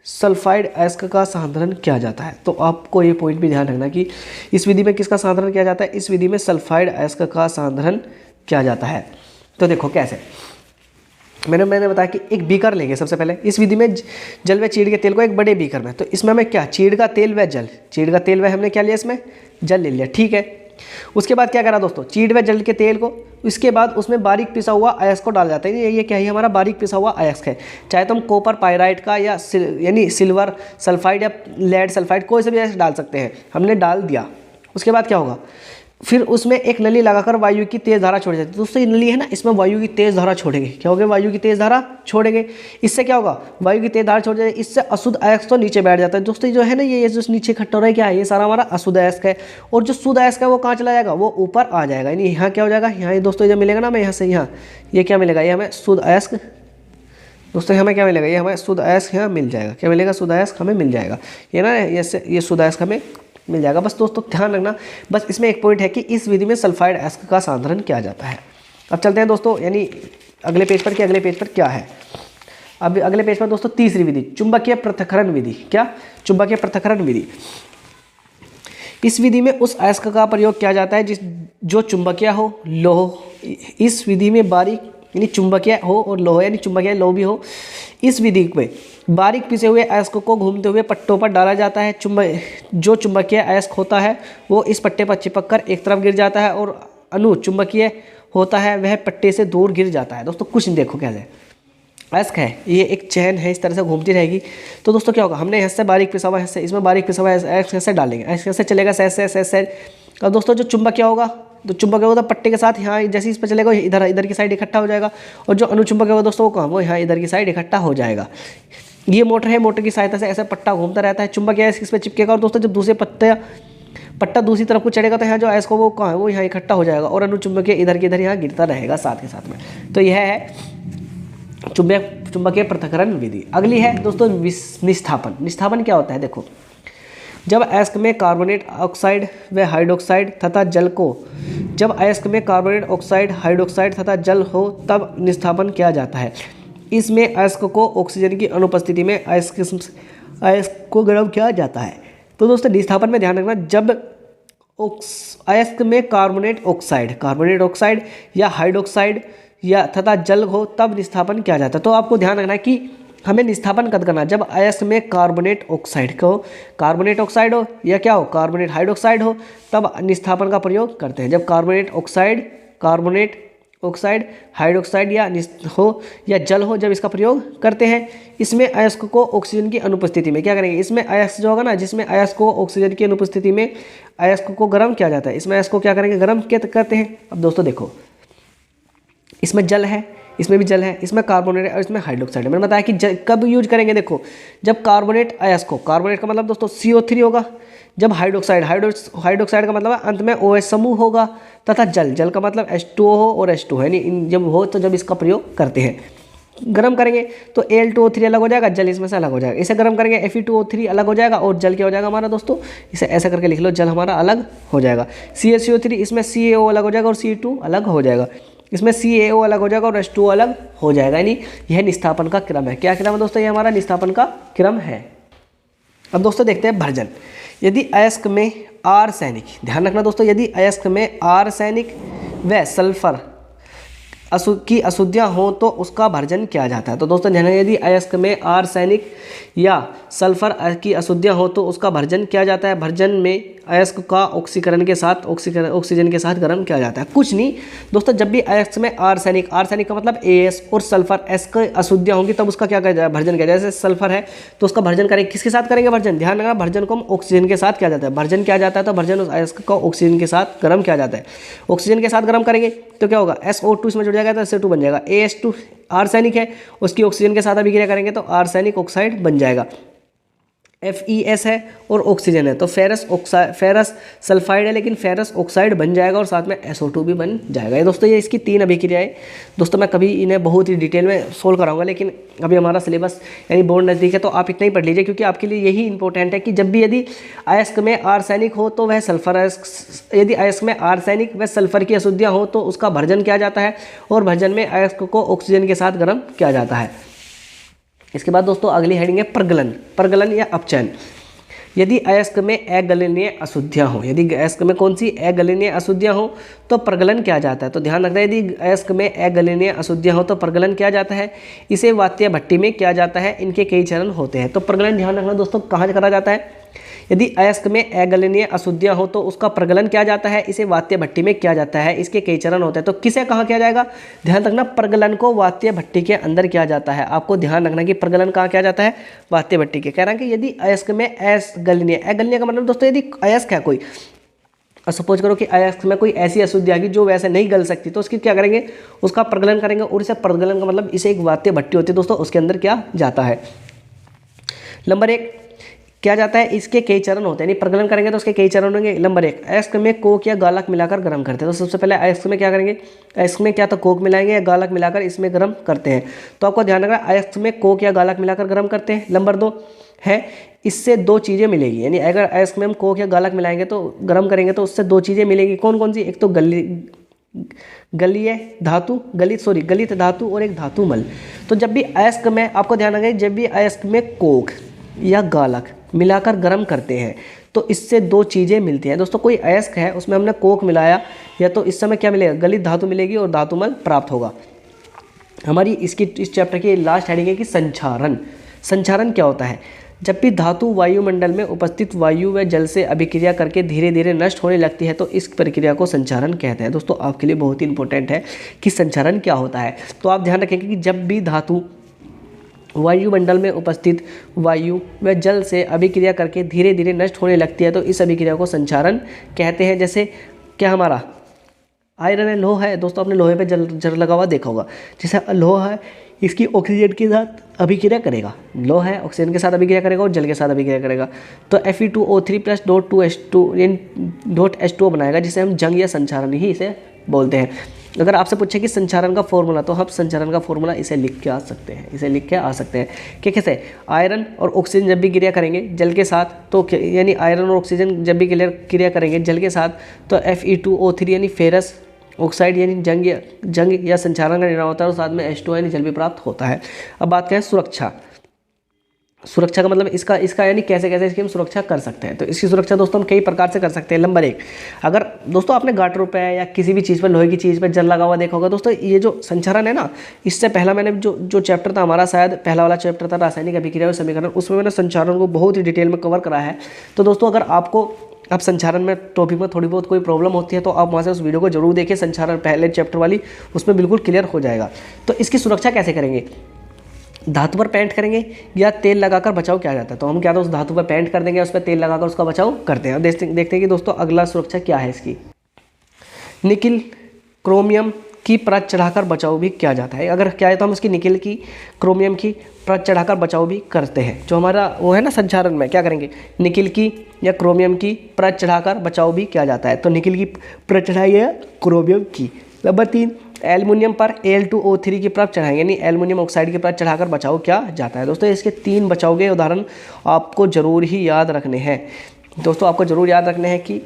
सल्फाइड अयस्क का सांद्रण किया जाता है। तो आपको ये पॉइंट भी ध्यान रखना कि इस विधि में किसका सांद्रण किया जाता है, इस विधि में सल्फाइड अयस्क का सांद्रण किया जाता है। तो देखो कैसे, मैंने बताया कि एक बीकर लेंगे सबसे पहले। इस विधि में जल व चीड़ के तेल को एक बड़े बीकर में, तो इसमें हमें क्या, चीड़ का तेल व हमने क्या लिया, इसमें जल ले लिया, ठीक है। उसके बाद क्या करा दोस्तों, चीड़ व जल के तेल को, इसके बाद उसमें बारीक पिसा हुआ अयस्क को डाला जाता है। ये क्या है, हमारा बारीक पिसा हुआ अयस्क है। चाहे तो हम कॉपर पायराइट का या यानी सिल्वर सल्फाइड या लेड सल्फाइड कोई से भी अयस्क डाल सकते हैं। हमने डाल दिया। उसके बाद क्या होगा, फिर उसमें एक नली लगाकर वायु की तेज धारा छोड़ी जाती है। दोस्तों ये नली है ना, इसमें वायु की तेज धारा छोड़ेंगे। क्या होगा? वायु की तेज धारा छोड़ेंगे। इससे क्या होगा? वायु की तेज धारा छोड़ जाएगी, इससे अशुद्ध अयस्क तो नीचे बैठ जाता है। दोस्तों जो है ना, ये जो नीचे इकट्ठा हो रहा है, क्या है? ये सारा हमारा अशुद्ध अयस्क है। और जो शुद्ध अयस्क है वो कहाँ चला जाएगा? वो ऊपर आ जाएगा। यानी यहाँ क्या हो जाएगा? यहाँ दोस्तों जब मिलेगा ना, मैं यहाँ से यहाँ, ये क्या मिलेगा? ये हमें शुद्ध अयस्क, दोस्तों हमें क्या मिलेगा? ये हमें शुद्ध अयस्क यहाँ मिल जाएगा। क्या मिलेगा? शुद्ध अयस्क हमें मिल जाएगा। ये ना, ये शुद्ध अयस्क हमें मिल जाएगा। बस दोस्तों ध्यान रखना, बस इसमें एक पॉइंट है कि इस विधि में सल्फाइड अयस्क का सांद्रण किया जाता है। अब चलते हैं दोस्तों, यानी अगले पेज पर, कि अगले पेज पर क्या है। अब अगले पेज पर दोस्तों तीसरी विधि, चुंबकीय पृथक्करण विधि। क्या? चुंबकीय पृथक्करण विधि। इस विधि में उस अयस्क का प्रयोग किया जाता है जो चुंबकीय हो, लोह। इस विधि में बारीक, यानी चुंबकीय हो और लोह, यानी चुंबकीय लोह भी हो। इस विधि में बारीक पिसे हुए अयस्क को घूमते हुए पट्टों पर डाला जाता है। जो चुंबकीय अयस्क होता है वो इस पट्टे पर चिपककर एक तरफ गिर जाता है, और अणु चुंबकीय होता है वह पट्टे से दूर गिर जाता है। दोस्तों कुछ नहीं, देखो कैसे अयस्क है, ये एक चैन है, इस तरह से घूमती रहेगी। तो दोस्तों क्या होगा? हमने यहाँ से बारीक पिसा हुआ, इसमें बारीक पिसा हुआ अयस्क ऐसे डालेंगे, ऐसे चलेगा, ऐसे। और दोस्तों जो चुंबकीय होगा, तो चुंबकीय होगा पट्टे के साथ यहाँ जैसे इस पर चलेगा, इधर की साइड इकट्ठा हो जाएगा। और जो अनुचुंबकीय होगा दोस्तों, वो कहाँ? वो यहाँ इधर की साइड इकट्ठा हो जाएगा। ये मोटर है, मोटर की सहायता से ऐसा पट्टा घूमता रहता है, चुंबकीय अयस्क इस पर चिपकेगा। और दोस्तों जब दूसरे पट्टा दूसरी तरफ को चढ़ेगा तो यहाँ जो अयस्क वो कहाँ है? वो यहाँ इकट्ठा हो जाएगा, और अनुचुंबकीय इधर के इधर यहाँ गिरता रहेगा साथ के साथ में। तो यह है चुंबकीय पृथक्करण विधि। अगली है दोस्तों निस्थापन। निस्थापन क्या होता है? देखो, जब अयस्क में कार्बोनेट ऑक्साइड व हाइड्रोक्साइड तथा जल को जब अयस्क में कार्बोनेट ऑक्साइड, हाइड्रोक्साइड तथा जल हो तब निस्थापन किया जाता है। इसमें अयस्क को ऑक्सीजन की अनुपस्थिति में अयस्क को गर्म किया जाता है। तो दोस्तों निस्थापन में ध्यान रखना, जब अयस्क में कार्बोनेट ऑक्साइड या हाइड्रोक्साइड या तथा जल हो तब निस्थापन किया जाता है। तो आपको ध्यान रखना है कि हमें निस्थापन कब करना है? जब अयस्क में कार्बोनेट ऑक्साइड हो या क्या हो? कार्बोनेट हाइड्रोक्साइड हो, तब निस्थापन का प्रयोग करते हैं। जब कार्बोनेट ऑक्साइड हाइड्रोक्साइड या जल हो, जब इसका प्रयोग करते हैं। इसमें अयस्क को ऑक्सीजन की अनुपस्थिति में क्या करेंगे? इसमें अयस्क जो होगा ना, जिसमें अयस्क को ऑक्सीजन की अनुपस्थिति में अयस्क को गर्म किया जाता है, इसमें अयस्क को क्या करेंगे? गर्म करते हैं। अब दोस्तों देखो, इसमें जल है, इसमें भी जल है, इसमें कार्बोनेट है और इसमें हाइड्रोक्साइड है। मैंने बताया कि कब यूज करेंगे? देखो, जब कार्बोनेट अयस्क को, कार्बोनेट का मतलब दोस्तों CO3 होगा। जब हाइड्रोक्साइड का मतलब अंत में OH समूह होगा, तथा जल का मतलब H2O हो और H2 है, यानी जब हो तो जब इसका प्रयोग करते हैं। गर्म करेंगे तो Al2O3 अलग हो जाएगा, जल इसमें से अलग हो जाएगा। इसे गर्म करेंगे Fe2O3 अलग हो जाएगा, और जल क्या हो जाएगा हमारा दोस्तों? इसे ऐसा करके लिख लो, जल हमारा अलग हो जाएगा। CaCO3, इसमें CaO अलग हो जाएगा और C2 अलग हो जाएगा। इसमें CaO अलग हो जाएगा और H2O अलग हो जाएगा। यानी यह निस्थापन का क्रम है। क्या क्रम है दोस्तों? ये हमारा निस्थापन का क्रम है। अब दोस्तों देखते हैं भर्जन। यदि अयस्क में आर्सेनिक, ध्यान रखना दोस्तों, यदि अयस्क में आर्सेनिक व सल्फर की अशुद्धियाँ हो तो उसका भर्जन किया जाता है। तो दोस्तों ध्यान रखना, यदि अयस्क में आर्सेनिक या सल्फर की अशुद्धियाँ हो तो उसका भर्जन किया जाता है। भर्जन में अयस्क का ऑक्सीकरण के साथ ऑक्सीजन के साथ गर्म किया जाता है। कुछ नहीं दोस्तों, जब भी अयस्क में आर्सेनिक का मतलब AS और सल्फर S की अशुद्धियाँ होंगी तब उसका क्या किया जाए? भर्जन किया जाए। जैसे सल्फर है तो उसका भर्जन करेंगे, किसके साथ करेंगे भर्जन? ध्यान रखना, भर्जन को हम ऑक्सीजन के साथ किया जाता है। भर्जन किया जाता है तो भर्जन उस अयस्क को ऑक्सीजन के साथ गर्म किया जाता है। ऑक्सीजन के साथ गर्म करेंगे तो क्या होगा? SO2 इसमें जुड़ जाएगा तो SO2 बन जाएगा। AS2 आर्सेनिक है, उसकी ऑक्सीजन के साथ अभिक्रिया करेंगे तो आर्सेनिक ऑक्साइड बन जाएगा। FeS है और ऑक्सीजन है तो फेरस सल्फाइड है, लेकिन फेरस ऑक्साइड बन जाएगा और साथ में SO2 भी बन जाएगा। ये दोस्तों ये इसकी 3 अभिक्रियाएं। दोस्तों मैं कभी इन्हें बहुत ही डिटेल में सोल्व कराऊंगा, लेकिन अभी हमारा सिलेबस यानी बोर्ड नज़दीक है तो आप इतना ही पढ़ लीजिए, क्योंकि आपके लिए यही इंपॉर्टेंट है कि जब भी यदि अयस्क में आर्सेनिक हो तो वह सल्फर अयस्क, यदि अयस्क में आर्सेनिक व सल्फर की अशुद्धियाँ हो तो उसका भर्जन किया जाता है, और भर्जन में अयस्क को ऑक्सीजन के साथ गर्म किया जाता है। इसके बाद दोस्तों अगली हेडिंग है प्रगलन या अपचयन। यदि अयस्क में अगलनीय अशुद्धियाँ हो, यदि अयस्क में कौन सी अगलनीय अशुद्धियाँ हो तो प्रगलन किया जाता है। तो ध्यान रखना, यदि अयस्क में अगलनीय अशुद्धियाँ हो तो प्रगलन किया जाता है। इसे वात्य भट्टी में किया जाता है। इनके कई चरण होते हैं। तो प्रगलन ध्यान रखना दोस्तों कहाँ करा जाता है? यदि अयस्क में अगलनीय अशुद्धियाँ हो तो उसका प्रगलन किया जाता है। इसे वात्य भट्टी में किया जाता है। इसके कई चरण होते हैं। तो किसे कहाँ किया जाएगा? ध्यान रखना, प्रगलन को वात्य भट्टी के अंदर किया जाता है। आपको ध्यान रखना कि प्रगलन कहाँ किया जाता है? वात्य भट्टी के। कह रहा है कि यदि अयस्क में अगलनीय का मतलब दोस्तों यदि अयस्क है कोई सपोज करो कि अयस्क में कोई ऐसी अशुद्धि आ गई जो वैसे नहीं गल सकती, तो उसकी क्या करेंगे, उसका प्रगलन करेंगे। और इसे प्रगलन का मतलब इसे एक वात्य भट्टी होती है दोस्तों, उसके अंदर क्या जाता है। नंबर 1 क्या जाता है, इसके कई चरण होते हैं, यानी प्रगलन करेंगे तो उसके कई चरण होंगे। नंबर 1 अयस्क में कोक या गालक मिलाकर गर्म करते हैं। तो सबसे पहले अयस्क में क्या करेंगे, अयस्क में क्या तो कोक मिलाएंगे या गालक मिलाकर इसमें गर्म करते हैं। तो आपको ध्यान रखना, अयस्क में कोक या गालक मिलाकर गर्म करते हैं। नंबर 2 है इससे 2 चीज़ें मिलेगी, यानी अगर अयस्क में हम कोक या गालक मिलाएंगे तो गर्म करेंगे तो उससे 2 चीज़ें मिलेगी। कौन कौन सी, एक तो गलित धातु और एक धातुमल। तो जब भी अयस्क में, आपको ध्यान रखें, जब भी अयस्क में कोक या गालक मिलाकर गर्म करते हैं तो इससे 2 चीज़ें मिलती हैं दोस्तों। कोई अयस्क है उसमें हमने कोक मिलाया, या तो इस समय क्या मिलेगा, गलित धातु मिलेगी और धातुमल प्राप्त होगा। हमारी इस चैप्टर की लास्ट हेडिंग है कि संक्षारण। संक्षारण क्या होता है, जब भी धातु वायुमंडल में उपस्थित वायु व जल से अभिक्रिया करके धीरे धीरे नष्ट होने लगती है तो इस प्रक्रिया को संक्षारण कहते हैं। दोस्तों आपके लिए बहुत ही इंपॉर्टेंट है कि संक्षारण क्या होता है। तो आप ध्यान रखेंगे कि जब भी धातु वायुमंडल में उपस्थित वायु व जल से अभिक्रिया करके धीरे धीरे नष्ट होने लगती है तो इस अभिक्रिया को संक्षारण कहते हैं। जैसे क्या हमारा आयरन है, लोहा है दोस्तों, आपने लोहे पे जल लगा हुआ देखा होगा। जैसे लोहा है, इसकी ऑक्सीजन के साथ अभिक्रिया करेगा, लोहा है ऑक्सीजन के साथ अभिक्रिया करेगा और जल के साथ अभिक्रिया करेगा तो Fe2O3 + .2H2 बनाएगा, जिसे हम जंग या संक्षारण ही इसे बोलते हैं। अगर आपसे पूछे कि संक्षारण का फॉर्मूला, तो हम संक्षारण का फॉर्मूला इसे लिख के आ सकते हैं, कि कैसे, आयरन और ऑक्सीजन जब भी क्रिया करेंगे जल के साथ, तो यानी आयरन और ऑक्सीजन जब भी क्रिया करेंगे जल के साथ तो Fe2O3 यानी फेरस ऑक्साइड यानी जंग या संक्षारण का निर्माण होता है और साथ में H2 यानी जल भी प्राप्त होता है। अब बात करें सुरक्षा का मतलब इसका यानी कैसे इसकी हम सुरक्षा कर सकते हैं। तो इसकी सुरक्षा दोस्तों हम कई प्रकार से कर सकते हैं। नंबर 1, अगर दोस्तों आपने गाटरों पे या किसी भी चीज़ पर, लोहे की चीज़ पर जल लगा हुआ देखा होगा दोस्तों, ये जो संक्षारण है ना, इससे पहला मैंने जो चैप्टर था हमारा, शायद पहला वाला चैप्टर था रासायनिक अभिक्रिया और समीकरण, उसमें मैंने संक्षारण को बहुत ही डिटेल में कवर करा है। तो दोस्तों अगर आपको अब संक्षारण में टॉपिक में थोड़ी बहुत कोई प्रॉब्लम होती है तो आप वहाँ से उस वीडियो को जरूर देखिए, संक्षारण पहले चैप्टर वाली, उसमें बिल्कुल क्लियर हो जाएगा। तो इसकी सुरक्षा कैसे करेंगे, धातु पर पेंट करेंगे या तेल लगाकर बचाव किया जाता है। तो हम क्या, तो उस धातु पर पेंट कर देंगे, उस पर तेल लगाकर उसका बचाव करते हैं। देखते हैं कि दोस्तों अगला सुरक्षा क्या है इसकी। निकिल क्रोमियम की परत चढ़ाकर बचाव भी किया जाता है। अगर क्या है तो हम उसकी निकिल की, क्रोमियम की परत चढ़ाकर बचाव भी करते हैं। जो हमारा वो है ना संक्षारण में, क्या करेंगे, निकिल की या क्रोमियम की परत चढ़ाकर बचाव भी किया जाता है। तो निकिल की परत चढ़ाइए या क्रोमियम की। नंबर 3, एल्युमिनियम पर Al2O3 की परत चढ़ाएंगे, यानी एल्युमिनियम ऑक्साइड की परत चढ़ाकर बचाव किया जाता है। दोस्तों इसके 3 बचाव के उदाहरण आपको जरूर ही याद रखने हैं। दोस्तों आपको जरूर याद रखने हैं कि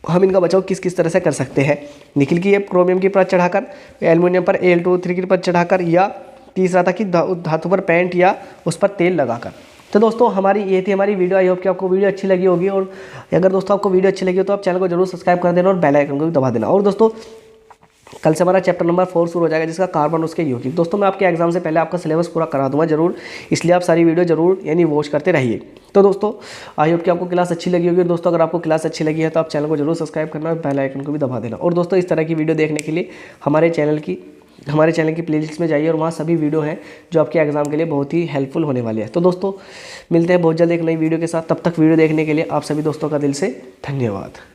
हम इनका बचाव किस किस तरह से कर सकते हैं। निकिल की क्रोमियम की परत चढ़ाकर, एल्युमिनियम पर Al2O3 की परत चढ़ाकर, या तीसरा था कि धातु पर पेंट या उस पर तेल लगाकर। तो दोस्तों ये थी हमारी वीडियो। आई होप कि आपको वीडियो अच्छी लगी होगी, और अगर दोस्तों आपको वीडियो अच्छी लगी हो तो आप चैनल को जरूर सब्सक्राइब कर देना और बेल आइकन को भी दबा देना। और दोस्तों कल से हमारा चैप्टर नंबर 4 शुरू हो जाएगा, जिसका कार्बन उसके यौगिक। दोस्तों मैं आपके एग्जाम से पहले आपका सिलेबस पूरा करा दूंगा जरूर, इसलिए आप सारी वीडियो जरूर यानी वॉच करते रहिए। तो दोस्तों आई होप कि आपको क्लास अच्छी लगी होगी। दोस्तों अगर आपको क्लास अच्छी लगी है तो आप चैनल को जरूर सब्सक्राइब करना और बेल आइकन को भी दबा देना। और दोस्तों इस तरह की वीडियो देखने के लिए हमारे चैनल की प्लेलिस्ट में जाइए और वहाँ सभी वीडियो हैं जो आपके एग्जाम के लिए बहुत ही हेल्पफुल होने वाली है। तो दोस्तों मिलते हैं बहुत जल्द एक नई वीडियो के साथ। तब तक वीडियो देखने के लिए आप सभी दोस्तों का दिल से धन्यवाद।